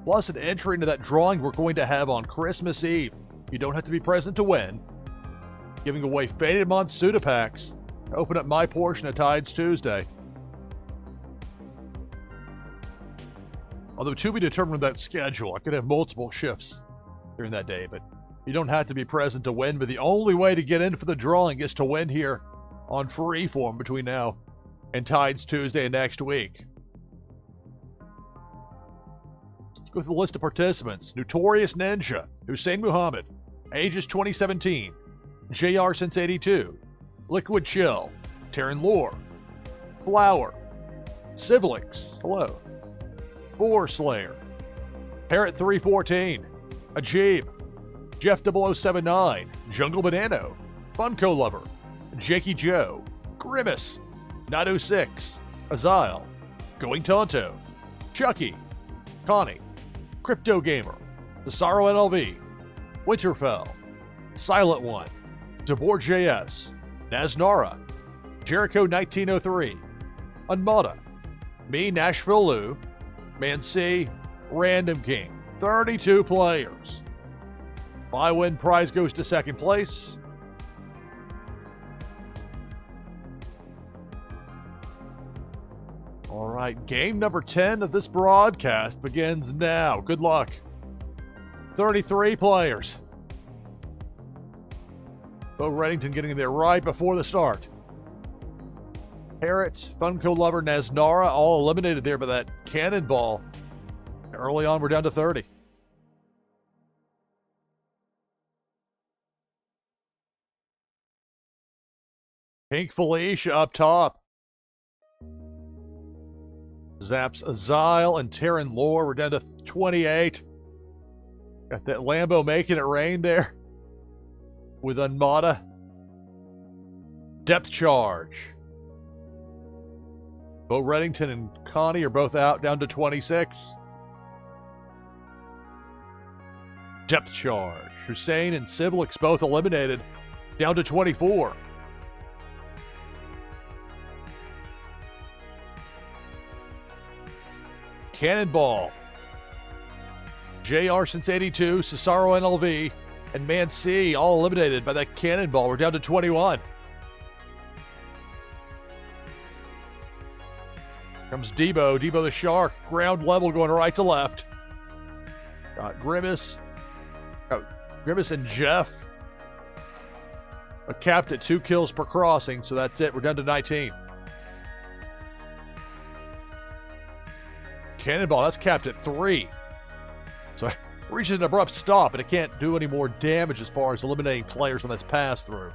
plus an entry into that drawing we're going to have on Christmas Eve. You don't have to be present to win. Giving away Faded Monsuda packs to open up my portion of Tides Tuesday. Although to be determined that schedule, I could have multiple shifts during that day, but you don't have to be present to win. But the only way to get in for the drawing is to win here on Freeform between now and Tides Tuesday next week. Let's go through the list of participants. Notorious Ninja, Hussein Muhammad, ages 2017, JR since 82, Liquid Chill, Terran Lore, Flower, Civilix, hello, Boar Slayer, Parrot 314, Ajib, Jeff 0079, Jungle Banano, Funko Lover, Jakey Joe, Grimace, Nado6, Azile, Going Tonto, Chucky, Connie, Crypto Gamer, Cesaro NLB, Winterfell, Silent One, Tabor JS, Naznara, Jericho 1903, Unmada, me, NashvilleLou, Man C, Random King. 32 players. My win prize goes to second place. All right, game number 10 of this broadcast begins now. Good luck. 33 players. Bo Reddington getting there right before the start. Parrot, Funko Lover, Naznara, all eliminated there by that cannonball. Early on, we're down to 30. Pink Felicia up top. Zaps Azile and Terran Lore. We're down to 28. Got that Lambo making it rain there with Unmada. Depth Charge. Bo Reddington and Connie are both out, down to 26. Depth Charge. Hussein and Civilix both eliminated, down to 24. Cannonball. JR since 82, Cesaro NLV, and Man C all eliminated by that cannonball. We're down to 21. Comes Debo the Shark, ground level going right to left. Got Grimace. Grimace and Jeff. Capped at 2 kills per crossing, so that's it. We're down to 19. Cannonball, that's capped at 3. So it reaches an abrupt stop, and it can't do any more damage as far as eliminating players when that's passed through.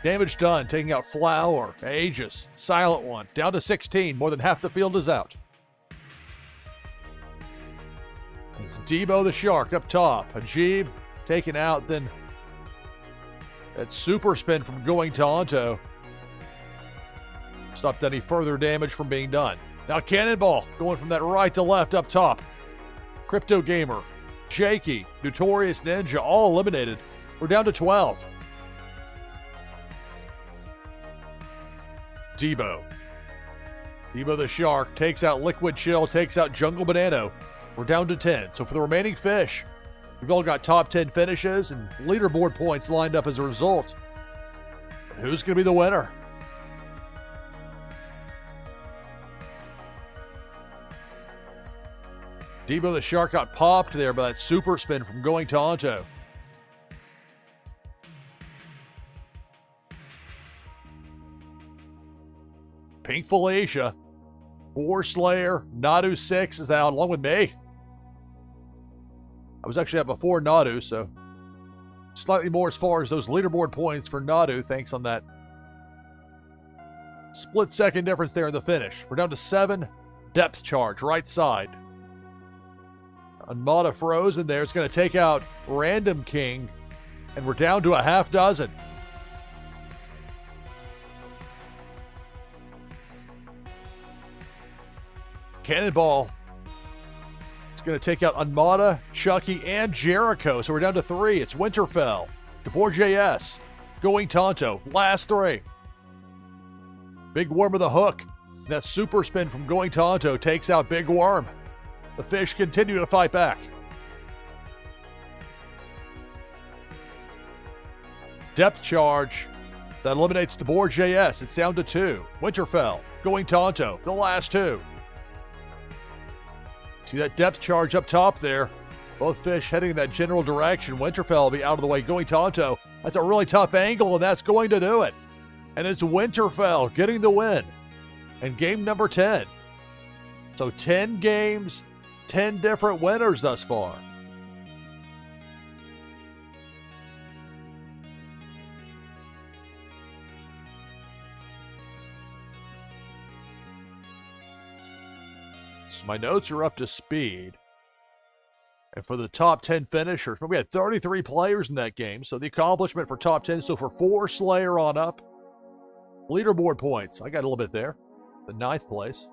Damage done, taking out Flower, Aegis, Silent One, down to 16. More than half the field is out. It's Debo the Shark up top. Ajib taken out, then that super spin from Going Tonto stopped any further damage from being done. Now Cannonball going from that right to left up top. Crypto Gamer, Jakey, Notorious Ninja, all eliminated. We're down to 12. Debo the Shark takes out Liquid Chill, takes out Jungle Banano. We're down to 10. So for the remaining fish, we've all got top 10 finishes and leaderboard points lined up as a result. Who's going to be the winner? Debo the Shark got popped there by that super spin from Going Tonto. Pink Felicia. 4 Slayer. Nadu 6 is out along with me. I was actually out before Nadu, so slightly more as far as those leaderboard points for Nadu, thanks on that split second difference there in the finish. We're down to 7. Depth charge, right side. Armada frozen there. It's going to take out Random King, and we're down to a half dozen. Cannonball. It's going to take out Armada, Chucky, and Jericho. So we're down to 3. It's Winterfell, DeBoer JS, Going Tonto. Last 3. Big Worm with a hook. That super spin from Going Tonto takes out Big Worm. The fish continue to fight back. Depth charge. That eliminates DeBoer JS. It's down to 2. Winterfell, Going Tonto, the last 2. See that depth charge up top there. Both fish heading in that general direction. Winterfell will be out of the way. Going Tonto. That's a really tough angle, and that's going to do it. And it's Winterfell getting the win. And game number 10. So 10 games, 10 different winners thus far. So my notes are up to speed. And for the top 10 finishers, we had 33 players in that game. So the accomplishment for top 10, so for 4 Slayer on up. Leaderboard points, I got a little bit there. The 9th place.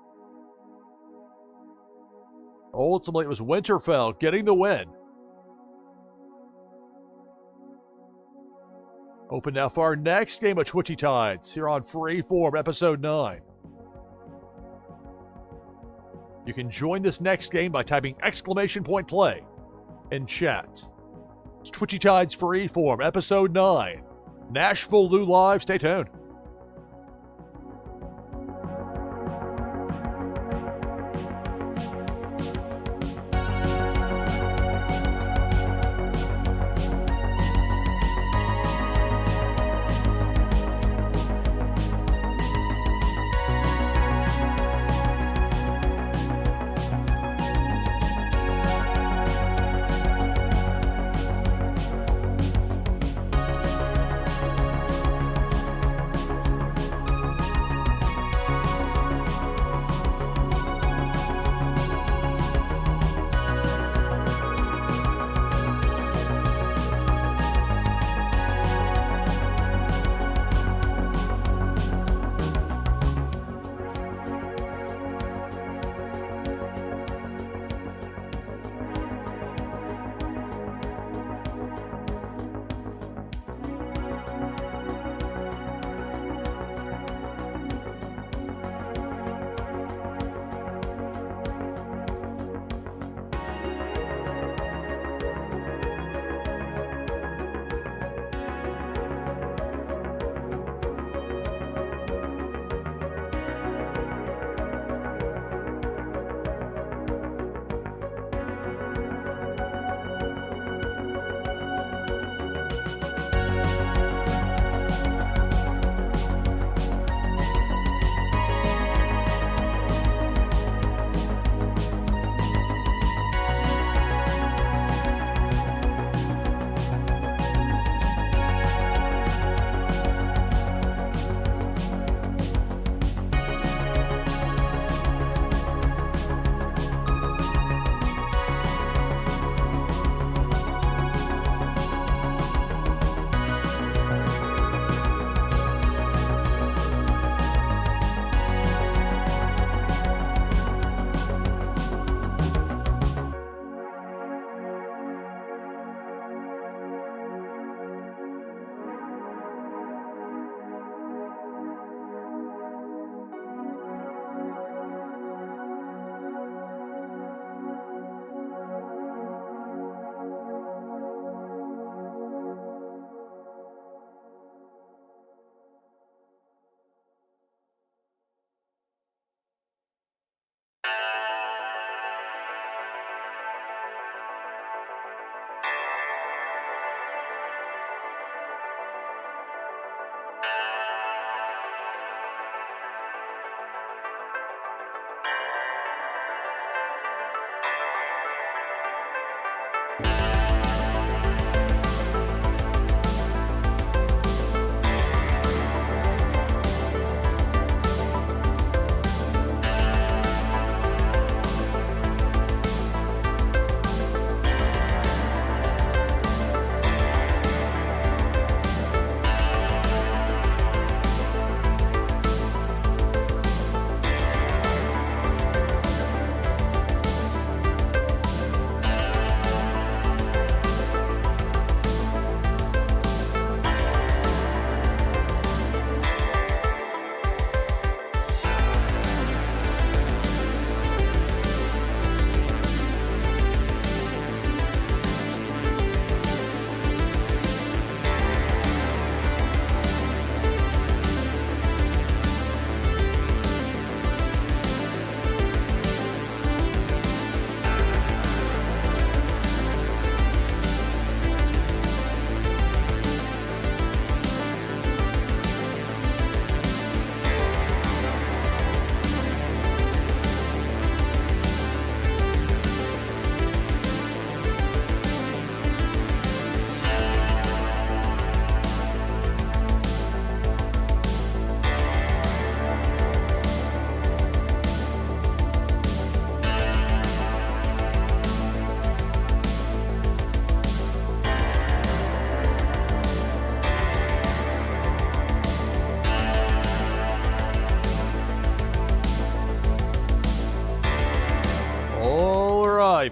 Ultimately, it was Winterfell getting the win. Open now for our next game of Twitchy Tides here on Freeform, Episode 9. You can join this next game by typing !play in chat. It's Twitchy Tides Freeform, Episode 9. NashvilleLou Live. Stay tuned.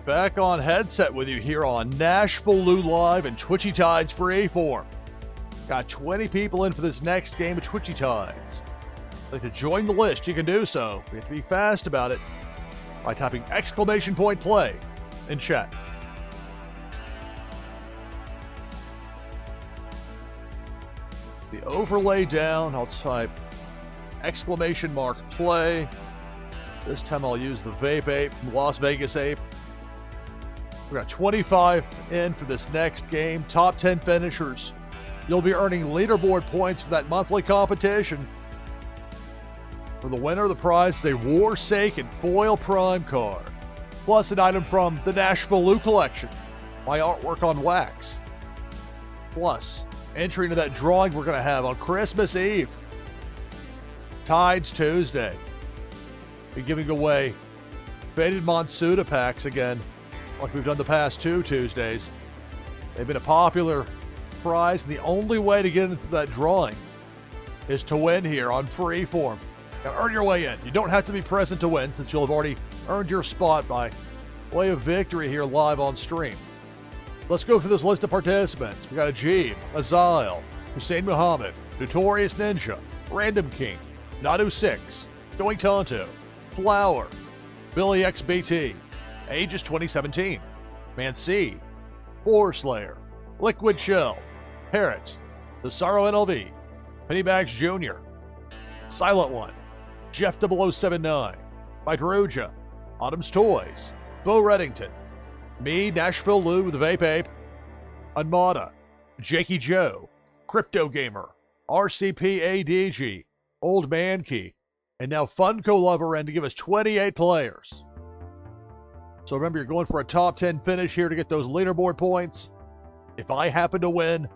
right, back on headset with you here on NashvilleLou Live and Twitchy Tides Freeform. Got 20 people in for this next game of Twitchy Tides. If you'd like to join the list, you can do so. You have to be fast about it by typing !play in chat. The overlay down, I'll type !play. This time I'll use the Vape Ape from Las Vegas Ape. We got 25 in for this next game. Top 10 finishers. You'll be earning leaderboard points for that monthly competition. For the winner of the prize is a Warsaken Foil Prime card, plus an item from the NashvilleLou collection, my artwork on wax. Plus, entry into that drawing we're going to have on Christmas Eve. Tides Tuesday. Be giving away Faded Monsuda packs again, like we've done the past 2 Tuesdays. They've been a popular prize, and the only way to get into that drawing is to win here on Freeform. Now earn your way in. You don't have to be present to win, since you'll have already earned your spot by way of victory here live on stream. Let's go through this list of participants. We got Ajib, Azile, Hussein Muhammad, Notorious Ninja, Random King, Nadu6, Going Tonto, Flower, Billy XBT, Aegis 2017, Mancy, Slayer, Liquid Chill, Parrot, The Sorrow NLV, Pennybags Jr., Silent One, Jeff 0079, Mydroja, Autumn's Toys, Bo Reddington, me, NashvilleLou with the Vape Ape, Unmada, Jakey Joe, Crypto Gamer, RCPADG, Old Man Key, and now Funko Lover in to give us 28 players. So remember, you're going for a top 10 finish here to get those leaderboard points. If I happen to win,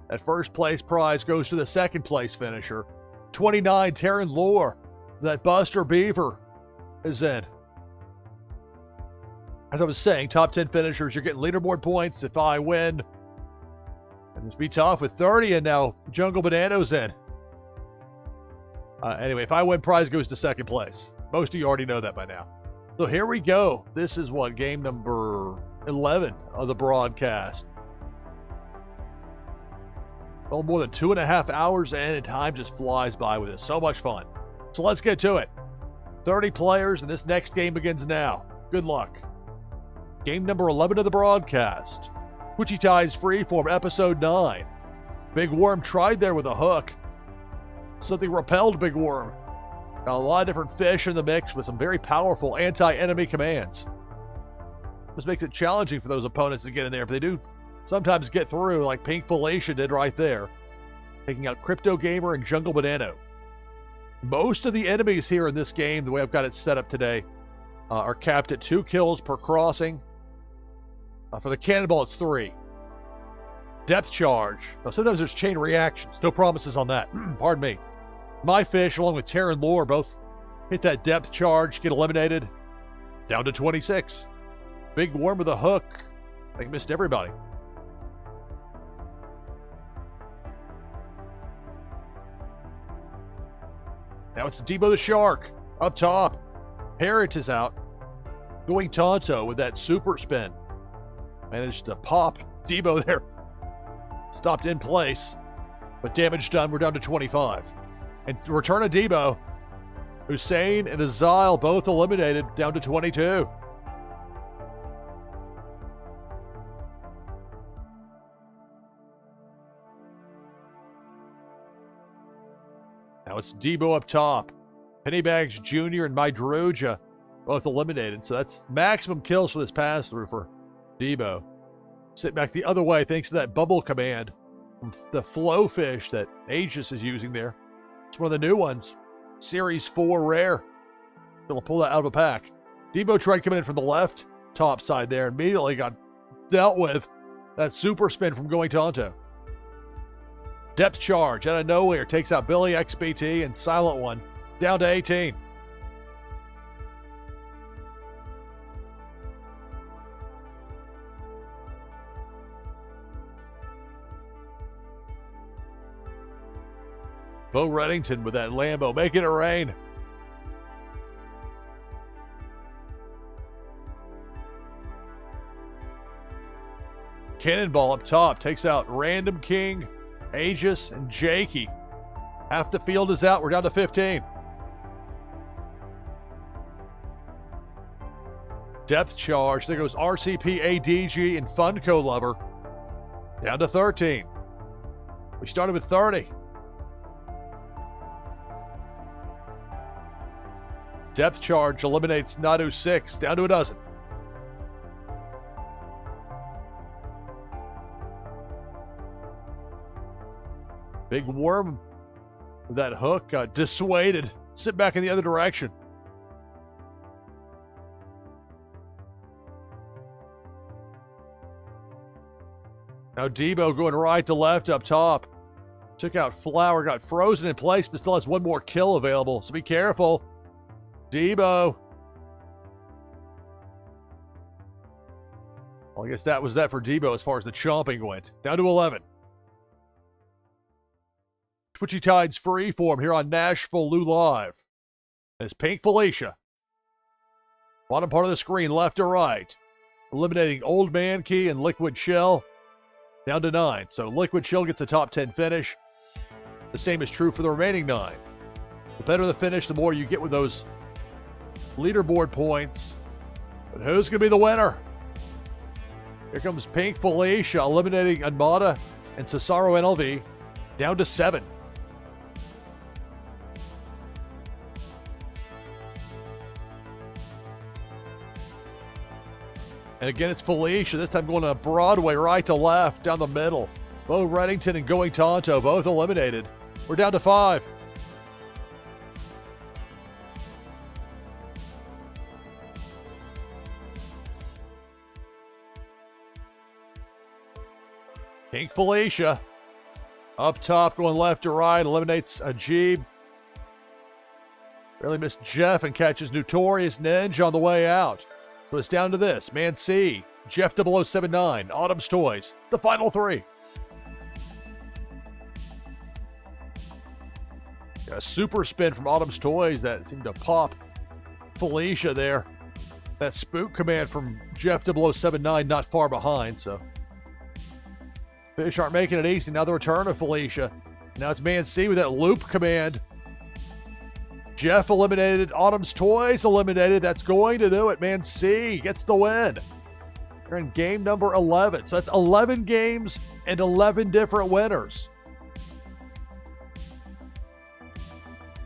that first place prize goes to the second place finisher. 29, Terran Lore. That Buster Beaver is in. As I was saying, top 10 finishers, you're getting leaderboard points. If I win, and it's be tough with 30, and now Jungle Banano's in. Anyway, if I win, prize goes to second place. Most of you already know that by now. So here we go. This is what, game number 11 of the broadcast. Well, more than 2.5 hours in, and time just flies by with this. So much fun. So let's get to it. 30 players, and this next game begins now. Good luck. Game number 11 of the broadcast. Twitchy Tides Freeform, Episode 9. Big Worm tried there with a hook. Something repelled Big Worm. Got a lot of different fish in the mix with some very powerful anti-enemy commands. This makes it challenging for those opponents to get in there, but they do sometimes get through, like Pink Felicia did right there, taking out Crypto Gamer and Jungle Banano. Most of the enemies here in this game, the way I've got it set up today, are capped at 2 kills per crossing. For the cannonball, it's 3. Depth charge. Now, sometimes there's chain reactions. No promises on that. Pardon me. My fish, along with Terran Lore, both hit that depth charge, get eliminated. Down to 26. Big Worm with a hook. I think missed everybody. Now it's Debo the Shark up top. Parrot is out. Going Tonto with that super spin. Managed to pop Debo there. Stopped in place, but damage done. We're down to 25. And return of Debo. Hussein and Azile both eliminated, down to 22. Now it's Debo up top. Pennybags Jr. and Mydroja both eliminated. So that's maximum kills for this pass-through for Debo. Sit back the other way thanks to that bubble command from the flow fish that Aegis is using there. It's one of the new ones. Series 4 rare. They'll pull that out of a pack. Debo tried coming in from the left, top side there, immediately got dealt with. That super spin from Going Tonto. Depth charge out of nowhere takes out Billy XBT and Silent One, down to 18. Bo Reddington with that Lambo, making it rain. Cannonball up top takes out Random King, Aegis, and Jakey. Half the field is out. We're down to 15. Depth charge. There goes RCP, ADG, and Funko Lover. Down to 13. We started with 30. Depth charge eliminates Nadu 6. Down to a dozen. Big Worm with that hook got dissuaded. Sit back in the other direction. Now Debo going right to left up top. Took out Flower, got frozen in place, but still has one more kill available, so be careful. Debo. Well, I guess that was that for Debo as far as the chomping went. Down to 11. Twitchy Tides Freeform here on NashvilleLou Live. It's Pink Felicia. Bottom part of the screen, left to right. Eliminating Old Man Key and Liquid Chill. Down to 9. So Liquid Chill gets a top 10 finish. The same is true for the remaining 9. The better the finish, the more you get with those leaderboard points. But who's going to be the winner? Here comes Pink Felicia eliminating Anmada and Cesaro NLV. Down to 7. And again, it's Felicia. This time going to Broadway, right to left, down the middle. Bo Reddington and Going Tonto, both eliminated. We're down to 5. Pink Felicia. Up top, going left to right, eliminates Ajib. Barely missed Jeff and catches Notorious Ninja on the way out. So it's down to this. Man C, Jeff 0079, Autumn's Toys. The final 3. A super spin from Autumn's Toys that seemed to pop Felicia there. That spook command from Jeff 0079 not far behind, so. Fish aren't making it easy. Now the return of Felicia. Now it's Man C with that loop command. Jeff eliminated. Autumn's Toys eliminated. That's going to do it. Man C gets the win. We're in game number 11. So that's 11 games and 11 different winners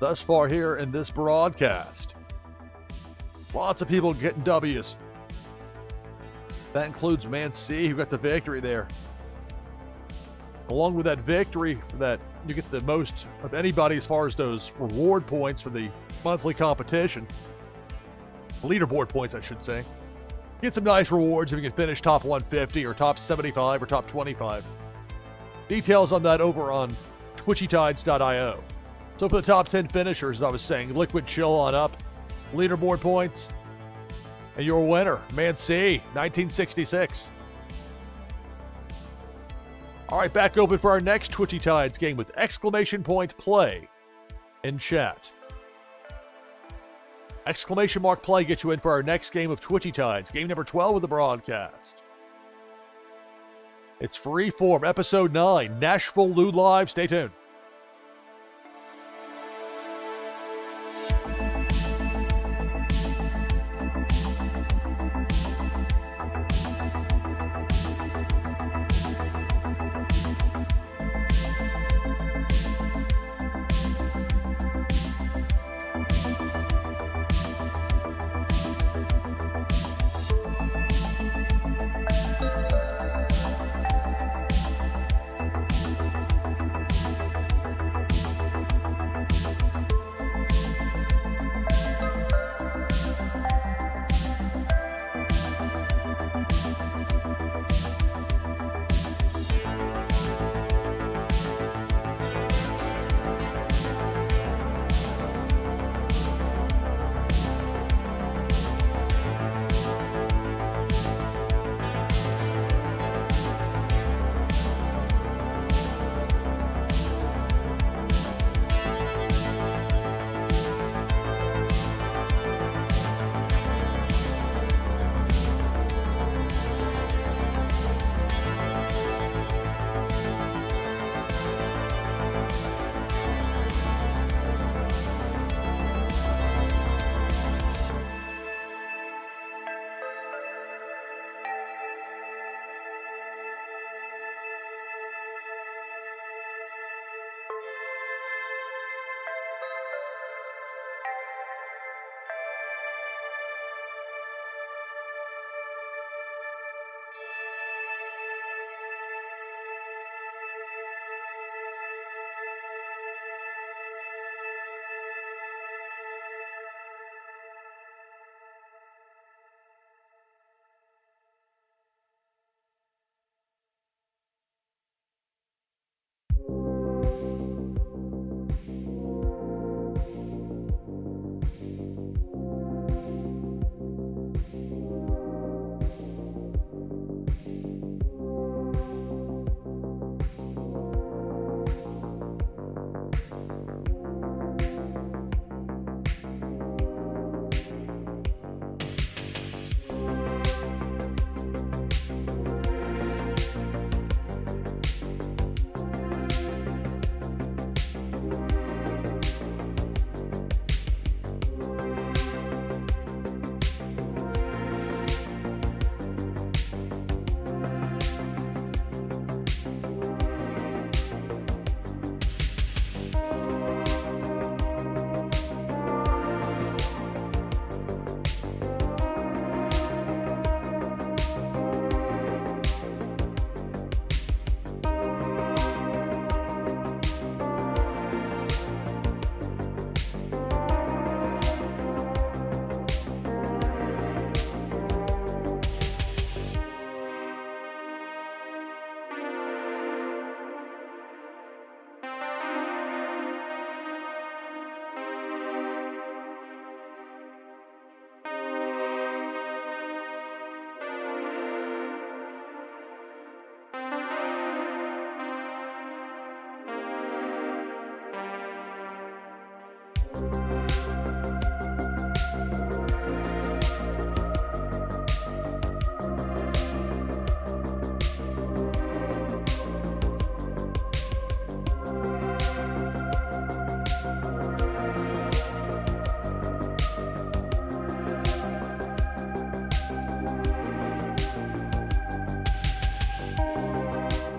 thus far here in this broadcast. Lots of people getting W's. That includes Man C, who got the victory there. Along with that victory, for that you get the most of anybody as far as those reward points for the monthly competition. Leaderboard points, I should say. Get some nice rewards if you can finish top 150 or top 75 or top 25. Details on that over on twitchytides.io. So for the top 10 finishers, as I was saying, Liquid Chill on up, leaderboard points, and your winner, Man C, 1966. All right, back open for our next Twitchy Tides game with exclamation point play in chat. Exclamation mark play gets you in for our next game of Twitchy Tides, game number 12 of the broadcast. It's Freeform, episode 9, NashvilleLou Live. Stay tuned.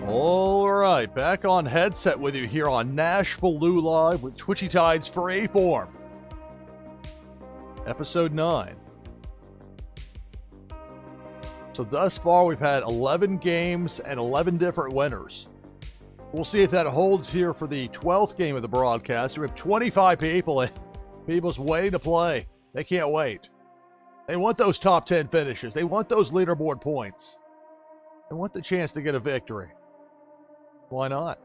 Alright, back on headset with you here on NashvilleLou Live with Twitchy Tides Freeform. Episode 9. So thus far we've had 11 games and 11 different winners. We'll see if that holds here for the 12th game of the broadcast. We have 25 people and people's waiting to play. They can't wait. They want those top 10 finishes. They want those leaderboard points. They want the chance to get a victory. Why not?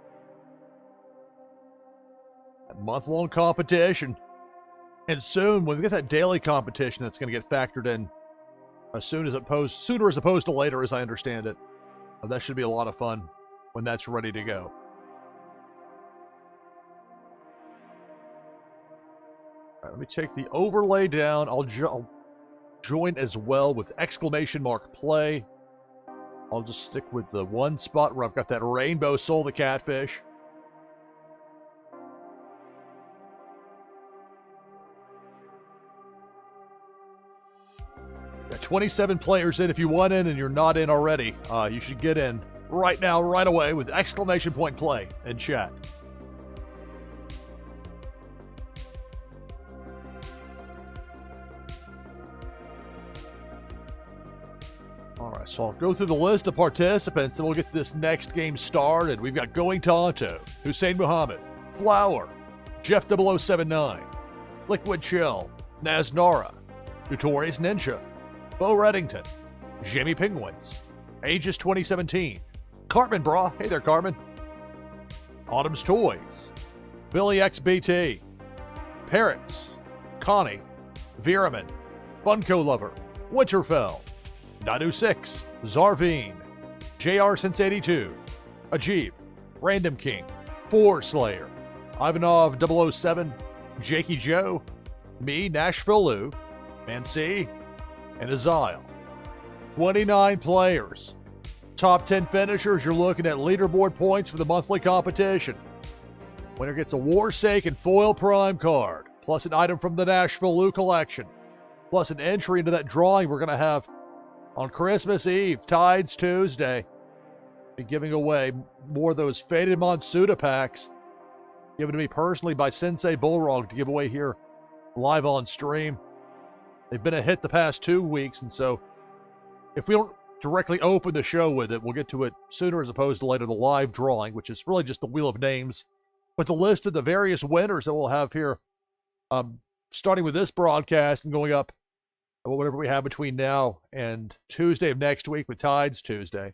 A month-long competition. And soon, when we get that daily competition, that's going to get factored in sooner as opposed to later, as I understand it. That should be a lot of fun when that's ready to go. All right, let me take the overlay down. I'll join as well with exclamation mark play. I'll just stick with the one spot where I've got that rainbow soul the catfish. Got 27 players in. If you want in and you're not in already, you should get in right now, right away, with exclamation point play in chat. All right, so I'll go through the list of participants and we'll get this next game started. We've got Going Tonto, Hussein Muhammad, Flower, Jeff 0079, Liquid Chill, Naznara, Notorious Ninja, Bo Reddington, Jamie Penguins, Aegis 2017, Cartman Bra, hey there Cartman, Autumn's Toys, Billy XBT, Parrots, Connie, Viraman, Funko Lover, Winterfell, Nadu6, Zarveen, JR Since 82, Ajib, Random King, Four Slayer, Ivanov 007, Jakey Joe, me, NashvilleLou, Mancy, and Azile. 29 players. Top 10 finishers, you're looking at leaderboard points for the monthly competition. Winner gets a Warsake Foil Prime card, plus an item from the NashvilleLou collection, plus an entry into that drawing we're going to have on Christmas Eve, Tides Tuesday. Be giving away more of those Faded Monsuda packs. given to me personally by Sensei Bullrog to give away here live on stream. They've been a hit the past 2 weeks, and so if we don't directly open the show with it, we'll get to it sooner as opposed to later, the live drawing, which is really just the Wheel of Names. But the list of the various winners that we'll have here, starting with this broadcast and going up whatever we have between now and Tuesday of next week with Tides Tuesday.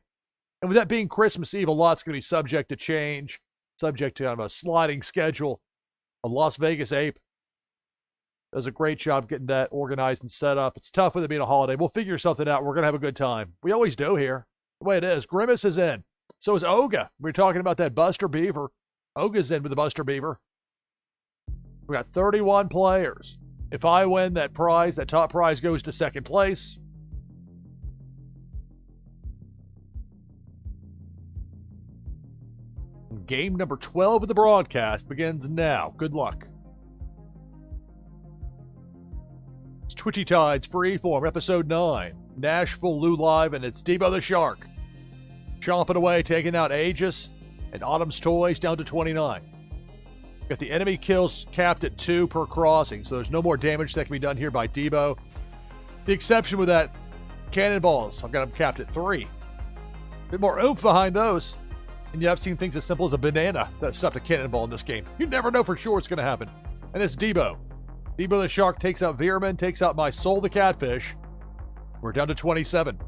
And with that being Christmas Eve, a lot's going to be subject to change, subject to kind of a sliding schedule. A Las Vegas Ape does a great job getting that organized and set up. It's tough with it being a holiday. We'll figure something out. We're going to have a good time. We always do here. The way it is. Grimace is in. So is Oga. We were talking about that Buster Beaver. Oga's in with the Buster Beaver. We got 31 players. If I win that prize, that top prize goes to second place. Game number 12 of the broadcast begins now. Good luck. It's Twitchy Tides Freeform, Episode 9. NashvilleLou live, and it's Debo the Shark. Chomping away, taking out Aegis and Autumn's Toys down to 29. Got the enemy kills capped at 2 per crossing, so there's no more damage that can be done here by Debo. The exception with that, cannonballs. I've got them capped at 3. A bit more oomph behind those. And yeah, I've seen things as simple as a banana that stopped a cannonball in this game. You never know for sure what's going to happen. And it's Debo. Debo the Shark takes out Veerman, takes out my Soul the Catfish. We're down to 27.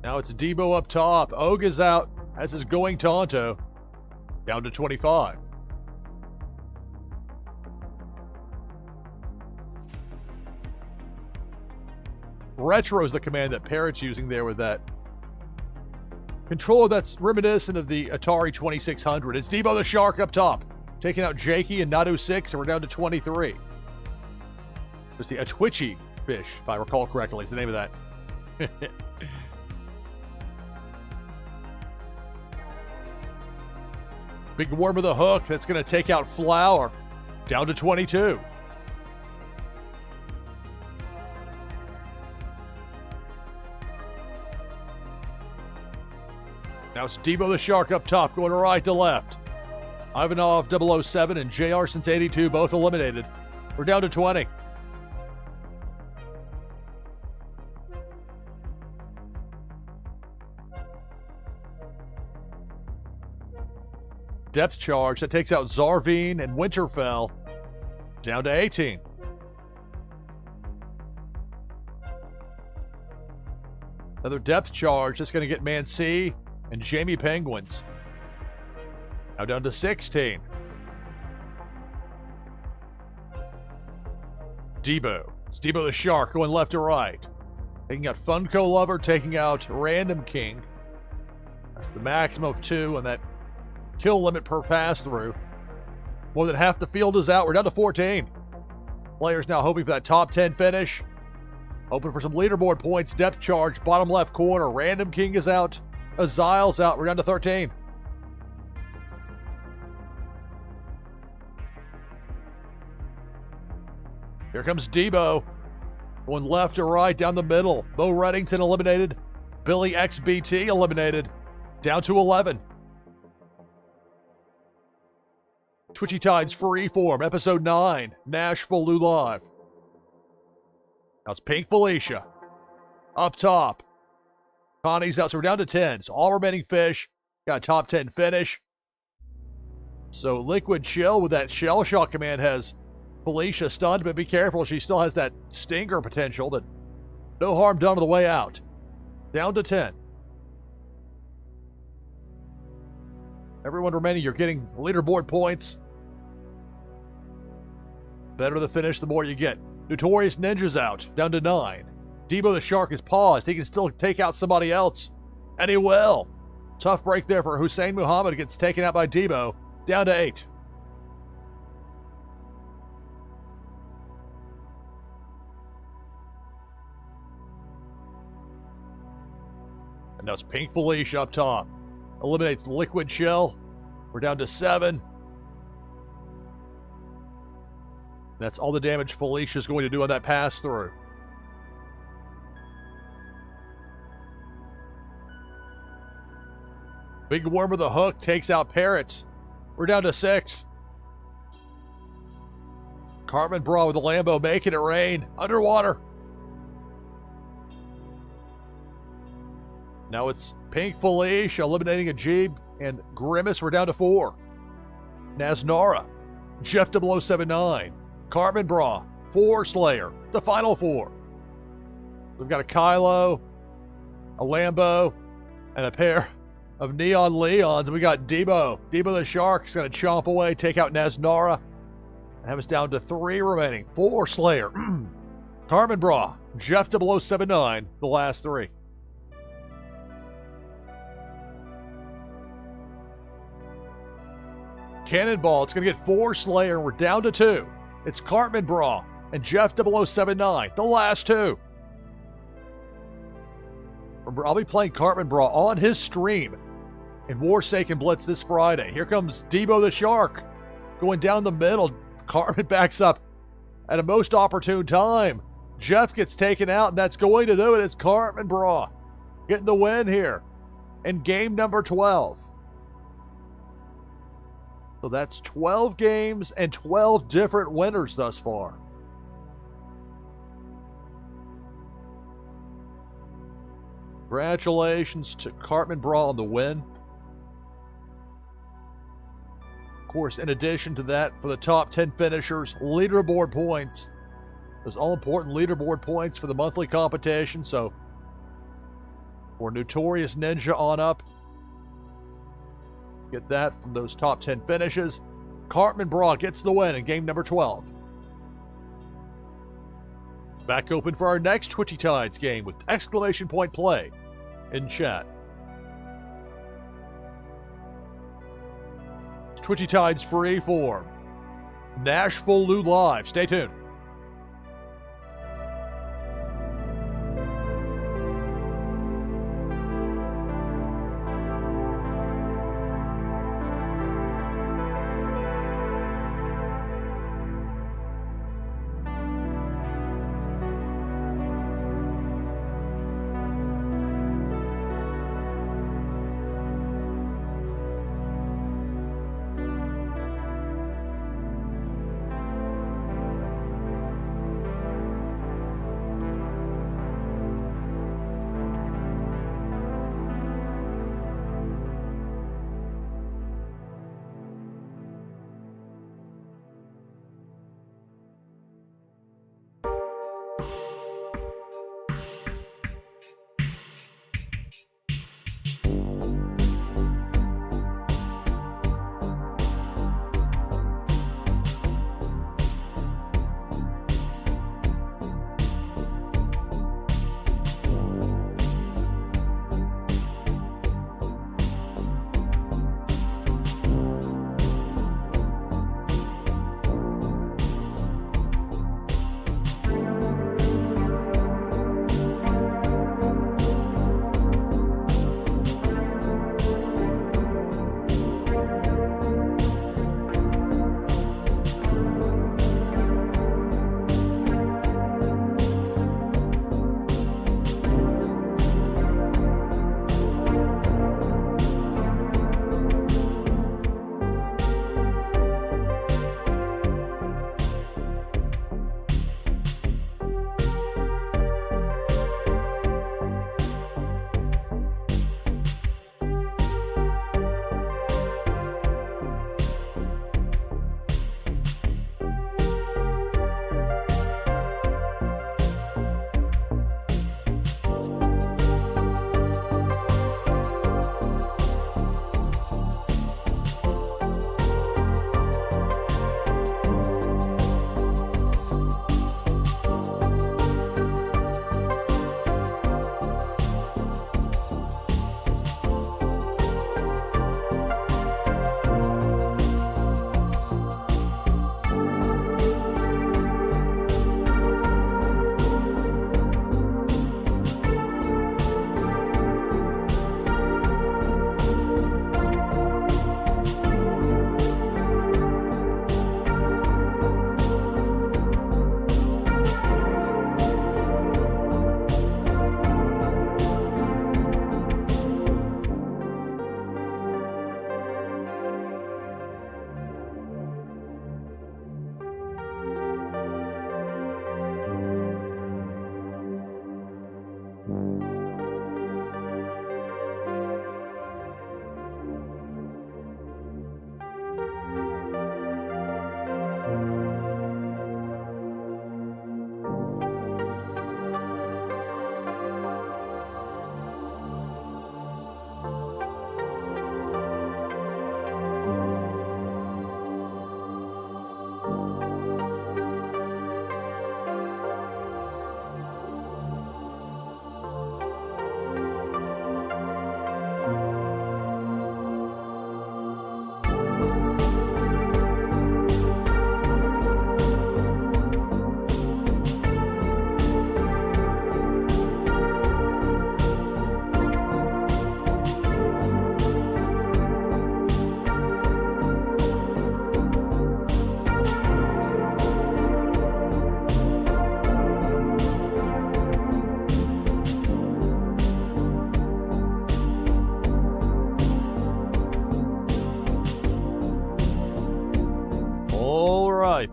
Now it's Debo up top. Oga's out, as is Going Tonto. Down to 25. Retro is the command that Parrot's using there with that controller that's reminiscent of the Atari 2600. It's Debo the Shark up top, taking out Jakey and Nadu 6, and we're down to 23. It's the Twitchy fish, if I recall correctly, is the name of that. Big Worm with a hook that's going to take out Flower, down to 22. Now it's Debo the Shark up top, going right to left. Ivanov 007 and JR since 82, both eliminated. We're down to 20. Depth charge that takes out Zarvine and Winterfell, down to 18. Another depth charge that's going to get Mancy and Jamie Penguins. Now down to 16. Debo. It's Debo the Shark going left to right. Taking out Funko Lover, taking out Random King. That's the maximum of 2 on that kill limit per pass through. More than half the field is out. We're down to 14. Players now hoping for that top 10 finish. Hoping for some leaderboard points. Depth charge, bottom left corner. Random King is out. Azil's out. We're down to 13. Here comes Debo. Going left to right, down the middle. Bo Reddington eliminated. Billy XBT eliminated. Down to 11. Twitchy Tides Freeform, Episode 9, NashvilleLou live. Now it's Pink Felicia. Up top. Connie's out, so we're down to 10. So all remaining fish got a top 10 finish. So Liquid Chill with that Shell Shock command has Felicia stunned, but be careful. She still has that stinger potential, but no harm done on the way out. Down to 10. Everyone remaining, you're getting leaderboard points. Better the finish, the more you get. Notorious Ninja's out, down to 9. Debo the Shark is paused. He can still take out somebody else. And he will. Tough break there for Hussein Muhammad. Gets taken out by Debo, down to 8. And now it's Pink Felicia up top. Eliminates Liquid Shell. We're down to 7. That's all the damage Felicia's going to do on that pass through. Big Worm with a hook takes out Parrots. We're down to 6. Cartman Bra with a Lambo making it rain. Underwater. Now it's Pink Felicia eliminating a Jeep, and Grimace, we're down to 4. Naznara, Jeff 0079, Cartman Bra, 4 Slayer, the final 4. We've got a Kylo, a Lambo, and a pair of Neon Leons. And we got Debo. Debo the Shark's going to chomp away, take out Naznara, and have us down to 3 remaining. 4 Slayer, Cartman Bra, Jeff 0079, the last 3. Cannonball, it's going to get 4 Slayer, and we're down to 2. It's Cartman Bra and Jeff 0079, the last 2. Remember, I'll be playing Cartman Bra on his stream in Warsaken Blitz this Friday. Here comes Debo the Shark going down the middle. Cartman backs up at a most opportune time. Jeff gets taken out, and that's going to do it. It's Cartman Bra getting the win here in game number 12. So that's 12 games and 12 different winners thus far. Congratulations to Cartman Bra on the win. Of course, in addition to that, for the top 10 finishers, leaderboard points. Those all-important leaderboard points for the monthly competition. So, for Notorious Ninja on up, get that from those top 10 finishes. Cartman Bra gets the win in game number 12. Back open for our next Twitchy Tides game with exclamation point play in chat. Twitchy Tides Freeform. NashvilleLou live. Stay tuned.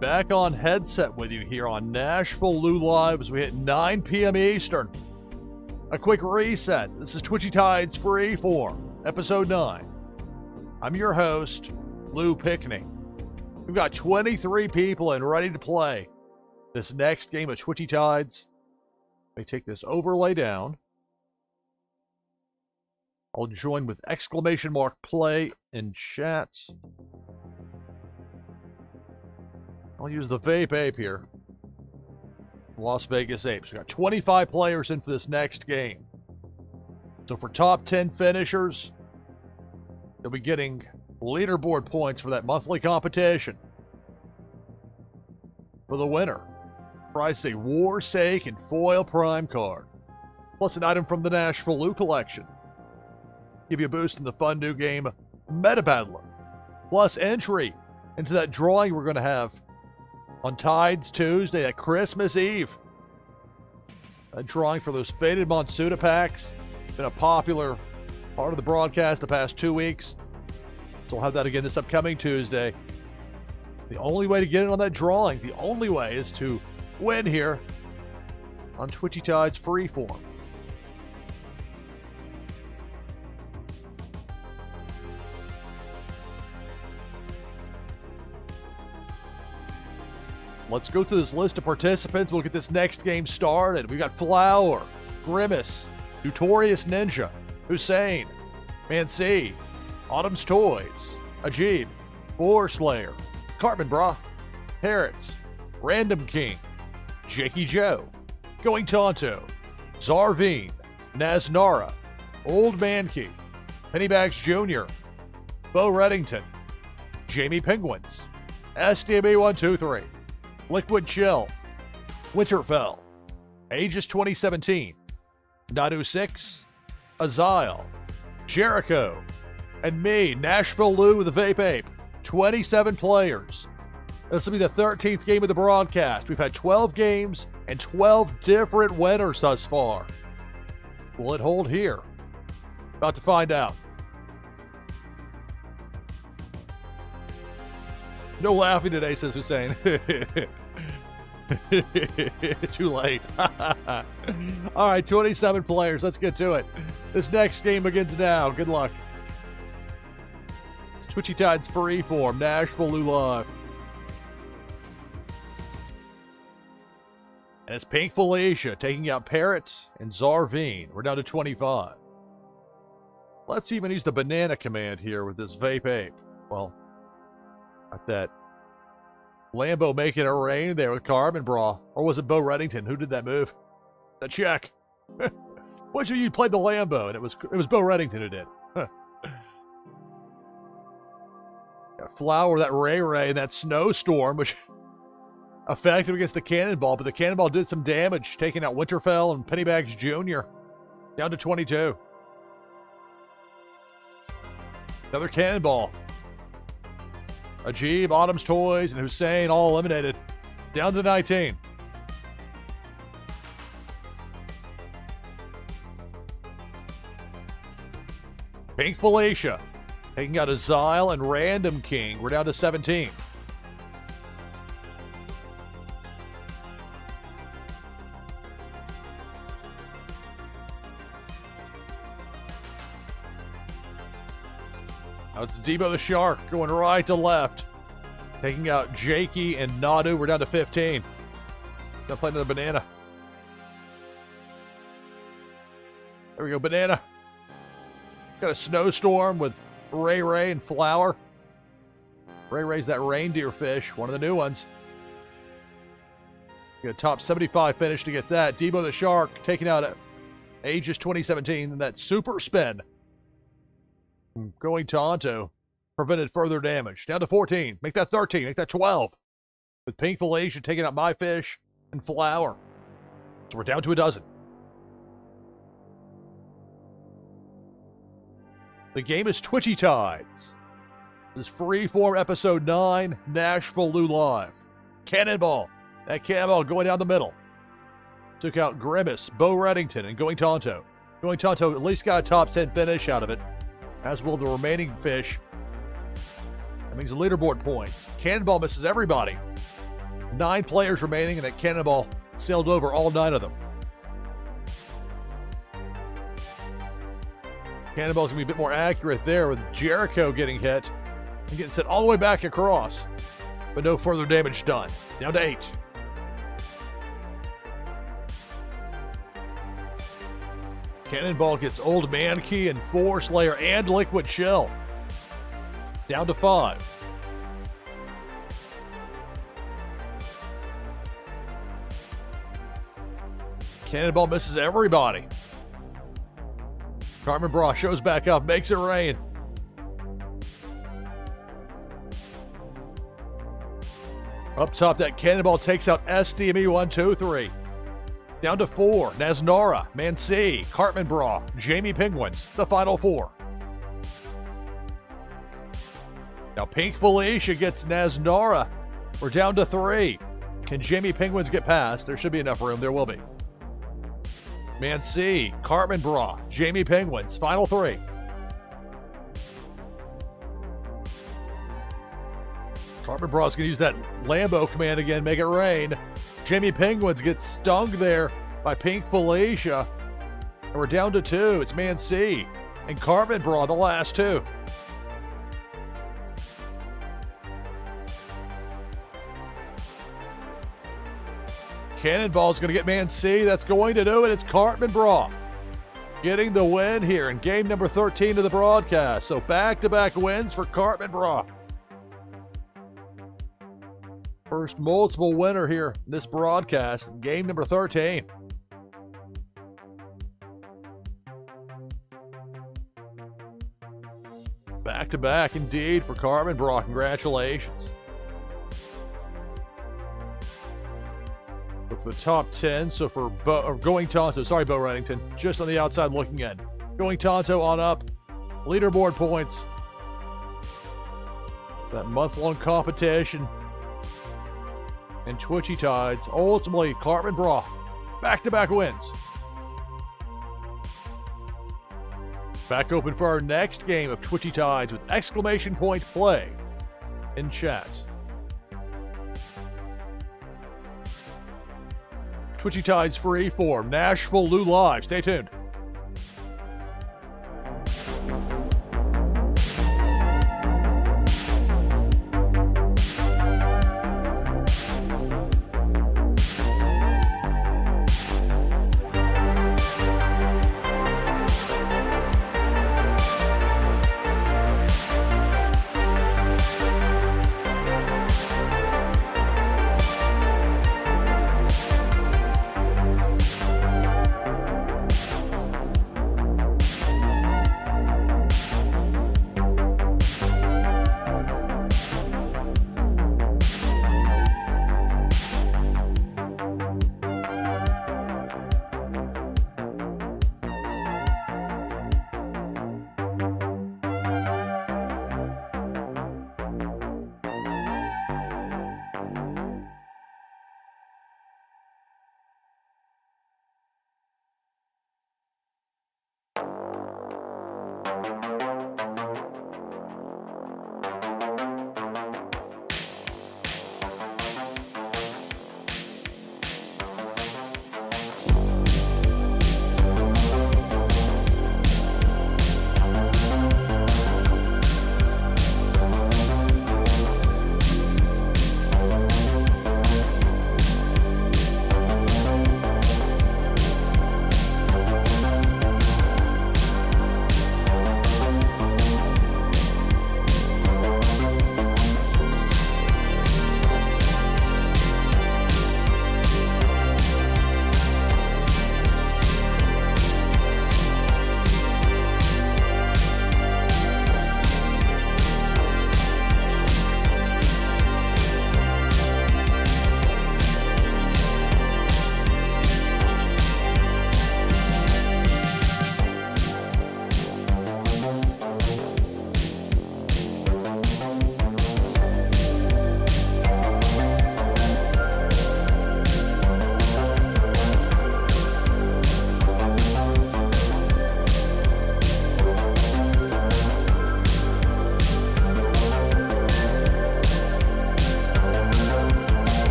back on headset with you here on NashvilleLou Live as we hit 9 p.m. Eastern. A quick reset. This is Twitchy Tides Freeform, Episode 9. I'm your host, Lou Pickney. We've got 23 people in ready to play this next game of Twitchy Tides. Let me take this overlay down. I'll join with exclamation mark play in chat. I'll use the Vape Ape here. Las Vegas Apes. We got 25 players in for this next game. So for top 10 finishers, you'll be getting leaderboard points for that monthly competition. For the winner, prize a Warsake and Foil Prime card, plus an item from the NashvilleLou collection. Give you a boost in the fun new game, Meta Battler, plus entry into that drawing we're going to have on Tides Tuesday at Christmas Eve. A drawing for those faded Monsuda packs. Been a popular part of the broadcast the past 2 weeks. So we'll have that again this upcoming Tuesday. The only way to get in on that drawing, the only way is to win here on Twitchy Tides Freeform. Let's go through this list of participants. We'll get this next game started. We've got Flower, Grimace, Notorious Ninja, Hussein, Mancy, Autumn's Toys, Ajib, Boar Slayer, Cartman Bra, Parrots, Random King, Jakey Joe, Going Tonto, Zarveen, Naznara, Old Mankey, Pennybags Jr., Bo Reddington, Jamie Penguins, SDB123, Liquid Chill, Winterfell, Aegis 2017, Nadu 6, Azile, Jericho, and me, NashvilleLou with the Vape Ape. 27 players. This will be the 13th game of the broadcast. We've had 12 games and 12 different winners thus far. Will it hold here? About to find out. No laughing today, says Hussein. Too late. All right, 27 players. Let's get to it. This next game begins now. Good luck. It's Twitchy Tides Freeform, NashvilleLou Live. And it's Pink Felicia taking out Parrots and Zarveen. We're down to 25. Let's even use the banana command here with this Vape Ape. Well, got that Lambo making it rain there with Carmen Bra. Or was it Bo Reddington? Who did that move? The check. Which of you played the Lambo? And it was Bo Reddington who did. Got Flower, that Ray, and that Snowstorm, which effective against the Cannonball, but the Cannonball did some damage, taking out Winterfell and Pennybags Jr. Down to 22. Another Cannonball. Ajib, Autumn's Toys, and Hussein all eliminated. Down to 19. Pink Felicia taking out Azile and Random King. We're down to 17. Now it's Debo the Shark going right to left. Taking out Jakey and Nadu. We're down to 15. Gonna play another banana. There we go, banana. Got a Snowstorm with Ray and Flower. Ray's that reindeer fish, one of the new ones. Got a top 75 finish to get that. Debo the Shark taking out Aegis 2017 and that super spin. Going Tonto prevented further damage. Down to 14. Make that 13. Make that 12. With Pink Felicia taking out My Fish and Flower. So we're down to a dozen. The game is Twitchy Tides. This is Freeform Episode 9, NashvilleLou Live. Cannonball. That Cannonball going down the middle. Took out Grimace, Bo Reddington, and Going Tonto. Going Tonto at least got a top 10 finish out of it, as will the remaining fish. That means leaderboard points. Cannonball misses everybody. 9 players remaining, and that cannonball sailed over all 9 of them. Cannonball's going to be a bit more accurate there with Jericho getting hit and getting sent all the way back across, but no further damage done. Down to 8. Cannonball gets Old Man Key and Force Layer and Liquid Chill. Down to 5. Cannonball misses everybody. Cartman Bra shows back up, makes it rain. Up top, that Cannonball takes out SDME 1, 2, 3. Down to 4, Naznara, Mansi, Cartman Bra, Jamie Penguins, the final 4. Now Pink Felicia gets Naznara. We're down to 3. Can Jamie Penguins get past? There should be enough room. There will be. Mansi, Cartman Bra, Jamie Penguins, final 3. Cartman Bra's going to use that Lambo command again, make it rain. Jamie Penguins gets stung there by Pink Felicia. And we're down to 2. It's Mansi and Cartman Bra, the last 2. Cannonball's going to get Mansi. That's going to do it. It's Cartman Bra getting the win here in game number 13 of the broadcast. So back-to-back wins for Cartman Bra. First multiple winner here in this broadcast, game number 13. Back-to-back indeed for Cartman Bra. Congratulations. For the top 10, so for Going Tonto, sorry, Bo Reddington, just on the outside looking in. Going Tonto on up. Leaderboard points. That month-long competition. And Twitchy Tides. Ultimately, Cartman Bra. Back-to-back wins. Back open for our next game of Twitchy Tides with exclamation point play in chat. Twitchy Tides Freeform, NashvilleLou Live. Stay tuned.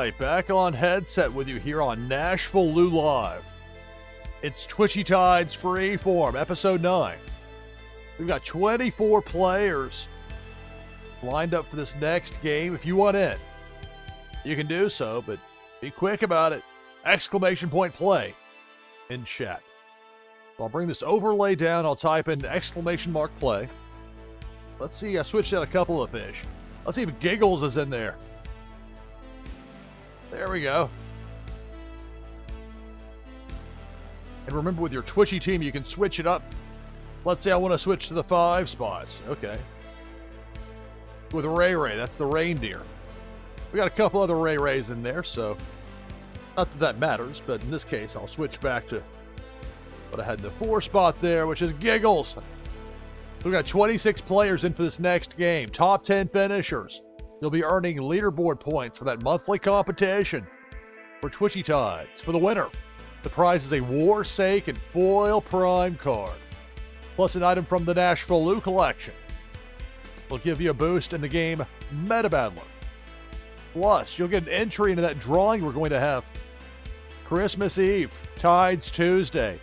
right, back on headset with you here on NashvilleLou Live. It's Twitchy Tides Freeform, Episode 9. We've got 24 players lined up for this next game. If you want in, you can do so, but be quick about it. Exclamation point play in chat. So I'll bring this overlay down. I'll type in exclamation mark play. Let's see, I switched out a couple of fish. Let's see if Giggles is in there. There we go. And remember, with your Twitchy team, you can switch it up. Let's say I want to switch to the 5 spots. Okay. With Ray Ray, that's the reindeer. We got a couple other Ray Rays in there, so not that that matters, but in this case, I'll switch back to what I had in the 4 spot there, which is Giggles. We've got 26 players in for this next game. Top 10 finishers. You'll be earning leaderboard points for that monthly competition for Twitchy Tides. For the winner, the prize is a Warsake and Foil Prime card, plus an item from the NashvilleLou collection. We'll give you a boost in the game Meta Battler. Plus, you'll get an entry into that drawing we're going to have Christmas Eve, Tides Tuesday,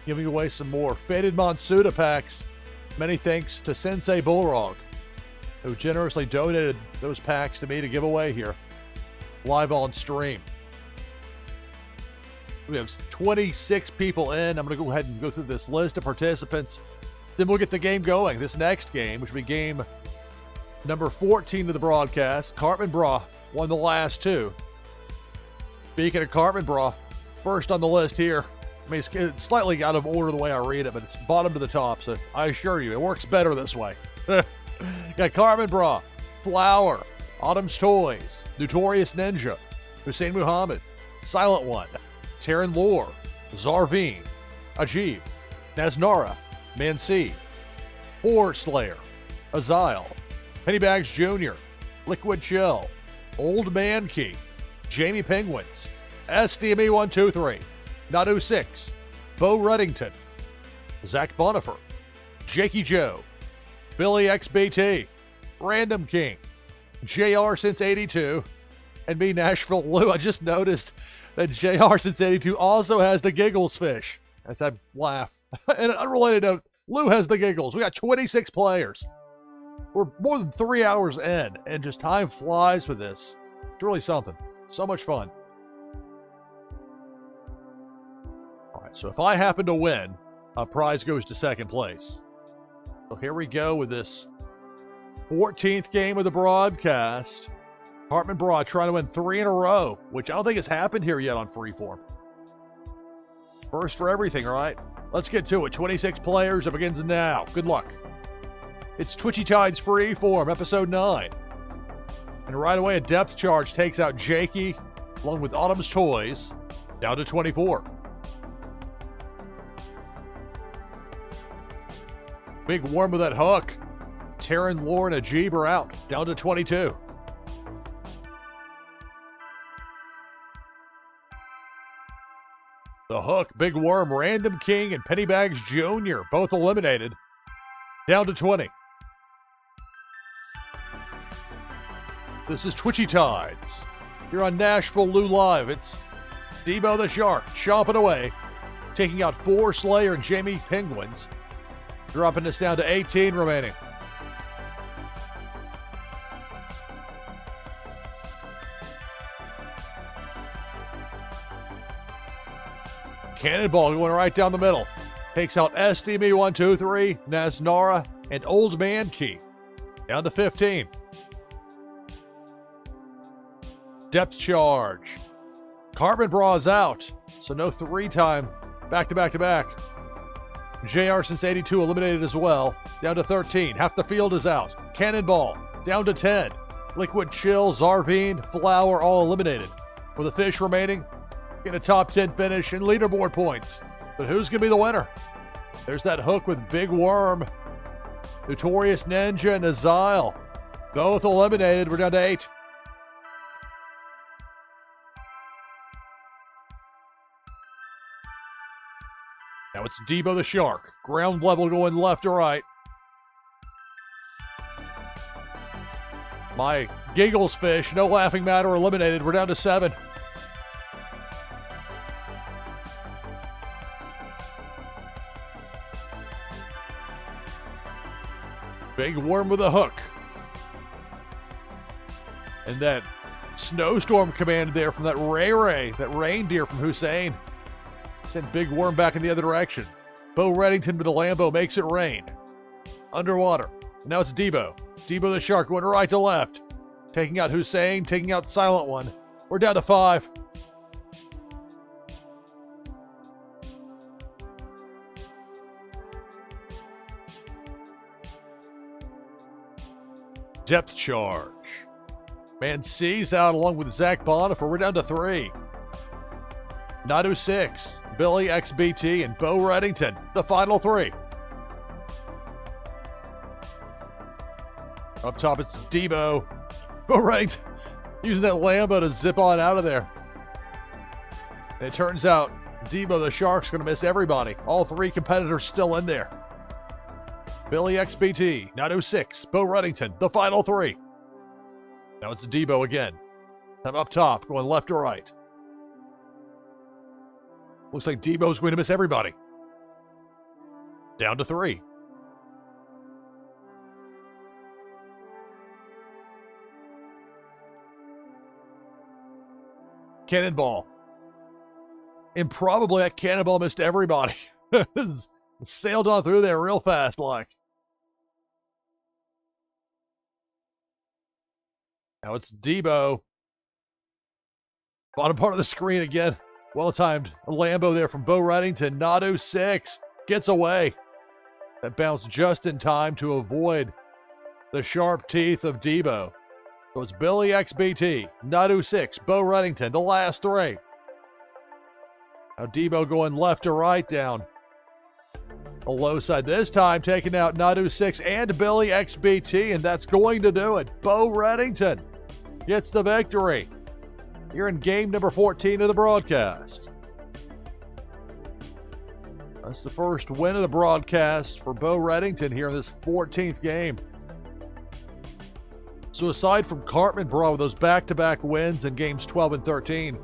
giving away some more Faded Monsuda packs. Many thanks to Sensei Bullrog, who generously donated those packs to me to give away here, live on stream. We have 26 people in. I'm going to go ahead and go through this list of participants. Then we'll get the game going. This next game, which will be game number 14 of the broadcast. Cartman Bra won the last 2. Speaking of Cartman Bra, first on the list here, I mean, it's slightly out of order the way I read it, but it's bottom to the top, so I assure you, it works better this way. Got Carmen Bra, Flower, Autumn's Toys, Notorious Ninja, Hussein Muhammad, Silent One, Taryn Lore, Zarveen, Ajib, Naznara, Mansi, Horror Slayer, Azile, Pennybags Jr., Liquid Chill, Old Man Key, Jamie Penguins, SDME123, Nadu 6, Bo Reddington, Zach Bonifer, Jakey Joe, Billy XBT, Random King, JR since 82, and me, NashvilleLou. I just noticed that JR since 82 also has the giggles fish. As I laugh. And an unrelated note, Lou has the giggles. We got 26 players. We're more than 3 hours in, and just time flies with this. It's really something. So much fun. All right, so if I happen to win, a prize goes to second place. So here we go with this 14th game of the broadcast. Hartman Broad trying to win 3 in a row, which I don't think has happened here yet on Freeform. First for everything, right? Let's get to it. 26 players. It begins now. Good luck. It's Twitchy Tides Freeform, episode 9. And right away, a depth charge takes out Jakey, along with Autumn's Toys, down to 24. Big Worm with that hook. Taryn, Lore, and Ajib are out, down to 22. The hook, Big Worm, Random King, and Pennybags Jr. both eliminated, down to 20. This is Twitchy Tides. Here on NashvilleLou Live, it's Debo the Shark chomping away, taking out 4 Slayer and Jamie Penguins, dropping us down to 18 remaining. Cannonball going right down the middle. Takes out SDME123, Naznara, and Old Man Key. Down to 15. Depth charge. Carbon Braw's out, so no 3-time back-to-back-to-back. JR since 82 eliminated as well. Down to 13. Half the field is out. Cannonball down to 10. Liquid Chill, Zarveen, Flower all eliminated. With the fish remaining, get a top 10 finish and leaderboard points. But who's going to be the winner? There's that hook with Big Worm, Notorious Ninja, and Azile. Both eliminated. We're down to 8. Now it's Debo the Shark. Ground level going left to right. My Giggles fish, no laughing matter, eliminated. We're down to 7. Big Worm with a hook. And that snowstorm command there from that Ray, that reindeer from Hussein. Sent Big Worm back in the other direction. Bo Reddington with the Lambo makes it rain. Underwater. Now it's Debo. Debo the Shark going right to left. Taking out Hussein, taking out Silent One. We're down to 5. Depth charge. Mansi's out along with Zach Bonifer. We're down to 3. Nadu 6, Billy XBT, and Bo Reddington, the final 3. Up top, it's Debo. Bo Reddington using that Lambo to zip on out of there. And it turns out Debo the Shark's going to miss everybody. All 3 competitors still in there. Billy XBT, Nadu 6, Bo Reddington, the final 3. Now it's Debo again. I'm up top, going left to right. Looks like Debo's going to miss everybody. Down to 3. Cannonball. Improbably, that Cannonball missed everybody. Sailed on through there real fast, like. Now it's Debo. Bottom part of the screen again. Well-timed Lambo there from Bo Reddington. Nadu 6 gets away. That bounced just in time to avoid the sharp teeth of Debo. So it's Billy XBT, Nadu 6, Bo Reddington, the last three. Now Debo going left to right down the low side. This time taking out Nadu 6 and Billy XBT, and that's going to do it. Bo Reddington gets the victory here in game number 14 of the broadcast. That's the first win of the broadcast for Bo Reddington here in this 14th game. So aside from Cartman Braun with those back-to-back wins in games 12 and 13,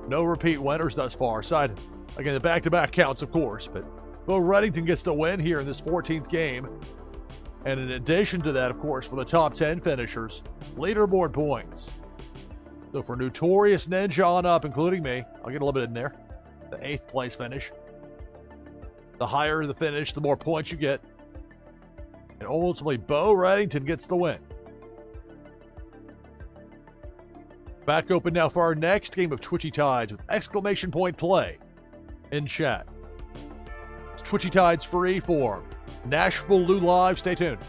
no repeat winners thus far. Aside, again, the back-to-back counts, of course, but Bo Reddington gets the win here in this 14th game. And in addition to that, of course, for the top 10 finishers, leaderboard points. So for Notorious Ninja on up, including me, I'll get a little bit in there. The 8th place finish. The higher the finish, the more points you get. And ultimately, Bo Reddington gets the win. Back open now for our next game of Twitchy Tides with exclamation point play in chat. It's Twitchy Tides Freeform. NashvilleLou live. Stay tuned.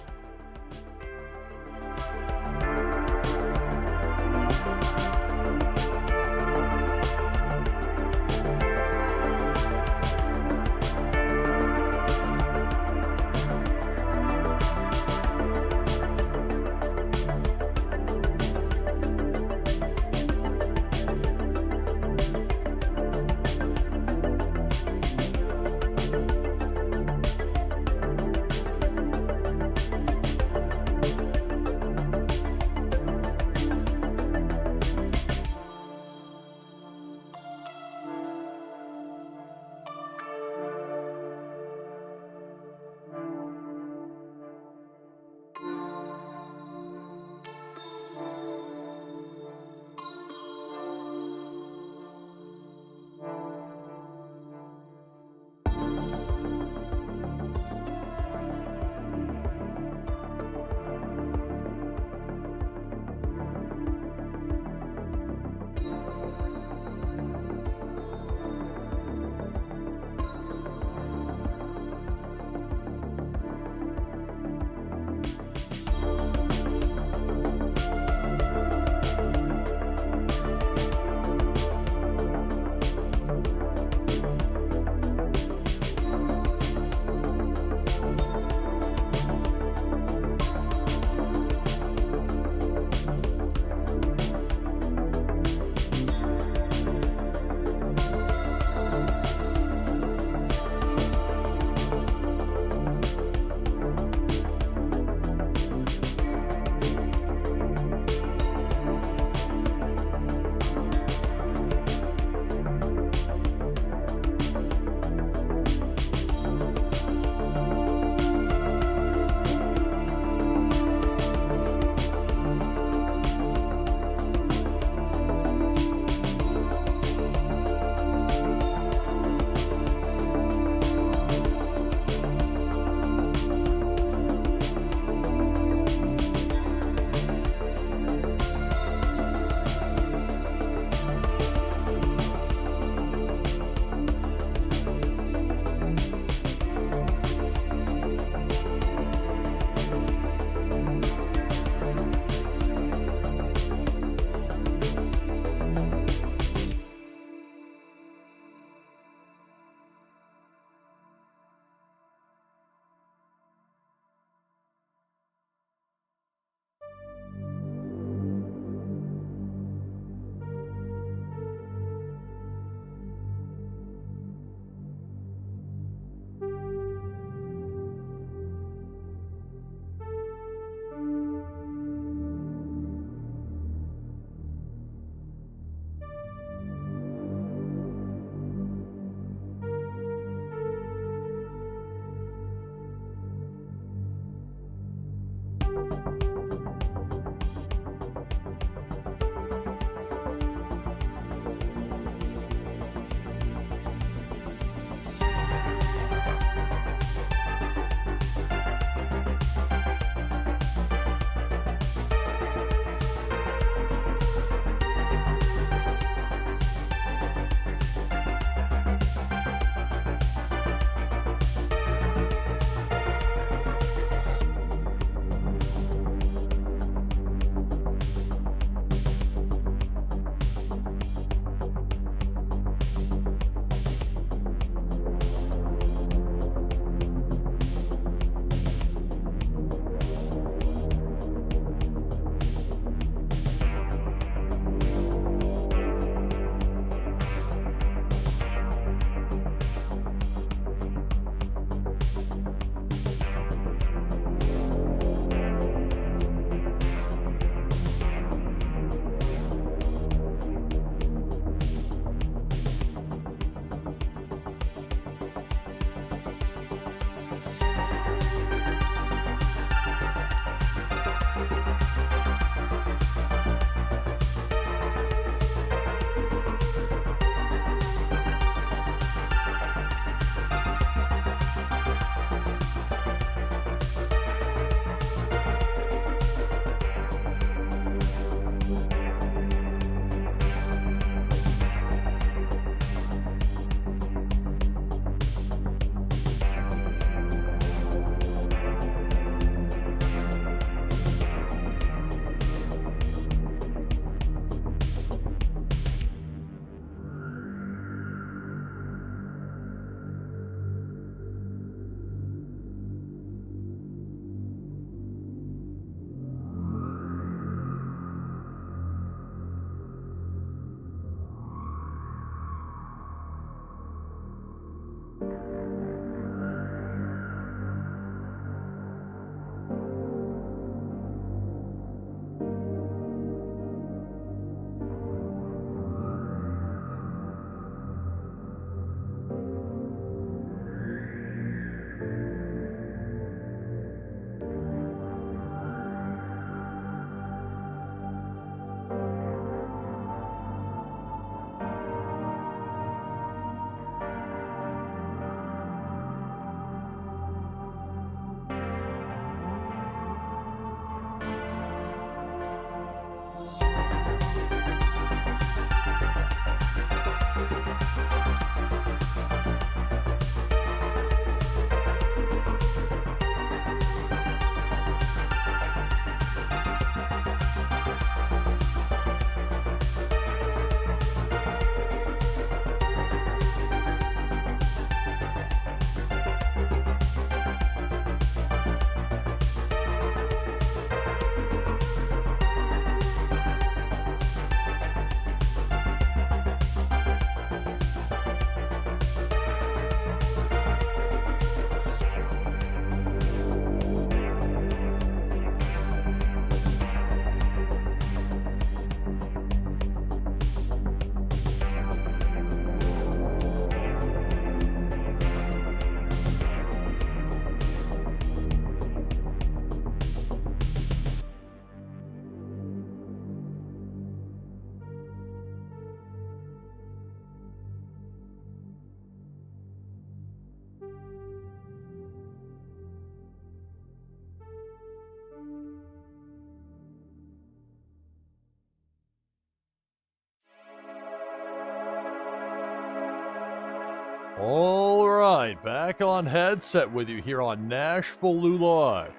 right, back on headset with you here on NashvilleLou Live.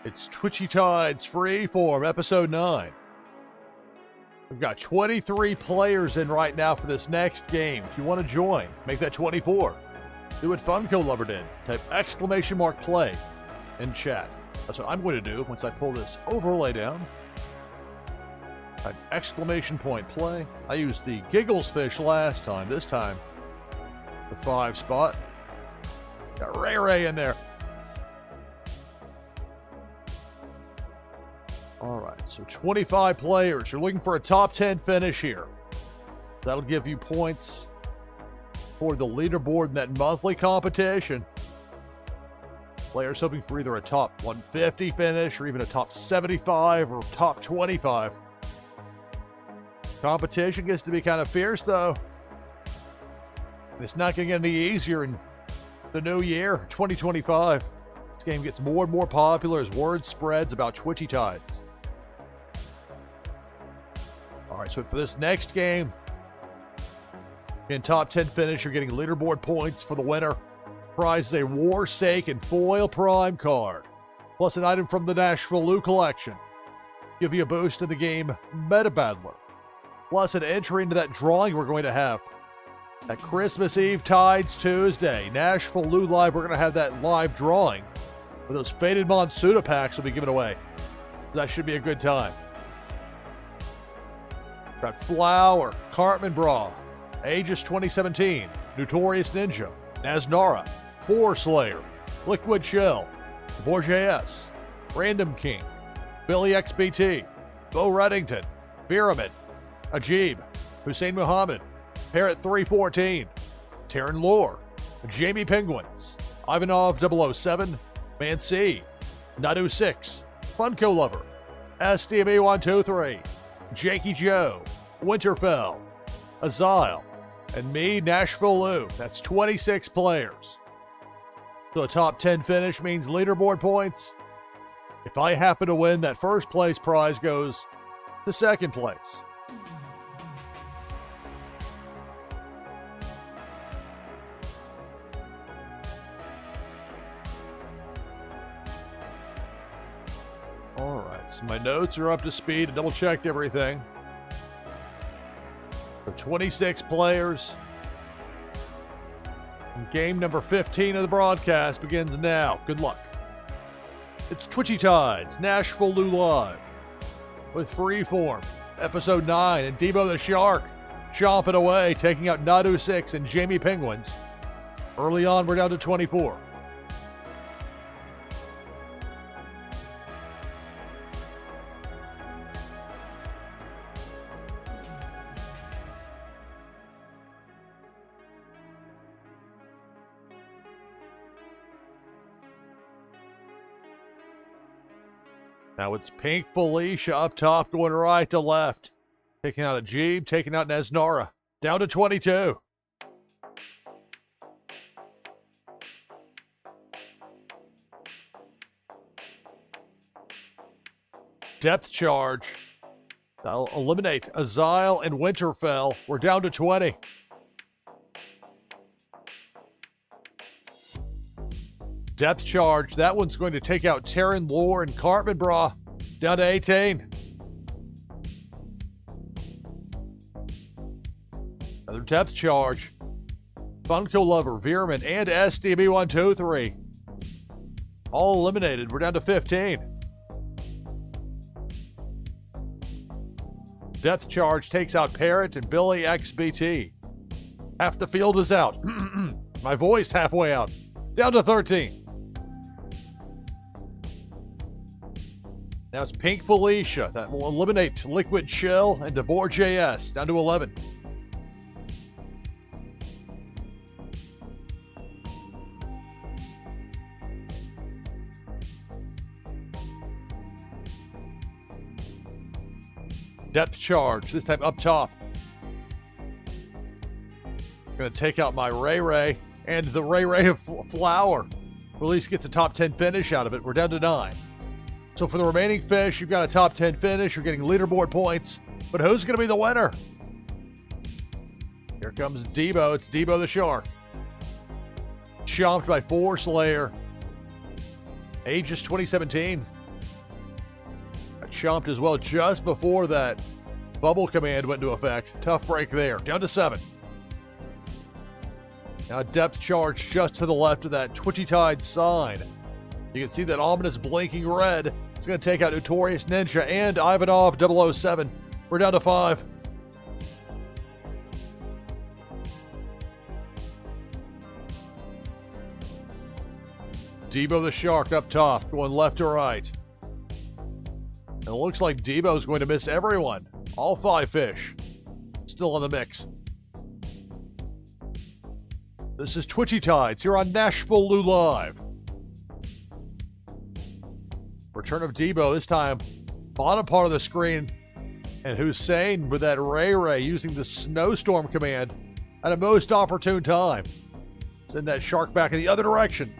It's Twitchy Tides Freeform, episode 9. We've got 23 players in right now for this next game. If you want to join, make that 24. Do what Funko Lover did. Type !play in chat. That's what I'm going to do once I pull this overlay down. Type !play. I used the Giggles fish last time. This time, the 5 spot. Got Ray in there. Alright, so 25 players. You're looking for a top 10 finish here. That'll give you points for the leaderboard in that monthly competition. Players hoping for either a top 150 finish or even a top 75 or top 25. Competition gets to be kind of fierce, though. And it's not going to get any easier in the new year, 2025. This game gets more and more popular as word spreads about Twitchy Tides. Alright, so for this next game, in top 10 finish, you're getting leaderboard points for the winner. Prize is a Warsaken foil prime card, plus an item from the NashvilleLou collection. Give you a boost in the game Meta Battler. Plus an entry into that drawing we're going to have at Christmas Eve Tides Tuesday. NashvilleLou Live, we're going to have that live drawing where those Faded Monsuda packs will be given away. That should be a good time. Got Flower, Cartman Bra, Aegis 2017, Notorious Ninja, Naznara, Four Slayer, Liquid Shell, Borges, Random King, Billy XBT, Bo Reddington, Pyramid, Ajib, Hussein Muhammad, Parrot 314, Terran Lore, Jamie Penguins, Ivanov 007, Man C, Nadu 6, Funko Lover, SDME 123, Jakey Joe, Winterfell, Azile, and me, NashvilleLou. That's 26 players. So a top 10 finish means leaderboard points. If I happen to win, that first place prize goes to second place. Alright, so my notes are up to speed. I double-checked everything. So 26 players. And game number 15 of the broadcast begins now. Good luck. It's Twitchy Tides, NashvilleLou Live, with Freeform, episode 9, and Debo the Shark chomping away, taking out Nadu 6 and Jamie Penguins. Early on, we're down to 24. Now it's Pink Felicia up top, going right to left. Taking out Ajib, taking out Naznara. Down to 22. Depth charge. That'll eliminate Azile and Winterfell. We're down to 20. Depth charge. That one's going to take out Terran Lore and Cartman Bra. Down to 18. Another depth charge. Funko Lover, Veerman, and SDB123. All eliminated. We're down to 15. Depth charge takes out Parrot and Billy XBT. Half the field is out. My voice halfway out. Down to 13. Now it's Pink Felicia. That will eliminate Liquid Shell and DeBoer JS. Down to 11. Depth charge. This time up top. Going to take out my Ray and the Ray of Flower. Or at least gets a top 10 finish out of it. We're down to 9. So for the remaining fish, you've got a top 10 finish. You're getting leaderboard points. But who's going to be the winner? Here Here comes Debo. It's Debo the Shark. Chomped by Force Layer. Aegis 2017. Got chomped as well just before that bubble command went into effect. Tough break there. Down to 7. Now depth charge just to the left of that Twitchy Tide sign. You can see that ominous blinking red. It's going to take out Notorious Ninja and Ivanov 007. We're down to 5. Debo the Shark up top, going left to right. And it looks like Debo's going to miss everyone. All 5 fish. Still in the mix. This is Twitchy Tides here on NashvilleLou Live. Return of Debo, this time bottom part of the screen. And Hussein with that Ray using the snowstorm command at a most opportune time. Send that shark back in the other direction.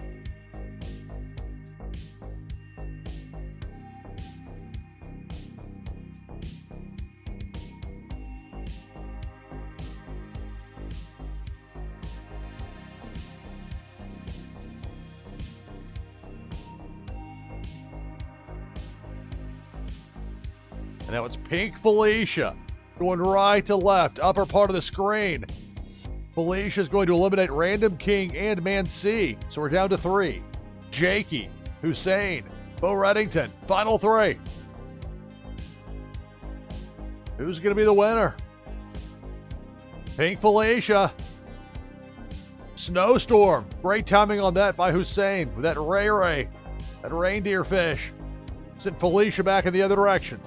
And now it's Pink Felicia going right to left, upper part of the screen. Felicia's going to eliminate Random King and Man C, so we're down to 3. Jakey, Hussein, Bo Reddington, final 3. Who's going to be the winner? Pink Felicia. Snowstorm. Great timing on that by Hussein with that Ray, that reindeer fish. Sent Felicia back in the other direction.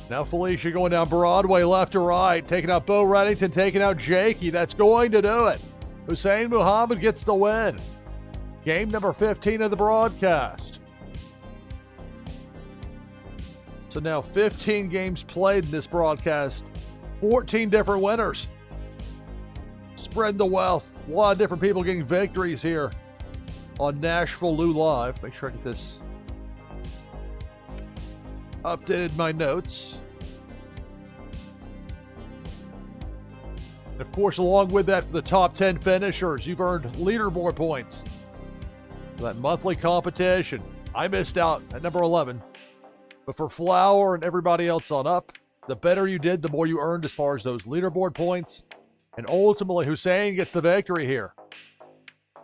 Now Felicia going down Broadway left to right, taking out Bo Reddington, taking out Jakey. That's going to do it. Hussein Muhammad gets the win. Game number 15 of the broadcast. So now 15 games played in this broadcast. 14 different winners. Spreading the wealth. A lot of different people getting victories here on NashvilleLou Live. Make sure I get this updated my notes. And of course, along with that, for the top 10 finishers, you've earned leaderboard points for that monthly competition. I missed out at number 11. But for Flower and everybody else on up, the better you did, the more you earned as far as those leaderboard points. And ultimately, Hussein gets the victory here.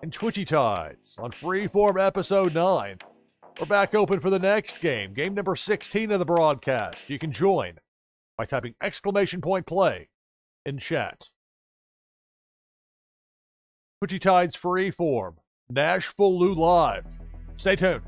In Twitchy Tides on Freeform Episode 9. We're back open for the next game, game number 16 of the broadcast. You can join by typing !play in chat. Twitchy Tides Freeform, NashvilleLou Live. Stay tuned.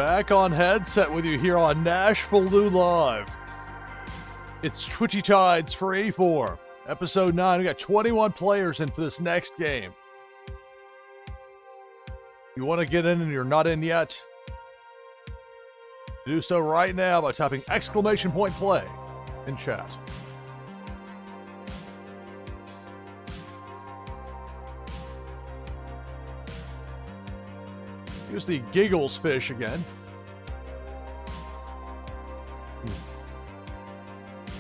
Back on headset with you here on NashvilleLou Live. It's Twitchy Tides Freeform, episode 9. We got 21 players in for this next game. If you want to get in and you're not in yet, do so right now by typing !play in chat. Here's the Giggles fish again.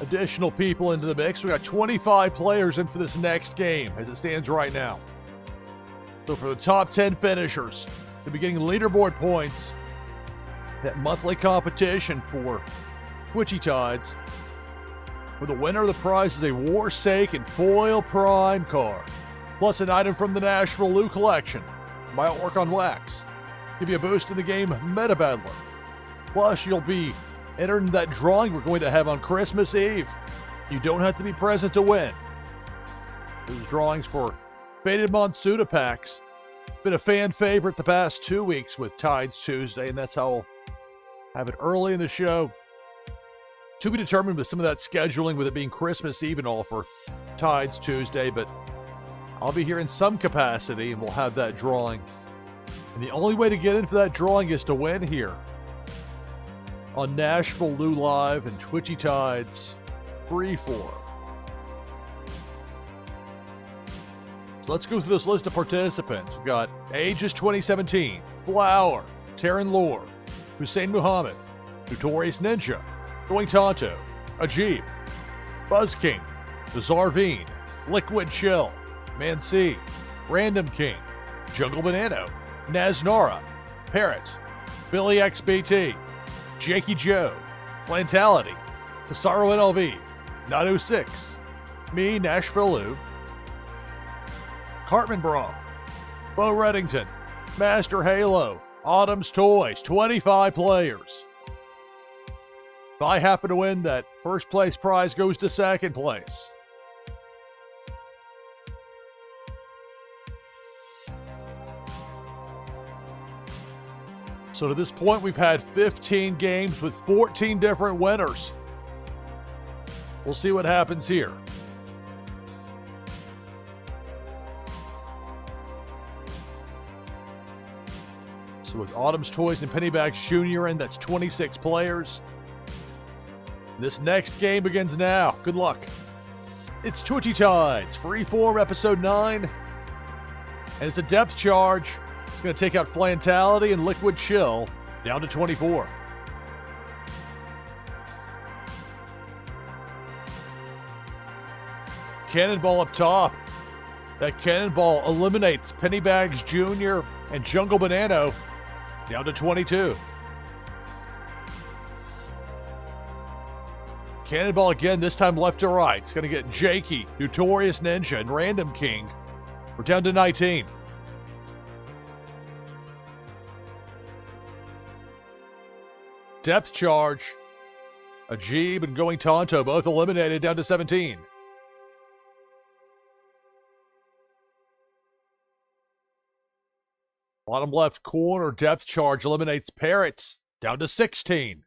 Additional people into the mix. We got 25 players in for this next game as it stands right now. So for the top 10 finishers, the beginning leaderboard points, that monthly competition for Twitchy Tides, where the winner of the prize is a Warsake Foil Prime card, plus an item from the NashvilleLou collection, my artwork on wax. Give you a boost in the game Meta Battler. Plus, you'll be entered in that drawing we're going to have on Christmas Eve. You don't have to be present to win. Those drawings for Faded Monsuda packs. Been a fan favorite the past 2 weeks with Tides Tuesday, and that's how I'll have it early in the show. To be determined with some of that scheduling, with it being Christmas Eve and all for Tides Tuesday, but I'll be here in some capacity, and we'll have that drawing. And the only way to get in for that drawing is to win here on NashvilleLou Live and Twitchy Tides Freeform. So let's go through this list of participants. We've got Ages 2017, Flower, Taryn Lore, Hussein Muhammad, Notorious Ninja, Going Tonto, Ajib, Buzz King, Zarveen, Liquid Chill, Mancy, Random King, Jungle Banano, Naznara, Parrot, Billy XBT, Jakey Joe, Plantality, Cesaro NLV, Not06, me, NashvilleLou, Cartman Brom, Bo Reddington, Master Halo, Autumn's Toys, 25 players. If I happen to win, that first place prize goes to second place. So to this point, we've had 15 games with 14 different winners. We'll see what happens here. So with Autumn's Toys and Pennybags Jr. in, that's 26 players. This next game begins now. Good luck. It's Twitchy Tides Freeform episode 9. And it's a depth charge. It's going to take out Flantality and Liquid Chill down to 24. Cannonball up top. That Cannonball eliminates Pennybags Jr. and Jungle Banano down to 22. Cannonball again, this time left to right. It's going to get Jakey, Notorious Ninja, and Random King. We're down to 19. Depth charge. Ajib and Going Tonto both eliminated down to 17. Bottom left corner, depth charge eliminates Parrot down to 16.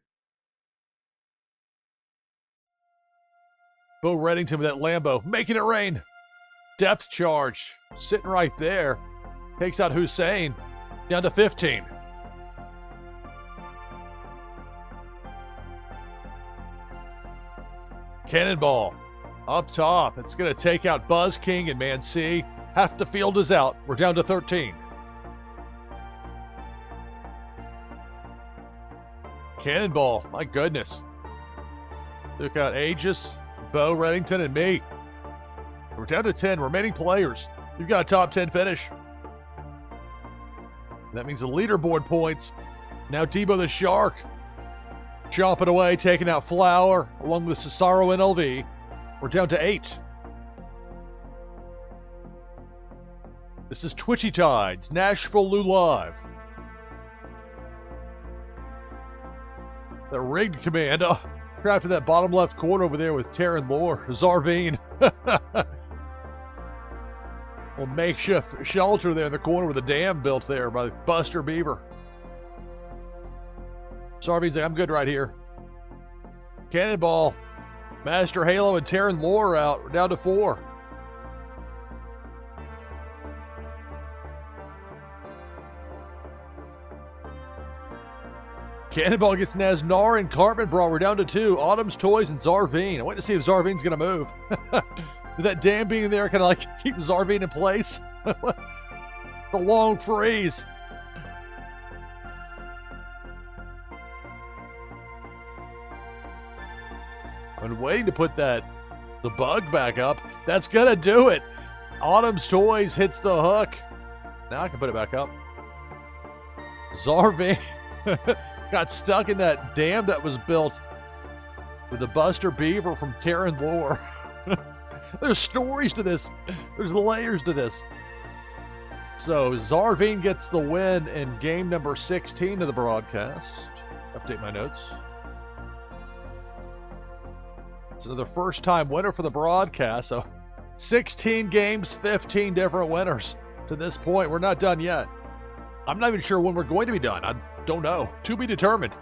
Bo Reddington with that Lambo, making it rain. Depth charge, sitting right there. Takes out Hussein down to 15. Cannonball up top. It's going to take out Buzz King and Mancy. Half the field is out. We're down to 13. Cannonball, my goodness. Took out Aegis, Bo Reddington, and me. We're down to 10 remaining players. You've got a top 10 finish. That means the leaderboard points. Now Debo the Shark chomping away, taking out Flower along with Cesaro NLV. We're down to 8. This is Twitchy Tides, NashvilleLou Live. The rigged command. Oh, trapped in that bottom left corner over there with Taryn Lore, Zarveen. Well, makeshift shelter there in the corner with a dam built there by Buster Beaver. Zarvine's like, I'm good right here. Cannonball. Master Halo and Terran Lore out. We're down to 4. Cannonball gets Naznar and Cartman Brawl. We're down to 2. Autumn's Toys and Zarvine. I wait to see if Zarvine's going to move. Did that dam being there kind of like keep Zarvine in place? The long freeze. I'm waiting to put the bug back up. That's going to do it. Autumn's Toys hits the hook. Now I can put it back up. Zarvine got stuck in that dam that was built with the Buster Beaver from Terran Lore. There's stories to this. There's layers to this. So Zarvine gets the win in game number 16 of the broadcast. Update my notes. It's another first-time winner for the broadcast. So 16 games, 15 different winners to this point. We're not done yet. I'm not even sure when we're going to be done. I don't know. To be determined.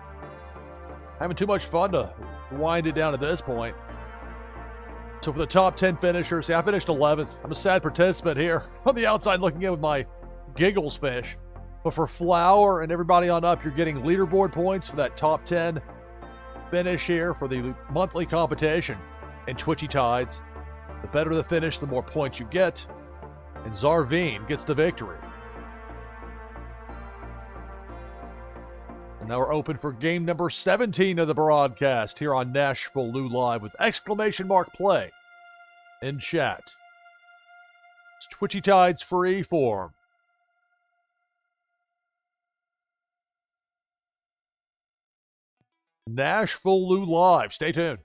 Having too much fun to wind it down at this point. So for the top 10 finishers, I finished 11th. I'm a sad participant here on the outside looking in with my giggles fish. But for Flower and everybody on up, you're getting leaderboard points for that top 10 finish here for the monthly competition in Twitchy Tides. The better the finish, the more points you get. And Zarvine gets the victory. And now we're open for game number 17 of the broadcast here on NashvilleLou Live with !play in chat. It's Twitchy Tides Freeform. NashvilleLou Live. Stay tuned.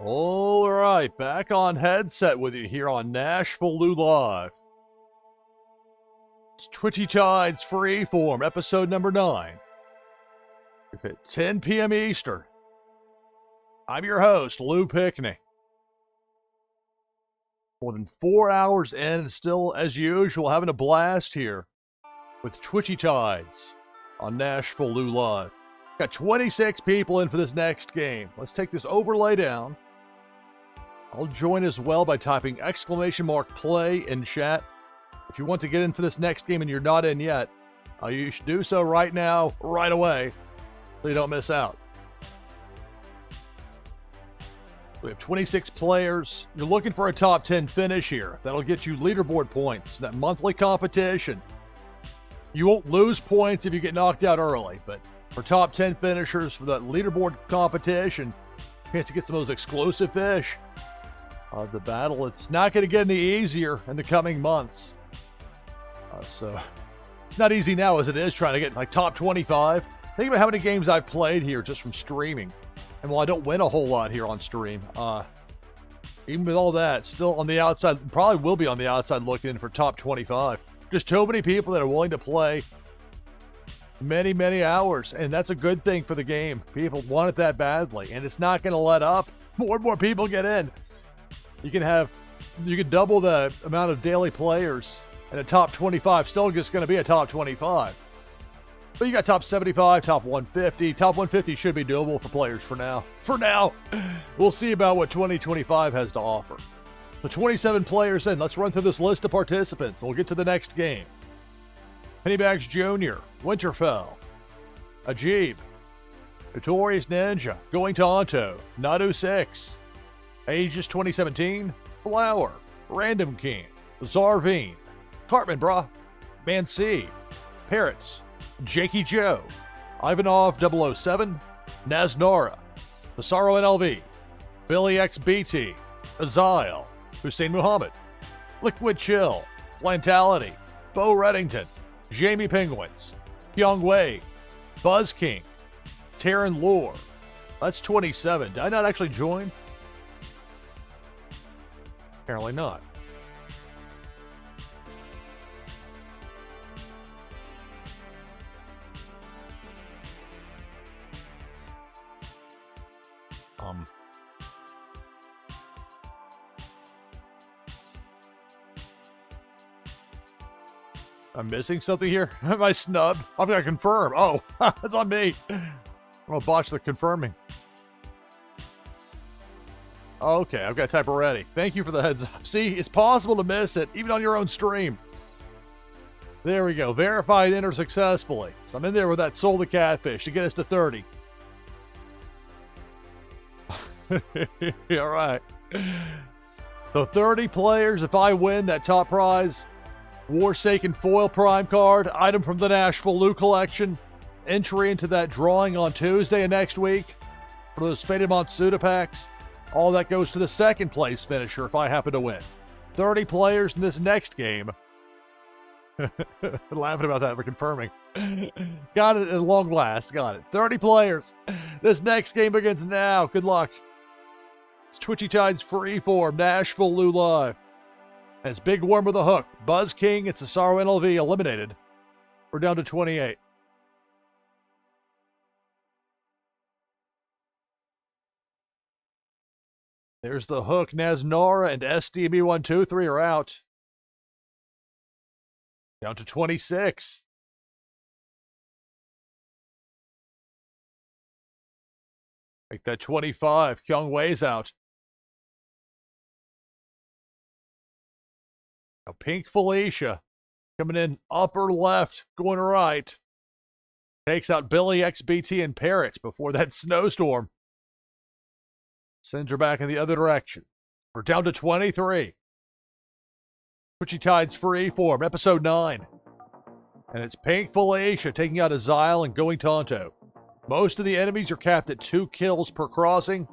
All right, back on headset with you here on NashvilleLou Live. It's Twitchy Tides Freeform, episode number 9. We've hit 10 p.m. Eastern. I'm your host, Lou Pickney. More than 4 hours in, and still, as usual, having a blast here with Twitchy Tides on NashvilleLou Live. Got 26 people in for this next game. Let's take this overlay down. I'll join as well by typing !play in chat. If you want to get in for this next game and you're not in yet, you should do so right now, right away, so you don't miss out. We have 26 players. You're looking for a top 10 finish here. That'll get you leaderboard points, that monthly competition. You won't lose points if you get knocked out early, but for top 10 finishers for that leaderboard competition, you have to get some of those exclusive fish. The battle, it's not going to get any easier in the coming months. So it's not easy now as it is trying to get like top 25. Think about how many games I've played here just from streaming. And while I don't win a whole lot here on stream, even with all that, still on the outside, probably will be on the outside looking for top 25. Just too many people that are willing to play many, many hours. And that's a good thing for the game. People want it that badly. And it's not going to let up. More and more people get in. You can double the amount of daily players, and a top 25 still just going to be a top 25. But you got top 75, top 150. Top 150 should be doable for players for now. For now, we'll see about what 2025 has to offer. The 27 players in. Let's run through this list of participants. We'll get to the next game. Pennybags Jr., Winterfell, Ajib, Notorious Ninja, Going Tonto, Nadu 6, Aegis 2017, Flower, Random King, Zarveen, Cartman Brah, Mansi, Parrots, Jakey Joe, Ivanov 007, Naznara, Pissarro NLV, Billy XBT, Azile, Hussein Muhammad, Liquid Chill, Flantality, Bo Reddington, Jamie Penguins, Pyong Wei, Buzz King, Taryn Lore. That's 27. Did I not actually join? Apparently not. I'm missing something here. Am I snubbed? I've got to confirm. Oh, that's on me. I'm gonna botch the confirming. Okay, I've got to type already. Thank you for the heads up. See, it's possible to miss it, even on your own stream. There we go. Verified enter successfully. So I'm in there with that Soul the Catfish to get us to 30. All right. So 30 players. If I win that top prize, Warsaken Foil Prime card, item from the NashvilleLou collection, entry into that drawing on Tuesday of next week for those Faded Monsuda packs. All that goes to the second place finisher if I happen to win. 30 players in this next game. Laughing about that for confirming. Got it at long last. Got it. 30 players. This next game begins now. Good luck. It's Twitchy Tides Freeform, NashvilleLou Live. As Big Worm with a hook, Buzz King and Cesaro NLV eliminated. We're down to 28. There's the hook. Naznara and SDB123 are out. Down to 26. Make that 25. Kyung Wei's out. Now Pink Felicia coming in upper left, going right. Takes out Billy XBT and Parrot before that snowstorm sends her back in the other direction. We're down to 23. Twitchy Tides Freeform, episode 9. And it's Pink Felicia taking out Azile and Going Tonto. Most of the enemies are capped at 2 kills per crossing.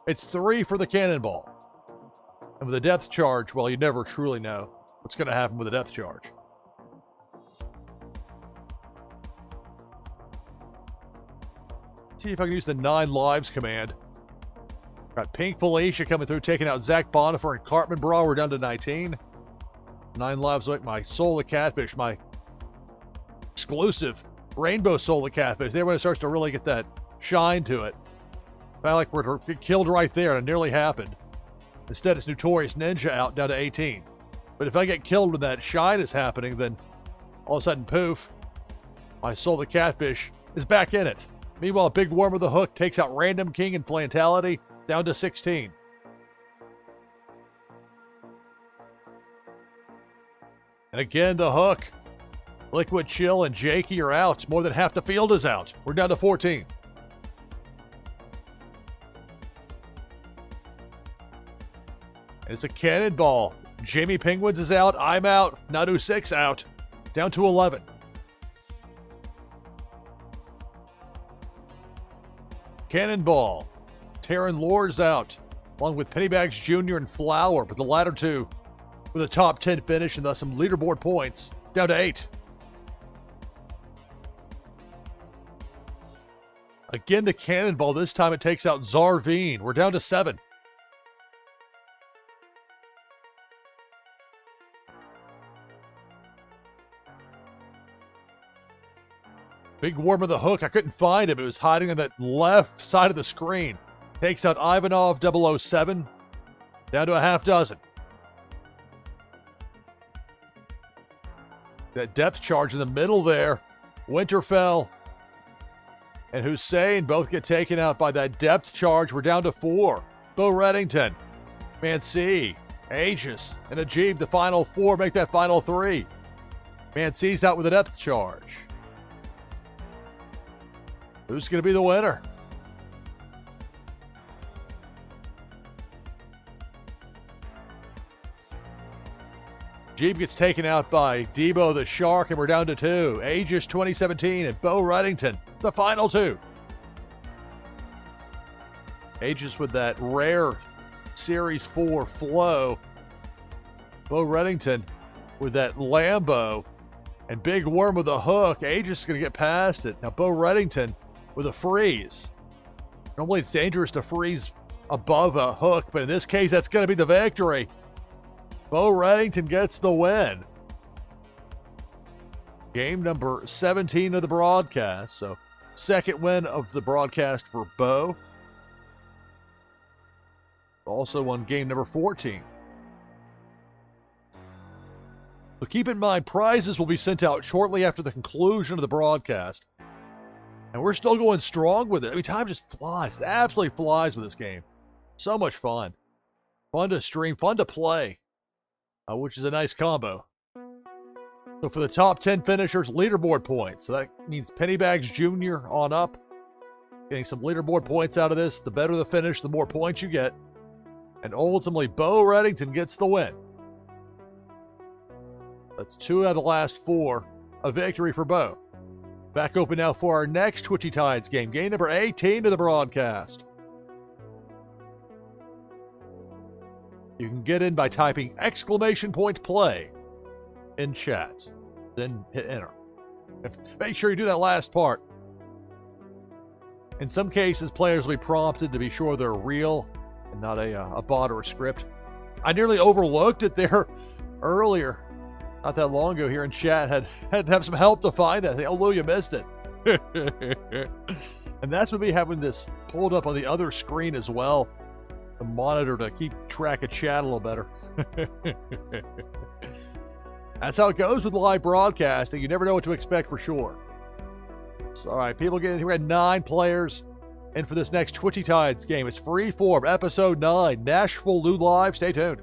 It's 3 for the cannonball. And with a depth charge, well, you never truly know what's going to happen with a depth charge. See if I can use the 9 lives command. Got Pink Felicia coming through, taking out Zach Bonifer and Cartman Bra. We're down to 19. 9 lives away. My Soul of Catfish, my exclusive Rainbow Soul of Catfish. There when it starts to really get that shine to it. Felt like we're to get killed right there, and it nearly happened. Instead, it's Notorious Ninja out, down to 18. But if I get killed when that shine is happening, then all of a sudden, poof, my Soul of Catfish is back in it. Meanwhile, Big Worm with the Hook takes out Random King and Flantality, down to 16. And again, the Hook. Liquid Chill and Jakey are out. More than half the field is out. We're down to 14. And it's a Cannonball. Jamie Penguins is out. I'm out. Nadu 6 out. Down to 11. Cannonball. Terran Lord's out. Along with Pennybags Jr. and Flower. But the latter two with a top 10 finish and thus some leaderboard points. Down to 8. Again, the Cannonball. This time it takes out Zarveen. We're down to 7. Big Worm of the Hook. I couldn't find him. It was hiding on that left side of the screen. Takes out Ivanov 007. Down to a half dozen. That depth charge in the middle there. Winterfell and Hussein both get taken out by that depth charge. We're down to 4. Bo Reddington, Mancy, Aegis, and Ajib, the final 4, make that final 3. Mancy's out with a depth charge. Who's going to be the winner? Jeep gets taken out by Debo the Shark, and we're down to 2. Aegis 2017 and Bo Reddington, the final 2. Aegis with that rare Series 4 flow. Bo Reddington with that Lambo. And Big Worm with a Hook. Aegis is going to get past it. Now Bo Reddington with a freeze. Normally it's dangerous to freeze above a hook, but in this case, that's going to be the victory. Bo Reddington gets the win. Game number 17 of the broadcast. So, second win of the broadcast for Bo. Also won game number 14. So keep in mind, prizes will be sent out shortly after the conclusion of the broadcast. And we're still going strong with it. I mean, time just flies. It absolutely flies with this game. So much fun. Fun to stream, fun to play. Which is a nice combo. So for the top 10 finishers, leaderboard points. So that means Pennybags Jr. on up. Getting some leaderboard points out of this. The better the finish, the more points you get. And ultimately, Bo Reddington gets the win. That's 2 out of the last 4. A victory for Bo. Back open now for our next Twitchy Tides game. Game number 18 of the broadcast. You can get in by typing !play in chat. Then hit enter. Make sure you do that last part. In some cases, players will be prompted to be sure they're real and not a bot or a script. I nearly overlooked it there earlier. Not that long ago here in chat. Had to have some help to find that. Oh, Lou, you missed it. And that's with me having this pulled up on the other screen as well. The monitor to keep track of chat a little better. That's how it goes with live broadcasting. You never know what to expect for sure. So, all right, people get in here. We had 9 players in for this next Twitchy Tides game. It's Freeform, Episode 9, NashvilleLou Live. Stay tuned.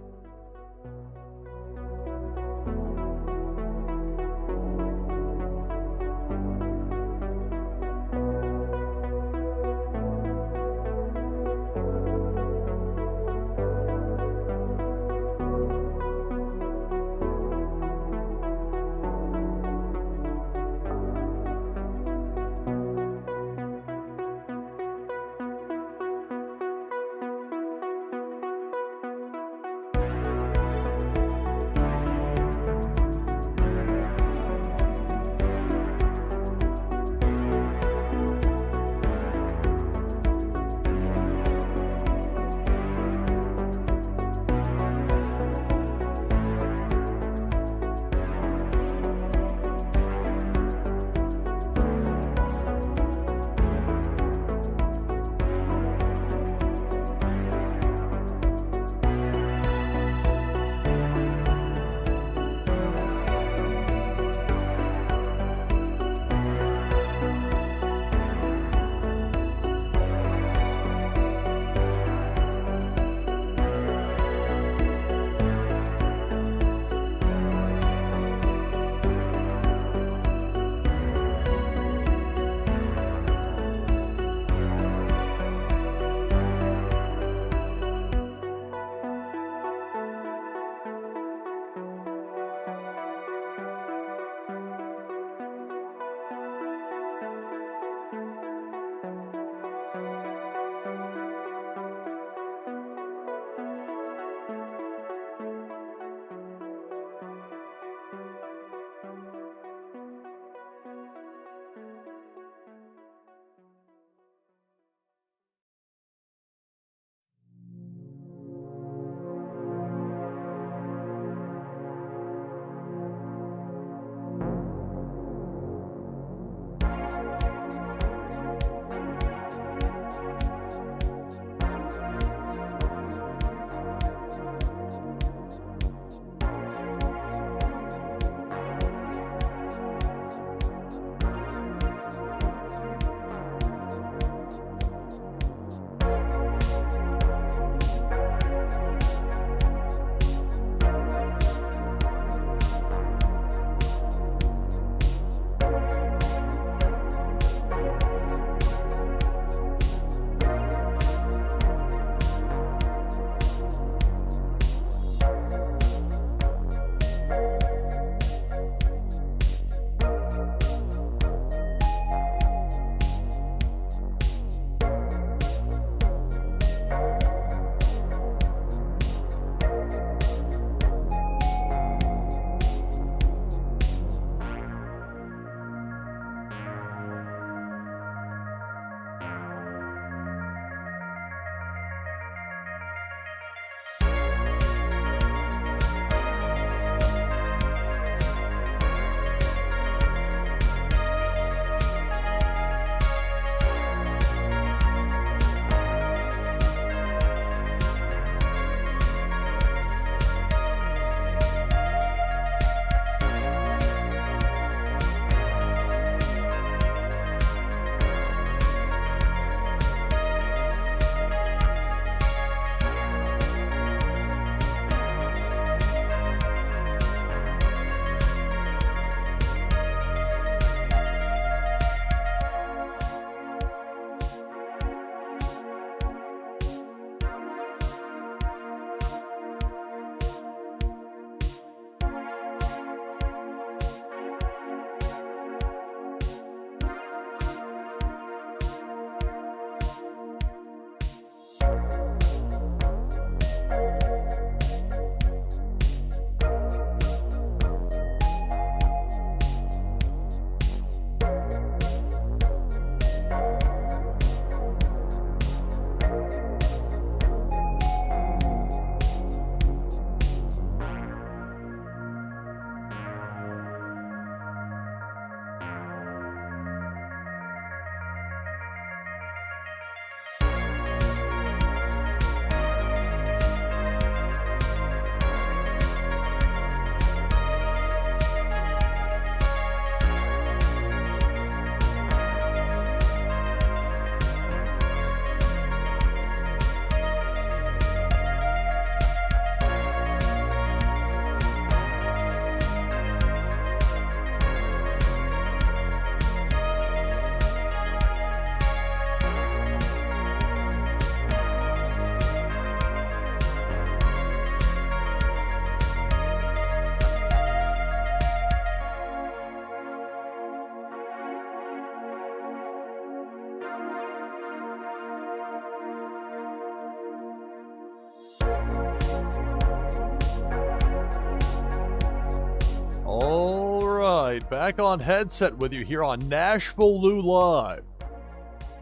Back on headset with you here on NashvilleLou Live.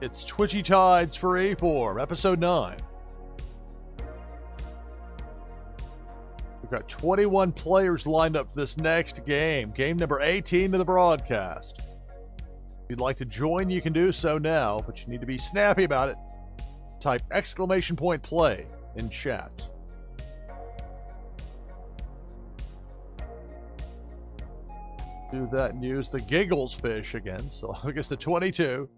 It's Twitchy Tides Freeform, episode 9. We've got 21 players lined up for this next game, game number 18 of the broadcast. If you'd like to join, you can do so now, but you need to be snappy about it. Type !play in chat. Do that and use the giggles fish again, so I guess the 22.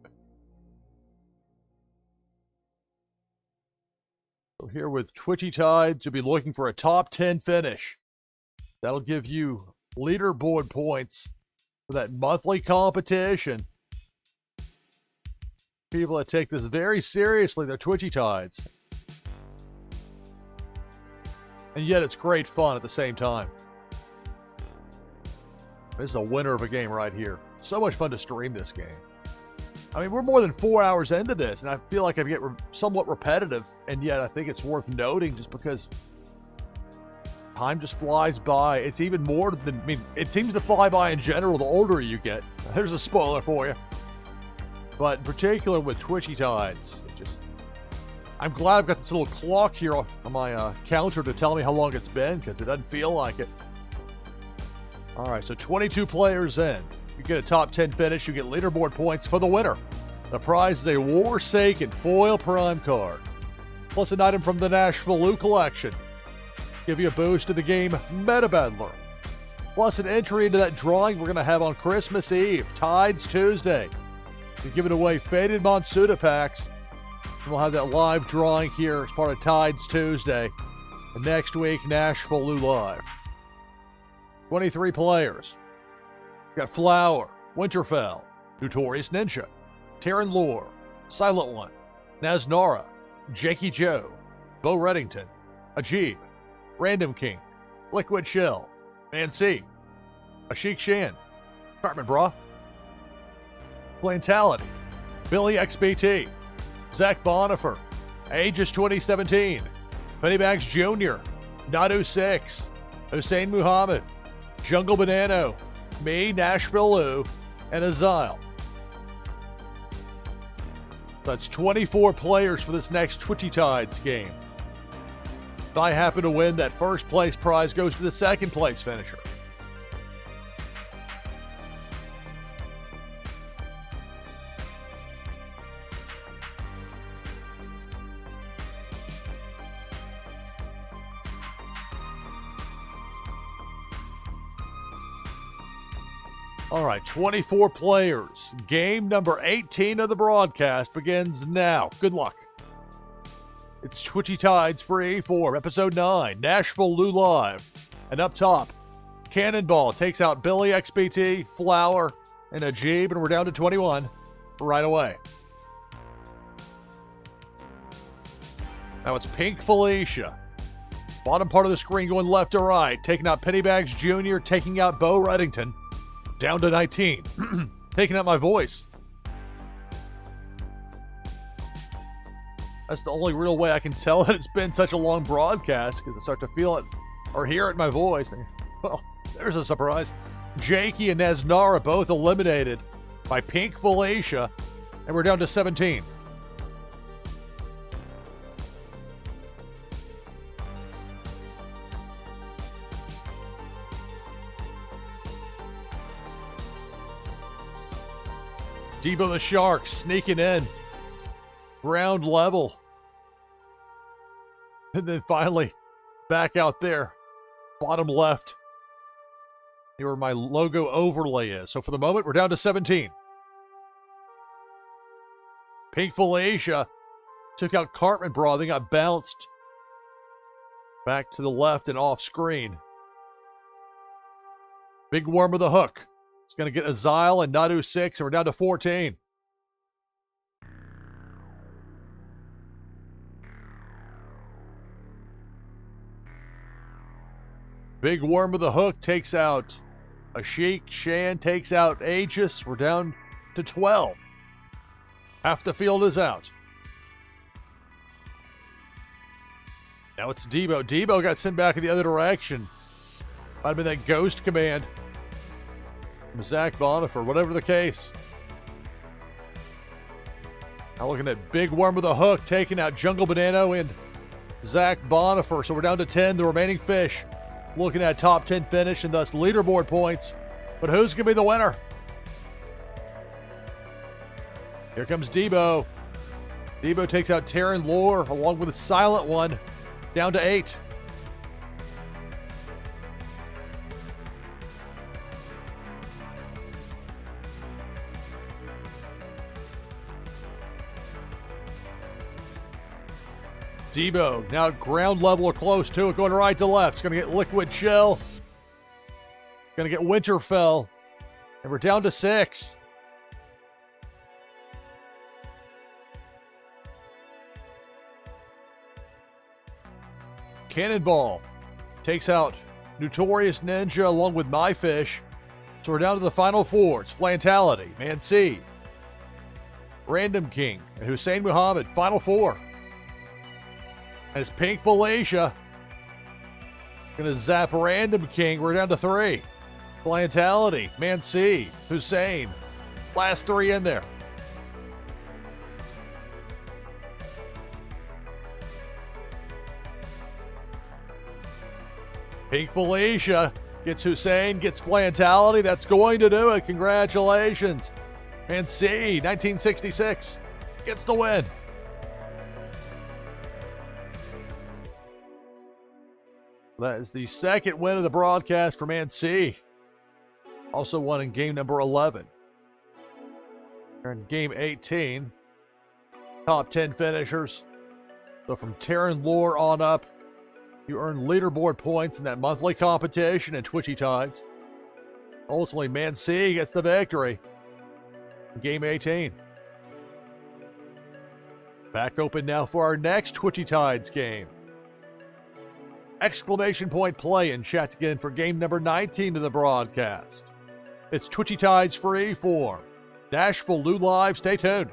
So here with Twitchy Tides, you'll be looking for a top 10 finish. That'll give you leaderboard points for that monthly competition. People that take this very seriously, they're Twitchy Tides. And yet it's great fun at the same time. This is a winner of a game right here. So much fun to stream this game. I mean, we're more than 4 hours into this, and I feel like I get somewhat repetitive, and yet I think it's worth noting just because time just flies by. It's even more than, I mean, it seems to fly by in general the older you get. There's a spoiler for you. But in particular with Twitchy Tides, I'm glad I've got this little clock here on my counter to tell me how long it's been, because it doesn't feel like it. All right, so 22 players in. You get a top 10 finish, you get leaderboard points for the winner. The prize is a Warsaken foil prime card, plus an item from the NashvilleLou collection. Give you a boost to the game Meta Battler, plus an entry into that drawing we're going to have on Christmas Eve, Tides Tuesday. We're giving away Faded Monsuda packs. We'll have that live drawing here as part of Tides Tuesday. And next week, NashvilleLou Live. 23 players. We've got Flower, Winterfell, Notorious Ninja, Terran Lore, Silent One, Naznara, Jakey Joe, Bo Reddington, Ajib, Random King, Liquid Shell, Nancy, Ashik Shan, Cartman Bra, Plantality, Billy XBT, Zach Bonifer, Aegis 2017, Pennybags Jr., Nadu 6, Hussein Muhammad, Jungle Banano, me, NashvilleLou, and Azile. That's 24 players for this next Twitchy Tides game. If I happen to win, that first place prize goes to the second place finisher. All right, 24 players. Game number 18 of the broadcast begins now. Good luck. It's Twitchy Tides Freeform, episode 9, NashvilleLou Live. And up top, Cannonball takes out Billy XBT, Flower, and Ajib, and we're down to 21 right away. Now it's Pink Felicia. Bottom part of the screen going left to right, taking out Pennybags Jr., taking out Bo Reddington. Down to 19. Taking out my voice. That's the only real way I can tell that it's been such a long broadcast, because I start to feel it or hear it in my voice. And, well, there's a surprise. Jakey and Naznara both eliminated by Pink Felicia, and we're down to 17. Debo the Shark sneaking in. Ground level. And then finally, back out there. Bottom left. Here where my logo overlay is. So for the moment, we're down to 17. Pink Felicia took out Cartman Bra. They got bounced back to the left and off screen. Big Worm with a hook. It's going to get Azile and Nadu 6, and we're down to 14. Big Worm with a hook takes out Ashik. Shan takes out Aegis. We're down to 12. Half the field is out. Now it's Debo. Debo got sent back in the other direction. Might have been that ghost command. Zach Bonifer, whatever the case. Now looking at Big Worm with a hook, taking out Jungle Banano and Zach Bonifer. So we're down to 10, the remaining fish. Looking at top 10 finish and thus leaderboard points. But who's going to be the winner? Here comes Debo. Debo takes out Taryn Lore along with a silent one. Down to 8. Debo now at ground level or close to it, going right to left. It's going to get Liquid Chill. Going to get Winterfell. And we're down to 6. Cannonball takes out Notorious Ninja along with My Fish. So we're down to the final 4. It's Flantality, Man C, Random King, and Hussein Muhammad. Final 4. And it's Pink Felicia. Gonna zap Random King. We're down to 3. Flantality, Man C, Hussein. Last 3 in there. Pink Felicia gets Hussein, gets Flantality. That's going to do it. Congratulations. Man C, 1966, gets the win. That is the second win of the broadcast for Man C. Also won in game number 11. We're in game 18. Top 10 finishers. So from Taryn Lore on up, you earn leaderboard points in that monthly competition in Twitchy Tides. Ultimately, Man C gets the victory in game 18. Back open now for our next Twitchy Tides game. Exclamation point play in chat again for game number 19 of the broadcast. It's Twitchy Tides Freeform. NashvilleLou Live. Stay tuned.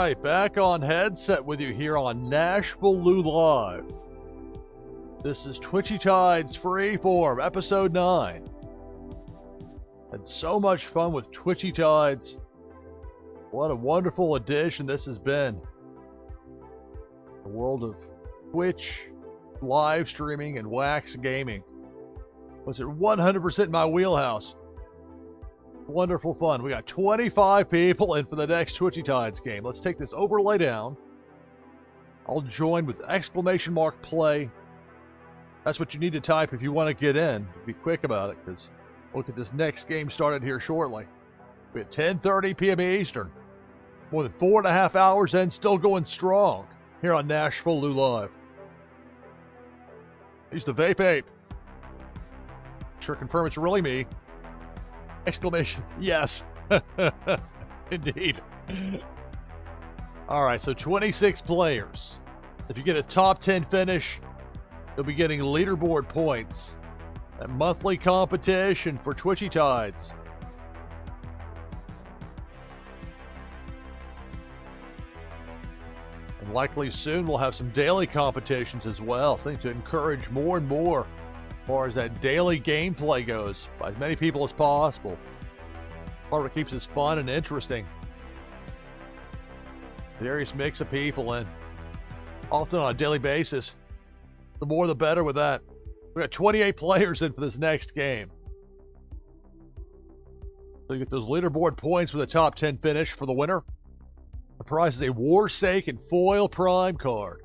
right, back on headset with you here on NashvilleLou Live. This is Twitchy Tides Freeform, episode 9. Had so much fun with Twitchy Tides. What a wonderful addition this has been. The world of Twitch, live streaming, and wax gaming. Was it 100% my wheelhouse? Wonderful fun. We got 25 people in for the next Twitchy Tides game. Let's take this overlay down. I'll join with exclamation mark play. That's what you need to type if you want to get in. Be quick about it, because we'll get this next game started here shortly. We're at 10:30 p.m. Eastern. More than 4.5 hours in, still going strong here on NashvilleLou Live. Use the vape ape. Sure confirm it's really me. Exclamation, yes. Indeed. All right, so 26 players. If you get a top 10 finish, you'll be getting leaderboard points. That monthly competition for Twitchy Tides. And likely soon we'll have some daily competitions as well. Something to encourage more and more as far as that daily gameplay goes, by as many people as possible. Part of what keeps us fun and interesting. Various mix of people in, often on a daily basis. The more the better with that. We got 28 players in for this next game. So you get those leaderboard points with a top 10 finish for the winner. The prize is a Warsake foil prime card,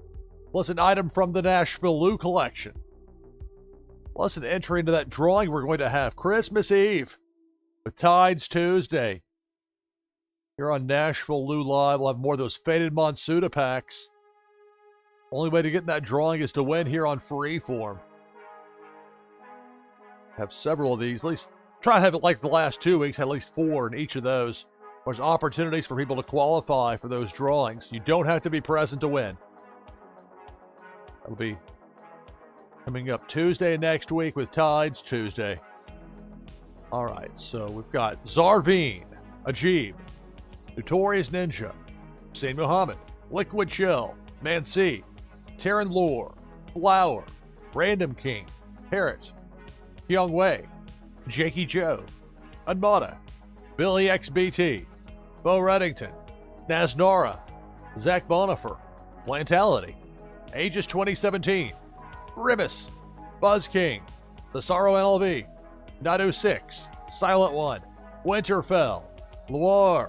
plus an item from the NashvilleLou collection. Plus an entry into that drawing we're going to have Christmas Eve with Tides Tuesday. Here on NashvilleLou Live, we'll have more of those Faded Monsuda packs. Only way to get in that drawing is to win here on Freeform. Have several of these. At least try to have it like the last 2 weeks, at least 4 in each of those. There's opportunities for people to qualify for those drawings. You don't have to be present to win. That'll be coming up Tuesday next week with Tides Tuesday. All right, so we've got Zarveen, Ajib, Notorious Ninja, Hussein Muhammad, Liquid Chill, Mansi, Terran Lore, Flower, Random King, Parrot, Young Wei, Jakey Joe, Unmata, Billy XBT, Bo Reddington, Naznara, Zach Bonifer, Plantality, Aegis 2017, Ribbis, Buzz King, Thesaro NLV, Nado6, Silent One, Winterfell, Loire,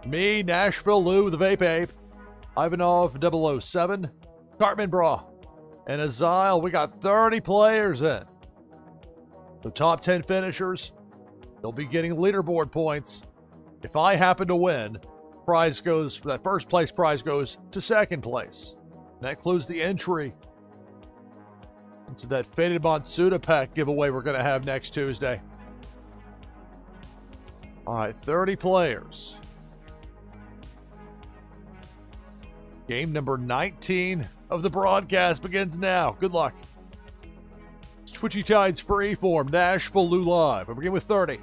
me, NashvilleLou, the Vape Ape, Ivanov 007, Cartman Bra, and Azile. We got 30 players in. The top 10 finishers, they'll be getting leaderboard points. If I happen to win, prize goes, for that first place prize goes to second place. That includes the entry into that Faded Monsuda pack giveaway we're going to have next Tuesday. All right, 30 players. Game number 19 of the broadcast begins now. Good luck. It's Twitchy Tides Freeform, NashvilleLou Live. I begin with 30.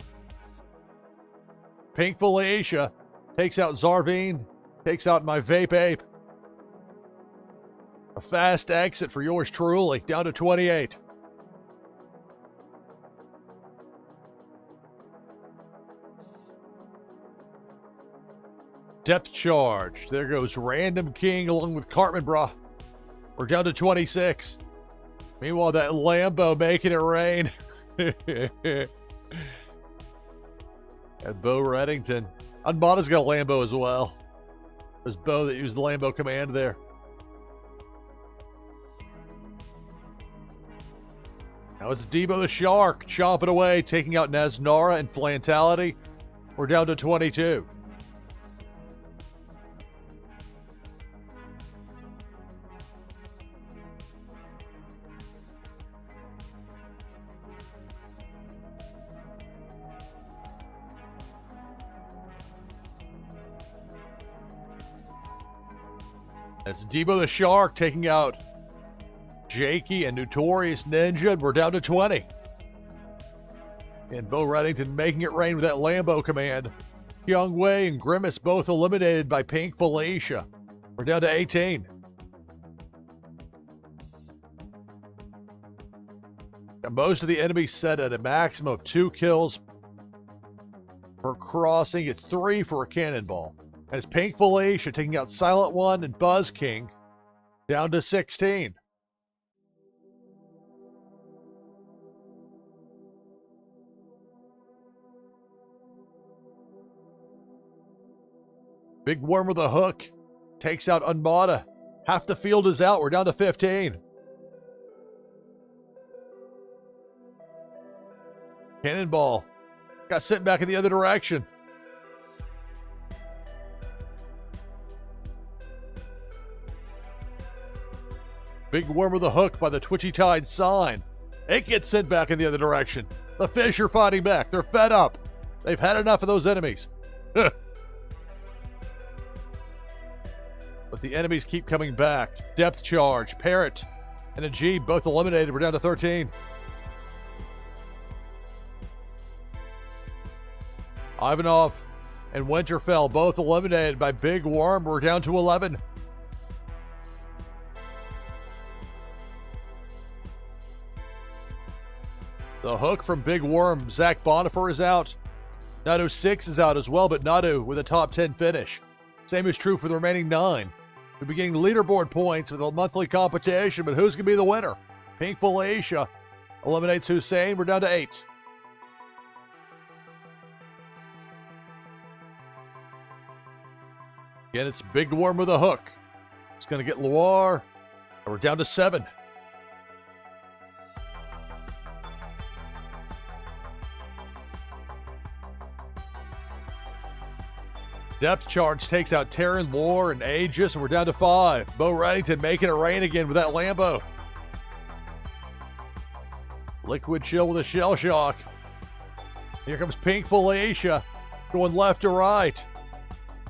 Pink Felicia takes out Zarveen, takes out my Vape Ape. A fast exit for yours truly, down to 28. Depth charge. There goes Random King along with Cartman Bra. We're down to 26. Meanwhile, that Lambo making it rain. And Bo Reddington. Unmata's got a Lambo as well. There's Bo that used the Lambo command there. Now it's Debo the Shark chomping away, taking out Naznara and Flantality. We're down to 22. That's Debo the Shark taking out Jakey and Notorious Ninja. We're down to 20. And Bo Reddington making it rain with that Lambo command. Young Wei and Grimace both eliminated by Pink Felicia. We're down to 18. Got most of the enemies set at a maximum of 2 kills per crossing. It's 3 for a cannonball. As Pink Felicia taking out Silent One and Buzz King, down to 16. Big Worm with a hook takes out Unmata. Half the field is out. We're down to 15. Cannonball got sent back in the other direction. Big Worm with a hook by the Twitchy Tide sign. It gets sent back in the other direction. The fish are fighting back. They're fed up. They've had enough of those enemies. But the enemies keep coming back. Depth Charge, Parrot, and a G both eliminated. We're down to 13. Ivanov and Winterfell both eliminated by Big Worm. We're down to 11. The hook from Big Worm. Zach Bonifer is out. Nadu 6 is out as well, but Nadu with a top 10 finish. Same is true for the remaining 9. We'll be getting leaderboard points with a monthly competition, but who's going to be the winner? Pink Felicia eliminates Hussein. We're down to 8. Again, it's Big Worm with a hook. It's going to get Loire. And we're down to 7. Depth Charge takes out Terran, Lore, and Aegis, and we're down to 5. Bo Reddington making it rain again with that Lambo. Liquid Chill with a Shell Shock. Here comes Pink Felicia going left to right.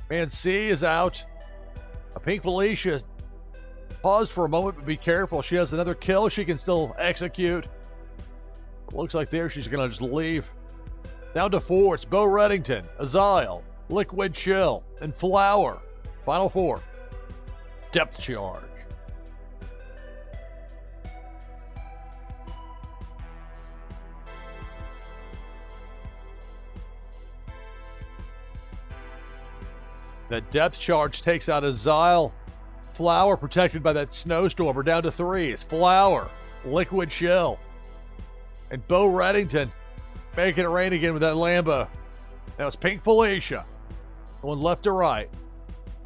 Man C is out. Pink Felicia paused for a moment, but be careful. She has another kill she can still execute. It looks like there she's going to just leave. Down to 4. It's Bo Reddington, Azile, Liquid Chill, and Flower. Final 4. Depth Charge. The Depth Charge takes out Azile. Flower protected by that snowstorm. We're down to 3. It's Flower, Liquid Chill, and Bo Reddington making it rain again with that Lambo. Now it's Pink Felicia going left to right.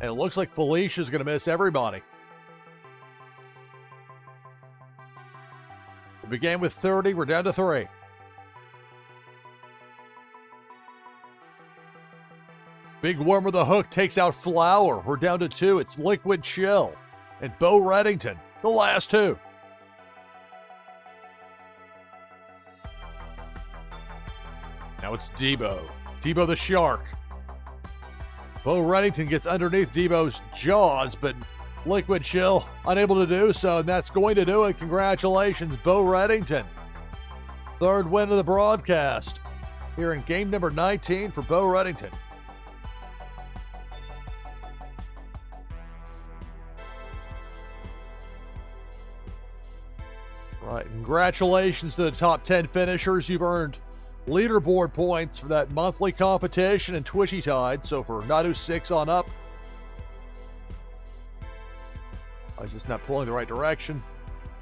And it looks like Felicia's going to miss everybody. We began with 30. We're down to 3. Big Worm with a hook takes out Flower. We're down to 2. It's Liquid Chill and Bo Reddington, the last 2. Now it's Debo. Debo the Shark. Bo Reddington gets underneath Debo's jaws, but Liquid Chill unable to do so, and that's going to do it. Congratulations, Bo Reddington. 3rd win of the broadcast here in game number 19 for Bo Reddington. Right, congratulations to the top 10 finishers. You've earned leaderboard points for that monthly competition in Twitchy Tide. So for Nadu 6 on up. I was just not pulling the right direction.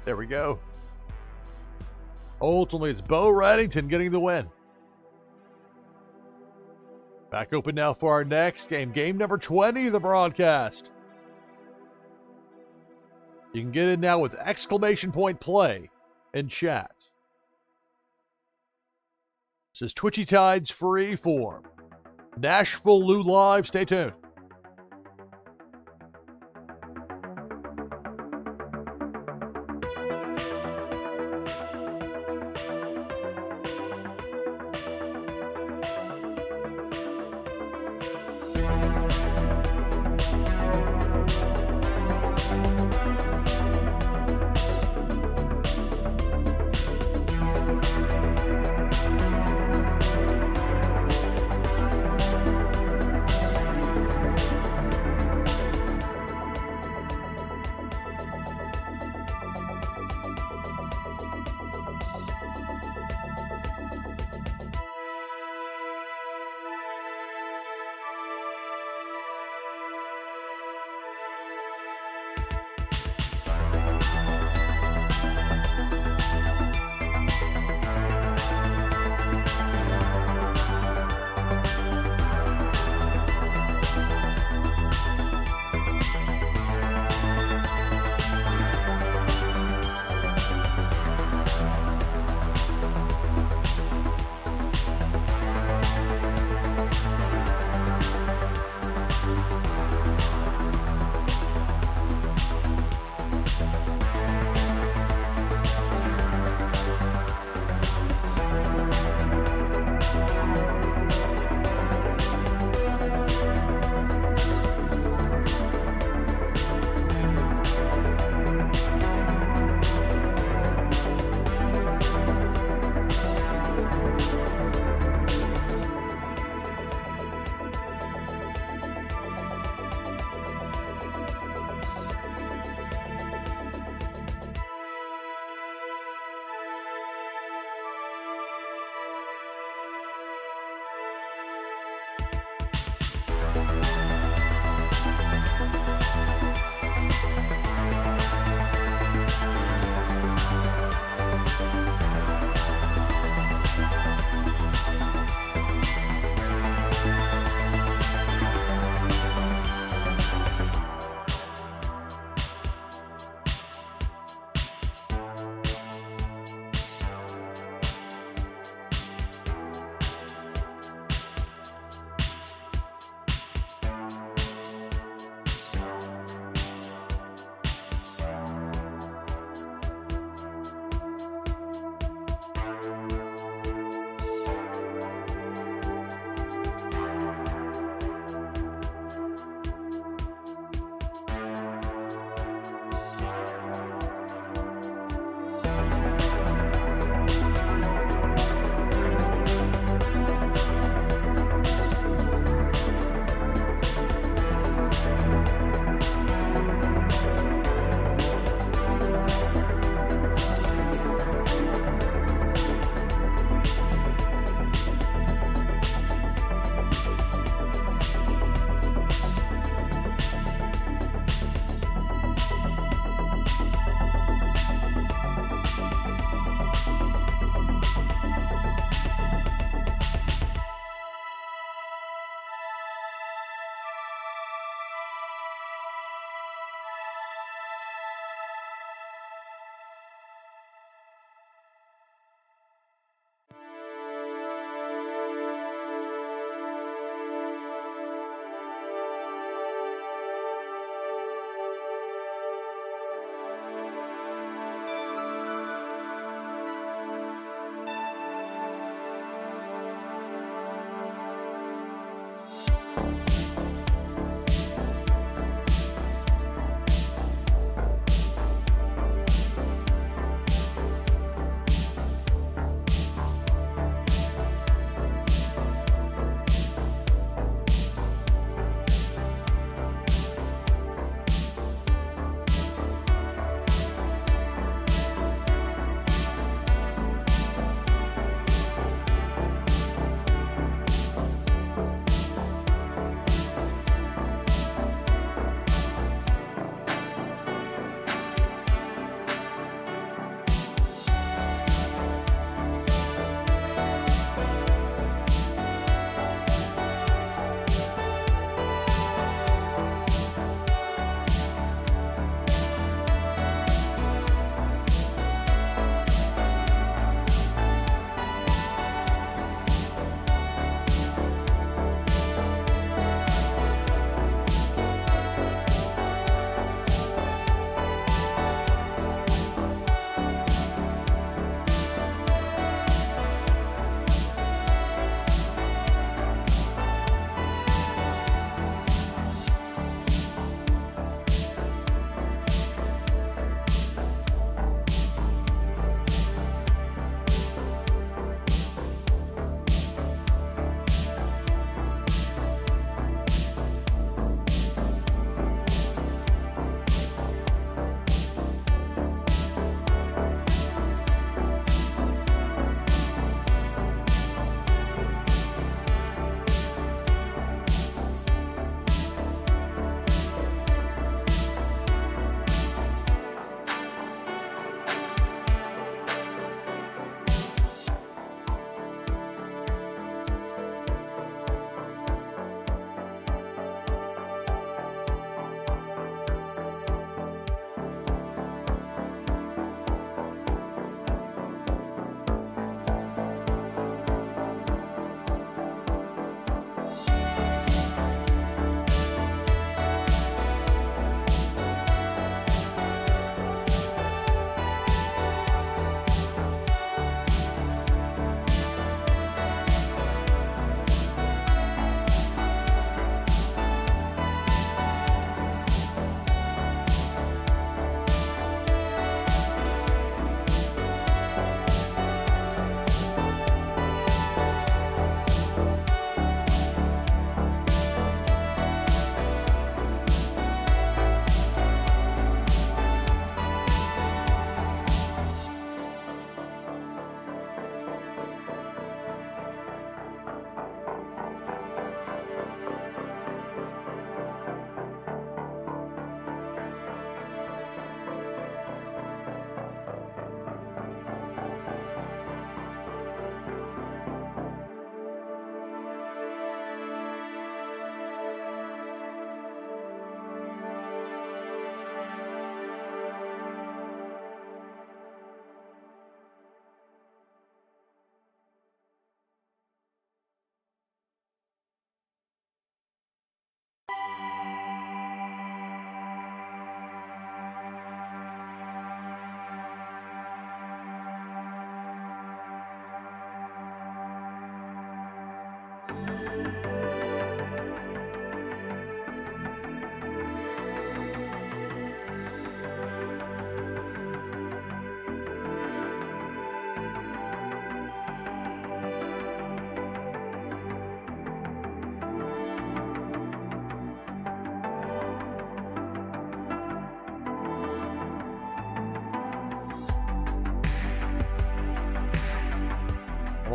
There we go. Ultimately, it's Bo Reddington getting the win. Back open now for our next game. Game number 20 of the broadcast. You can get in now with exclamation point play in chat. This is Twitchy Tide's Freeform. NashvilleLou Live. Stay tuned.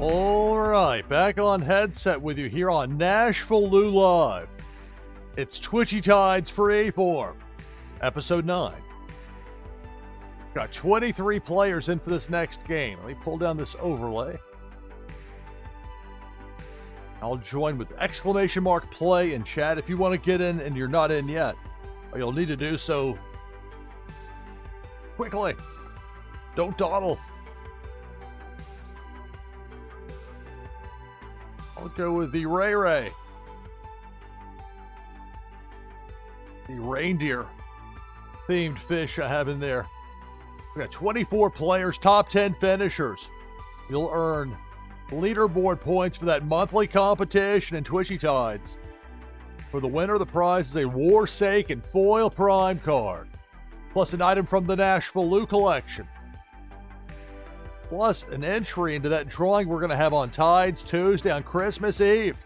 All right, back on headset with you here on NashvilleLou Live. It's Twitchy Tides Freeform, episode 9. Got 23 players in for this next game. Let me pull down this overlay. I'll join with exclamation mark play in chat if you want to get in and you're not in yet. You'll need to do so quickly. Don't dawdle. I'll go with the Ray Ray. The reindeer themed fish I have in there. We got 24 players, top 10 finishers. You'll earn leaderboard points for that monthly competition in Twitchy Tides. For the winner, the prize is a Warsake foil prime card, plus an item from the NashvilleLou collection, plus an entry into that drawing we're going to have on Tides Tuesday on Christmas Eve.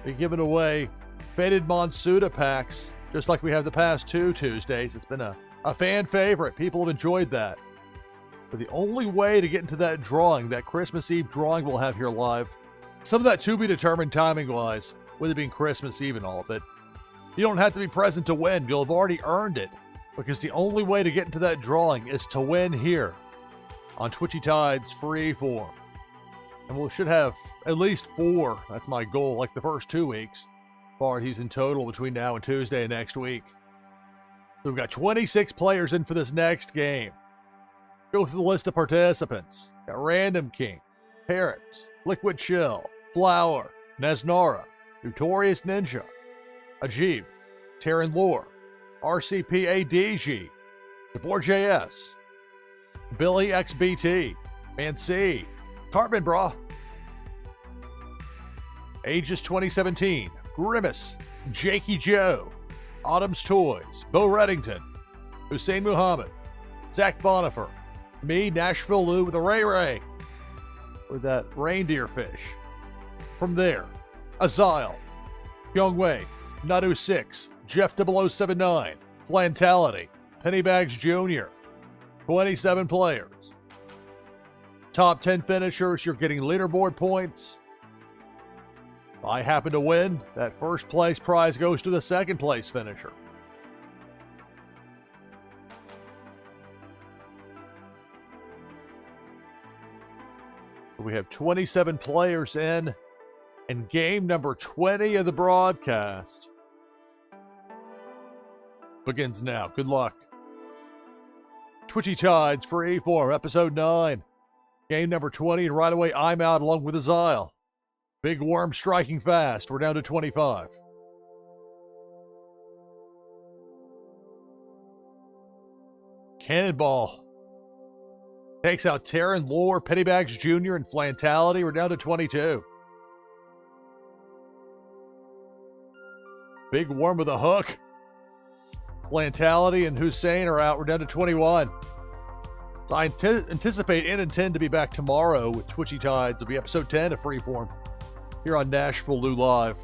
We're giving away Faded Monsuda packs, just like we have the past 2 Tuesdays. It's been a fan favorite. People have enjoyed that. But the only way to get into that drawing, that Christmas Eve drawing we'll have here live, some of that to be determined timing-wise, with it being Christmas Eve and all, but you don't have to be present to win. You'll have already earned it, because the only way to get into that drawing is to win here on Twitchy Tides Freeform. And we should have at least 4. That's my goal, like the first 2 weeks. Parties in total between now and Tuesday of next week. So we've got 26 players in for this next game. Go through the list of participants. Got Random King, Parrot, Liquid Chill, Flower, Nesnara, Notorious Ninja, Ajib, Terran Lore, RCP ADG, DeBoer.js, Billy XBT, Mancy, Cartman Bra, Aegis 2017, Grimace, Jakey Joe, Autumn's Toys, Bo Reddington, Hussein Muhammad, Zach Bonifer, me, NashvilleLou with a Ray Ray, with that reindeer fish. From there, Azile, Youngwei, Nadu6, Jeff 0079, Flantality, Pennybags Jr., 27 players. Top 10 finishers, you're getting leaderboard points. If I happen to win, that first place prize goes to the second place finisher. We have 27 players in game number 20 of the broadcast begins now. Good luck. Twitchy Tides Freeform, episode 9. Game number 20, and right away I'm out along with Azile. Big Worm striking fast. We're down to 25. Cannonball takes out Terran Lore, Pennybags Jr., and Flantality. We're down to 22. Big Worm with a hook. Flantality and Hussein are out. We're down to 21. So I anticipate and intend to be back tomorrow with Twitchy Tides. It'll be episode 10 of Freeform here on NashvilleLou Live.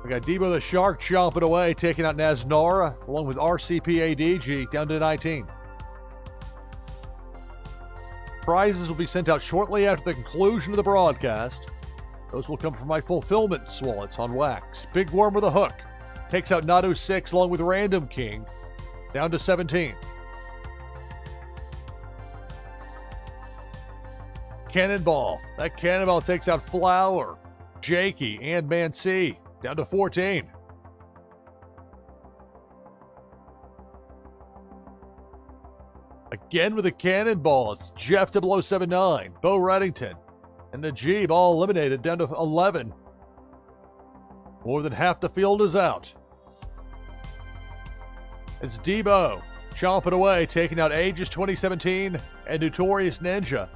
We got Debo the Shark chomping away, taking out Nesnara, along with RCP ADG, down to 19. Prizes will be sent out shortly after the conclusion of the broadcast. Those will come from my fulfillment swallets on wax. Big Worm with a hook takes out Nado6 along with Random King, down to 17. Cannonball. That Cannonball takes out Flower, Jakey, and Mancy, down to 14. Again with a Cannonball, it's Jeff 0079, Bo Reddington, and Najib all eliminated, down to 11. More than half the field is out. It's Debo chomping away, taking out Aegis 2017 and Notorious Ninja.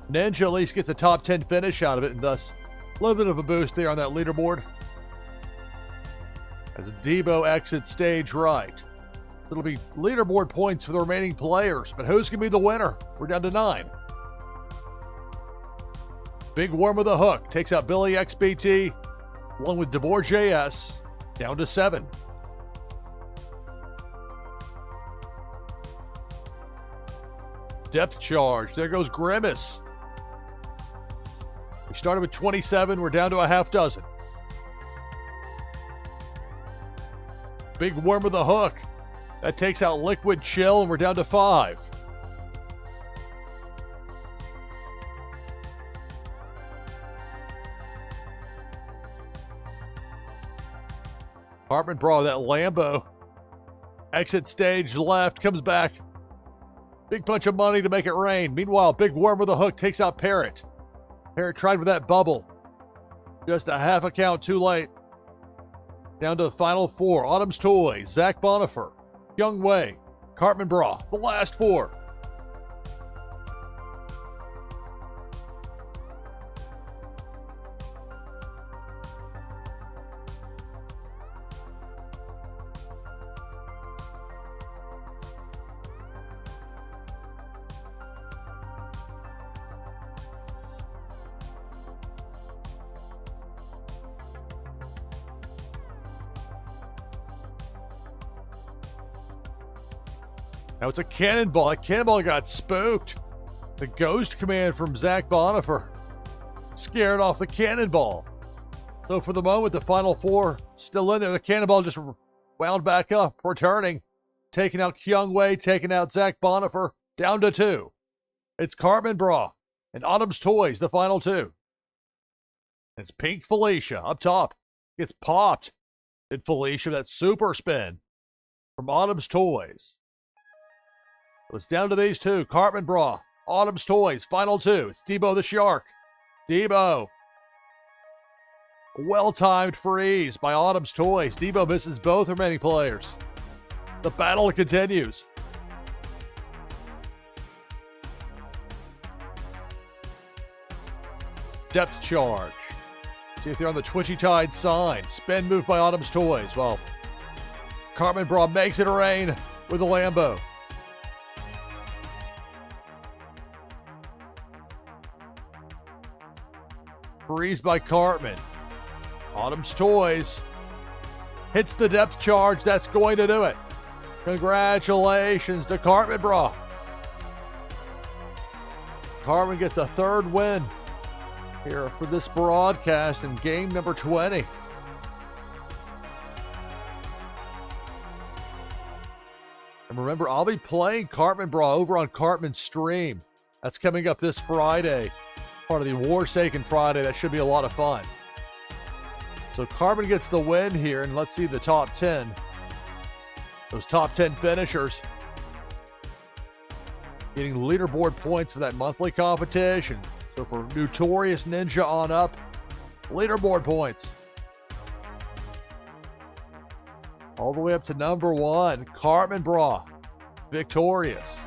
Ninja at least gets a top 10 finish out of it, and thus a little bit of a boost there on that leaderboard. As Debo exits stage right. It'll be leaderboard points for the remaining players, but who's going to be the winner? We're down to 9. Big Worm with a hook takes out Billy XBT, along with DeBoer.js, down to 7. Depth charge. There goes Grimace. We started with 27. We're down to a half dozen. Big Worm with a hook. That takes out Liquid Chill, and we're down to 5. Cartman Bra, that Lambo. Exit stage left, comes back. Big bunch of money to make it rain. Meanwhile, Big Worm with a hook takes out Parrot. Parrot tried with that bubble. Just a half a count too late. Down to the final 4. Autumn's Toys, Zach Bonifer, Young Wei, Cartman Bra, the last 4. Now it's a cannonball. That cannonball got spooked. The ghost command from Zach Bonifer scared off the cannonball. So for the moment, the final 4 still in there. The cannonball just wound back up, returning, taking out Kyung Wei, taking out Zach Bonifer, down to 2. It's Cartman Bra and Autumn's Toys, the final 2. It's Pink Felicia up top. Gets popped. Did Felicia that super spin from Autumn's Toys. So it's down to these 2. Cartman Bra, Autumn's Toys, final 2. It's Debo the Shark. Debo. Well-timed freeze by Autumn's Toys. Debo misses both remaining players. The battle continues. Depth charge. See if they're on the Twitchy Tide sign. Spin move by Autumn's Toys. Well, Cartman Bra makes it rain with a Lambo. Freeze by Cartman. Autumn's Toys hits the depth charge. That's going to do it. Congratulations to Cartman Bra. Cartman gets a 3rd win here for this broadcast in game number 20. And remember, I'll be playing Cartman Bra over on Cartman's stream. That's coming up this Friday. Part of the Warsaken Friday. That should be a lot of fun. So Cartman gets the win here, and let's see the top 10. Those top 10 finishers getting leaderboard points for that monthly competition. So for Notorious Ninja on up, leaderboard points. All the way up to number 1, Cartman Bra, victorious.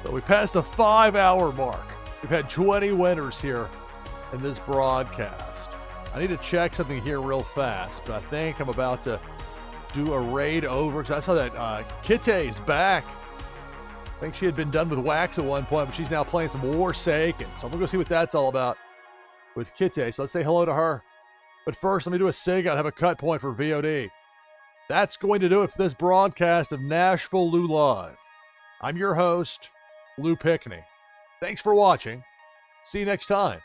So we passed the 5-hour mark. We've had 20 winners here in this broadcast. I need to check something here real fast, but I think I'm about to do a raid over, because I saw that Kitte's back. I think she had been done with Wax at one point, but she's now playing some Warsaken. So I'm going to go see what that's all about with Kitte. So let's say hello to her. But first, let me do a sig out, have a cut point for VOD. That's going to do it for this broadcast of NashvilleLou Live. I'm your host, Lou Pickney. Thanks for watching. See you next time.